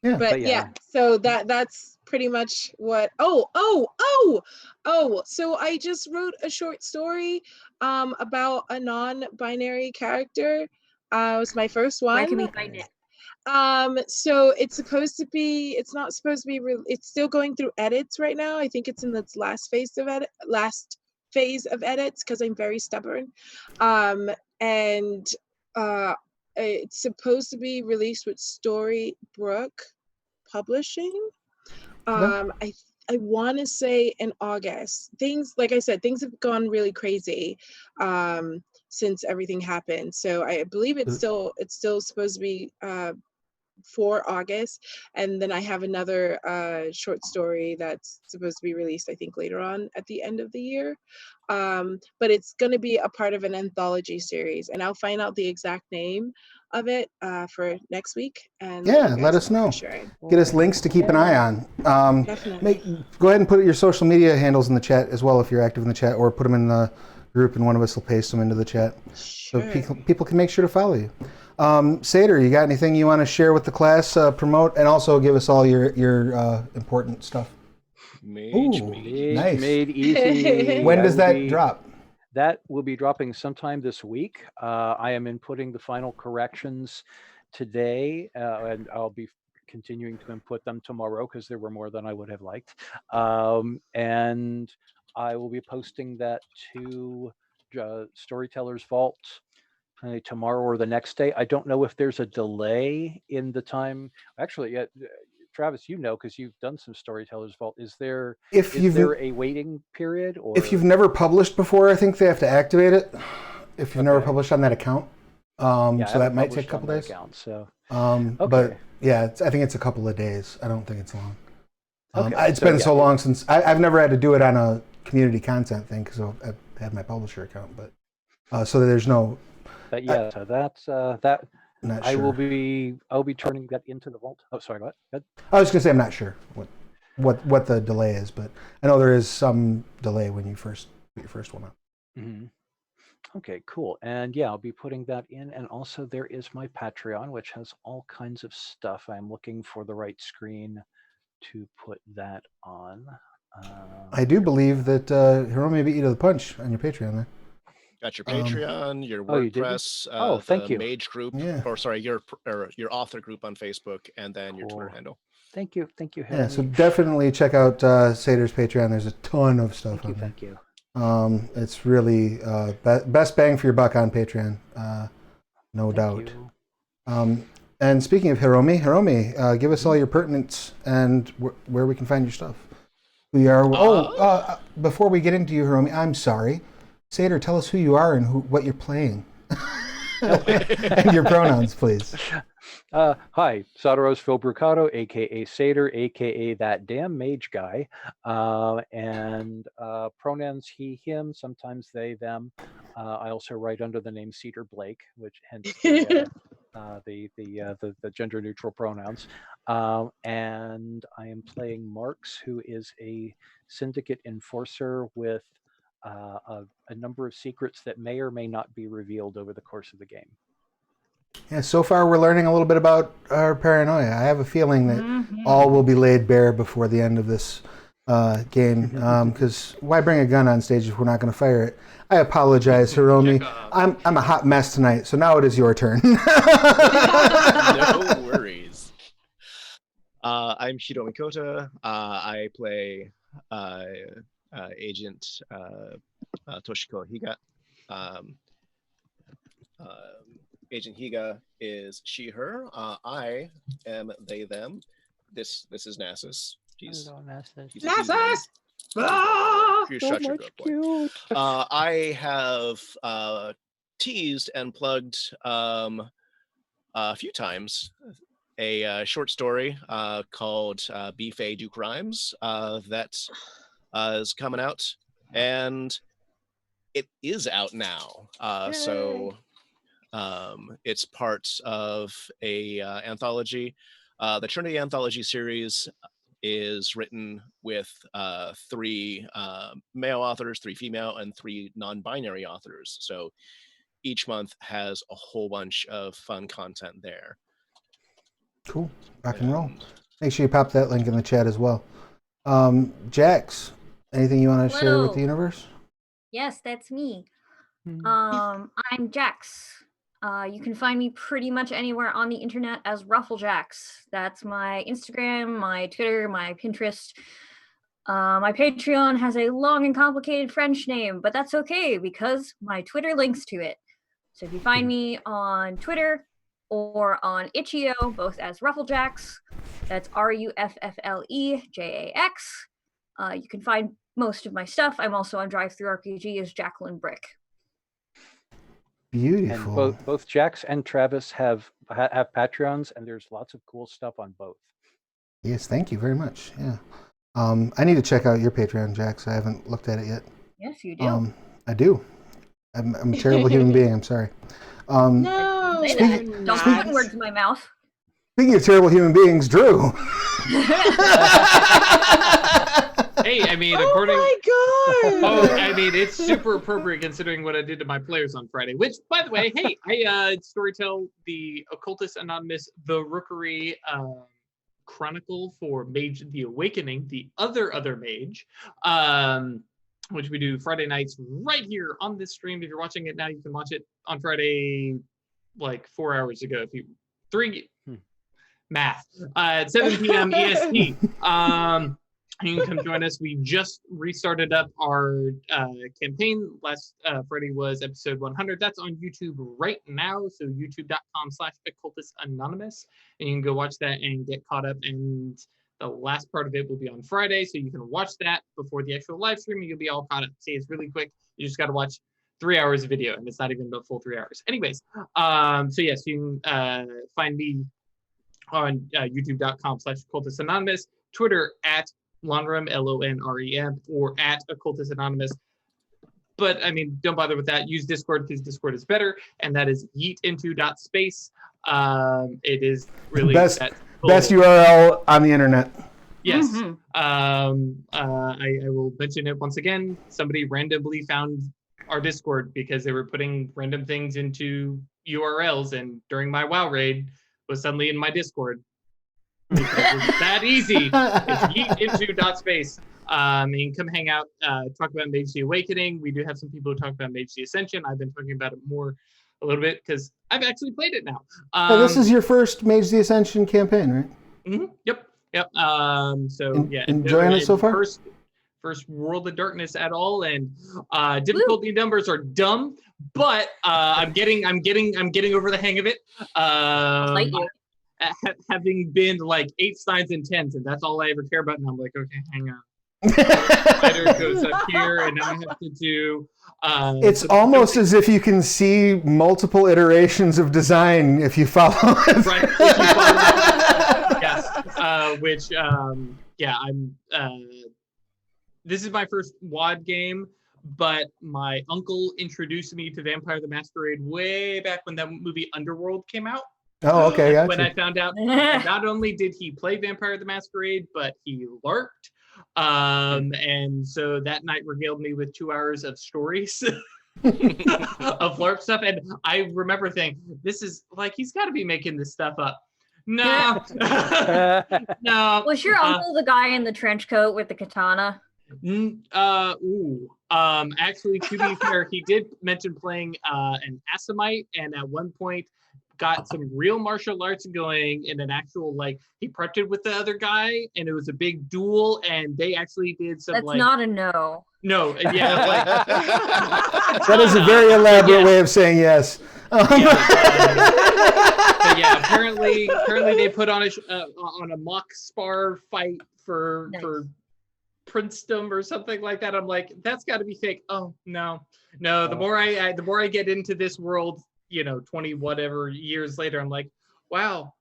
Yeah. But yeah, so that's pretty much what. So I just wrote a short story about a non-binary character. It was my first one. Where can we find it? So it's supposed to be, it's not supposed to be it's still going through edits right now. I think it's in its last phase of edits because I'm very stubborn. And it's supposed to be released with Storybrooke Publishing. I want to say in August. Things, like I said, things have gone really crazy since everything happened. So I believe it's still supposed to be for August, and then I have another short story that's supposed to be released, I think, later on at the end of the year. But it's going to be a part of an anthology series, and I'll find out the exact name of it for next week. And Let us know. Get us links to keep an eye on. Definitely. Go ahead and put your social media handles in the chat as well if you're active in the chat, or put them in the group, and one of us will paste them into the chat so people can make sure to follow you. Seder, you got anything you want to share with the class, promote, and also give us all your important stuff? Nice. Made easy. When does that drop? That will be dropping sometime this week. I am inputting the final corrections today, and I'll be continuing to input them tomorrow because there were more than I would have liked. And I will be posting that to Storyteller's Vault tomorrow or the next day. I don't know if there's a delay in the time. Actually, Travis, you know, because you've done some Storyteller's Vault. Is there a waiting period? Or if you've never published before, I think they have to activate it. If you've never published on that account, so that might take a couple days. But yeah, I think it's a couple of days. I don't think it's long. It's been so long since I've never had to do it on a community content thing because I've had my publisher account. But so there's no. But yeah, so that's that. Not I'll sure. be turning that into the vault. Oh, sorry, go ahead. I was gonna say I'm not sure what the delay is, but I know there is some delay when you first put your first one up. Mm-hmm. Okay, cool. And yeah, I'll be putting that in. And also there is my Patreon, which has all kinds of stuff. I'm looking for the right screen to put that on. I do believe that Hiromi beat you to the punch on your Patreon there. Got your Patreon, your WordPress, thank you. Mage group, or sorry, your author group on Facebook, and then your Twitter handle. Thank you, Hiromi. Yeah, so definitely check out Seder's Patreon. There's a ton of stuff on there. Thank you. It's really best bang for your buck on Patreon, no doubt. And speaking of Hiromi, give us all your pertinence and where we can find your stuff. We are. Before we get into you, Hiromi, I'm sorry. Seder, tell us who you are and what you're playing. And your pronouns, please. Hi, Sadaros Filbrucato, a.k.a. Seder, a.k.a. that damn mage guy. And pronouns he, him, sometimes they, them. I also write under the name Cedar Blake, which hence the gender-neutral pronouns. And I am playing Marks, who is a syndicate enforcer with a number of secrets that may or may not be revealed over the course of the game. Yeah, so far we're learning a little bit about our paranoia. I have a feeling that all will be laid bare before the end of this game, because why bring a gun on stage if we're not going to fire it? I apologize, Hiromi. I'm a hot mess tonight, so now it is your turn. No worries. I'm Hiromi Kota. I play Agent Toshiko Higa. Agent Higa is she, her. I am they, them. This is Nasus. Hello, Nasus. Nasus! You shut your good boy. I have teased and plugged a few times a short story called Be Fae Do Crimes that is coming out, and it is out now. So it's part of a anthology. The Trinity Anthology series is written with 3 male authors, 3 female, and 3 non-binary authors. So each month has a whole bunch of fun content there. Cool. Rock and roll. Make sure you pop that link in the chat as well. Jax, anything you want to share with the universe? Yes, that's me. I'm Jax. You can find me pretty much anywhere on the internet as Rufflejax. That's my Instagram, my Twitter, my Pinterest. My Patreon has a long and complicated French name, but that's okay because my Twitter links to it. So if you find me on Twitter or on Itch.io, both as Rufflejax, that's RUFFLEJAX, you can find most of my stuff. I'm also on DriveThruRPG as Jacqueline Brick. Beautiful. And both Jax and Travis have Patreons, and there's lots of cool stuff on both. Yes, thank you very much. Yeah. I need to check out your Patreon, Jax. I haven't looked at it yet. Yes, you do. I do. I'm a terrible human being. I'm sorry. No, Don't put words in my mouth. Speaking of terrible human beings, Drew. Hey, I mean, according. Oh my god! Oh, I mean, it's super appropriate considering what I did to my players on Friday. Which, by the way, hey, I storytell the Occultist Anonymous, the Rookery Chronicle for Mage the Awakening, the other mage, which we do Friday nights right here on this stream. If you're watching it now, you can watch it on Friday, like 4 hours ago. Math at 7 p.m. EST. You can come join us. We just restarted up our campaign. Last Friday was episode 100. That's on YouTube right now. So youtube.com/occultistanonymous. And you can go watch that and get caught up. And the last part of it will be on Friday. So you can watch that before the actual live stream and you'll be all caught up. See, it's really quick. You just got to watch 3 hours of video and it's not even the full 3 hours. Anyways, so yes, you can find me on youtube.com/occultistanonymous, Twitter at Lonrem, LONREM, or at Occultist Anonymous. But I mean, don't bother with that. Use Discord because Discord is better, and that is yeetinto.space. It is really best URL on the internet. Yes. I will mention it once again. Somebody randomly found our Discord because they were putting random things into URLs, and during my WoW raid was suddenly in my Discord. Because it's that easy. It's yeetinto.space. You can come hang out, talk about Mage the Awakening. We do have some people who talk about Mage the Ascension. I've been talking about it more a little bit because I've actually played it now. So this is your first Mage the Ascension campaign, right? Yep. So yeah, enjoying it so far? First World of Darkness at all, and difficulty numbers are dumb, but I'm getting over the hang of it. Having been like 8s, 9s, and 10s, and that's all I ever care about. And I'm like, okay, hang on. Spider goes up here, and now I have to do. It's almost as if you can see multiple iterations of design if you follow it. Right. If you follow it. Yes. I'm. This is my first WoD game, but my uncle introduced me to Vampire the Masquerade way back when that movie Underworld came out. Oh, okay. Gotcha. When I found out that not only did he play Vampire the Masquerade, but he LARPed. And so that night regaled me with 2 hours of stories of LARP stuff. And I remember thinking, this is like, he's got to be making this stuff up. No. No. Was your uncle the guy in the trench coat with the katana? Actually, to be fair, he did mention playing an Assamite, and at one point got some real martial arts going in an actual, like, he prepped it with the other guy, and it was a big duel, and they actually did some. That's like, not a no. No, yeah, like that is a very elaborate way of saying yes. But yeah, apparently they put on a mock spar fight for Princedom or something like that. I'm like, that's got to be fake. Oh no. The more I get into this world, 20 whatever years later, I'm like, wow,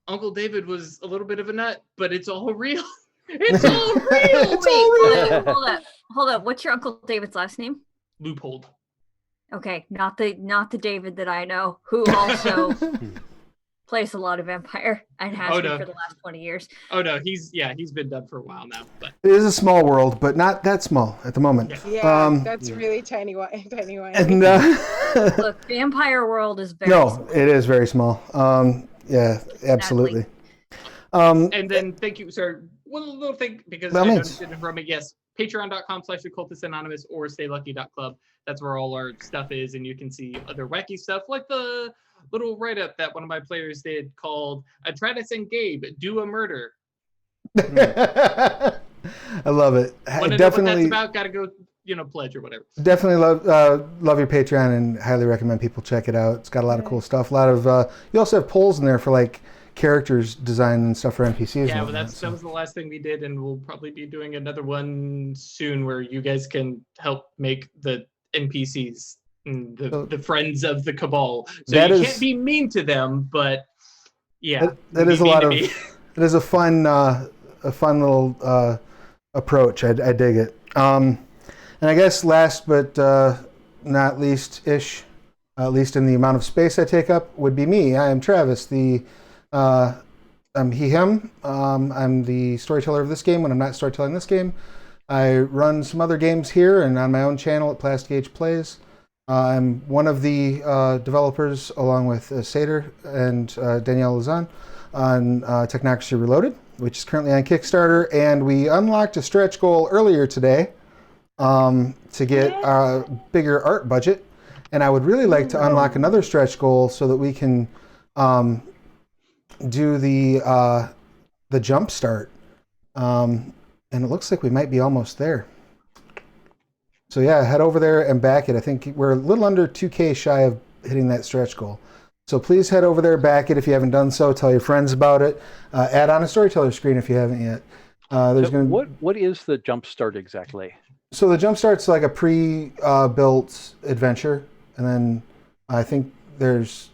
Uncle David was a little bit of a nut, but it's all real. It's all real. Wait, hold up. What's your Uncle David's last name? Loophole. Okay, not the David that I know, who also plays a lot of Vampire and has been for the last 20 years. Oh no, he's been done for a while now. But it is a small world, but not that small at the moment. Yeah, that's really tiny. And, look, Vampire world is very no, small. it is very small. Yeah, absolutely. And then thank you, sir. One little thing, because By I all noticed means. it from it. Yes, patreon.com/occultistanonymous or staylucky.club. That's where all our stuff is, and you can see other wacky stuff like the little write-up that one of my players did called Atratus and Gabe Do a Murder. I love it. Want to know what that's about? Gotta go, pledge or whatever. Definitely love your Patreon and highly recommend people check it out. It's got a lot of cool stuff. A lot of you also have polls in there for like characters design and stuff for NPCs. Yeah, but that was the last thing we did, and we'll probably be doing another one soon where you guys can help make the NPCs the friends of the Cabal. So you can't be mean to them, but yeah, that is a lot of. It is a fun little approach. I dig it. And I guess last but not least-ish, at least in the amount of space I take up, would be me. I am Travis, I'm he/him. I'm the storyteller of this game when I'm not storytelling this game. I run some other games here and on my own channel at Plastic Age Plays. I'm one of the developers, along with Sater and Danielle Lazan, on Technocracy Reloaded, which is currently on Kickstarter, and we unlocked a stretch goal earlier today to get a bigger art budget, and I would really like to unlock another stretch goal so that we can do the jump start, and it looks like we might be almost there. So yeah, head over there and back it. I think we're a little under 2K shy of hitting that stretch goal. So please head over there, back it if you haven't done so. Tell your friends about it. Add on a storyteller screen if you haven't yet. What is the jump start exactly? So the jump start's like a pre-built adventure, and then I think there's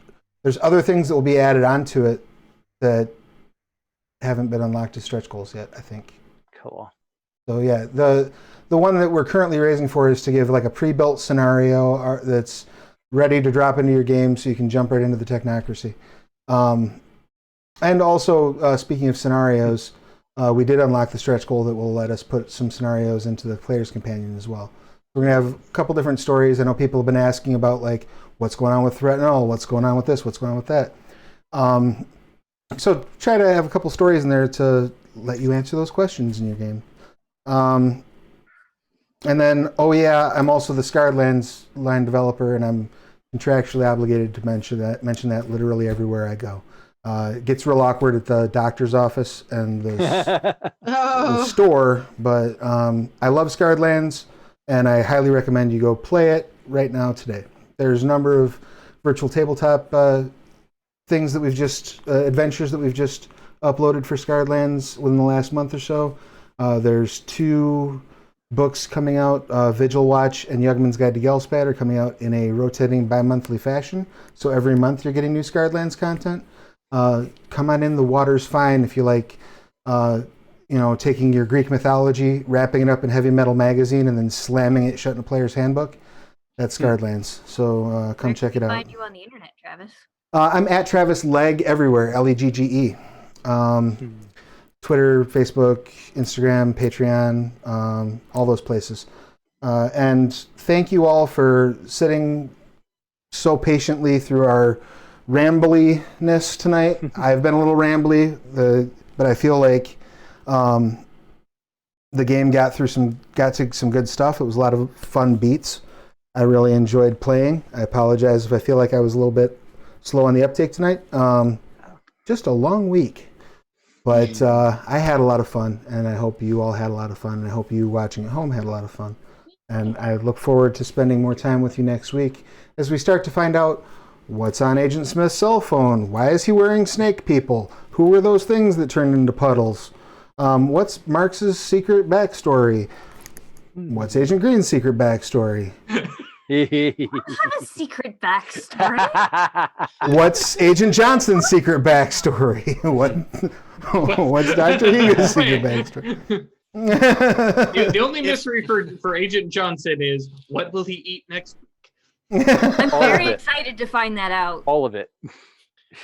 other things that will be added onto it that haven't been unlocked as stretch goals yet, I think. Cool. So yeah, the one that we're currently raising for is to give like a pre-built scenario that's ready to drop into your game so you can jump right into the Technocracy. And also, speaking of scenarios, we did unlock the stretch goal that will let us put some scenarios into the Player's Companion as well. We're going to have a couple different stories. I know people have been asking about like what's going on with Threatenol, what's going on with this, what's going on with that. So try to have a couple stories in there to let you answer those questions in your game. And then, I'm also the Scarred Lands line developer, and I'm contractually obligated to mention that literally everywhere I go. It gets real awkward at the doctor's office and the store, but I love Scarred Lands, and I highly recommend you go play it right now today. There's a number of virtual tabletop things that we've just adventures that we've just uploaded for Scarred Lands within the last month or so. There's 2 books coming out, Vigil Watch and Yugman's Guide to Gelspad are coming out in a rotating bi-monthly fashion. So every month you're getting new Scarred Lands content. Come on in, the water's fine if you like, taking your Greek mythology, wrapping it up in Heavy Metal magazine, and then slamming it shut in a player's handbook. That's Scarred Lands. So come check it out. Where can we find you on the internet, Travis? I'm at Travis Legge everywhere, Legge. Twitter, Facebook, Instagram, Patreon, all those places. And thank you all for sitting so patiently through our rambliness tonight. I've been a little rambly, but I feel like the game got to some good stuff. It was a lot of fun beats. I really enjoyed playing. I apologize if I feel like I was a little bit slow on the uptake tonight. Just a long week. But I had a lot of fun, and I hope you all had a lot of fun, and I hope you watching at home had a lot of fun. And I look forward to spending more time with you next week as we start to find out what's on Agent Smith's cell phone. Why is he wearing snake people? Who were those things that turned into puddles? What's Marx's secret backstory? What's Agent Green's secret backstory? I have a secret backstory. What's Agent Johnson's secret backstory? What's Dr. Higa's secret backstory? The only mystery for Agent Johnson is what will he eat next week? I'm very excited to find that out. All of it.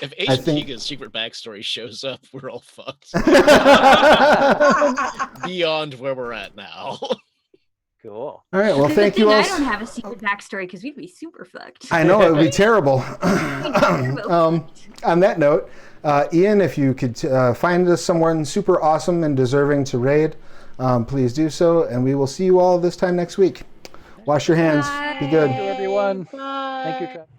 If Agent Higa's secret backstory shows up, we're all fucked. Beyond where we're at now. Cool. All right. Well, Good thank thing you all. I don't have a secret backstory because we'd be super fucked. I know it would be terrible. On that note, Ian, if you could find us someone super awesome and deserving to raid, please do so. And we will see you all this time next week. Wash your hands. Be good. Thank you, everyone. Bye. Thank you, Travis.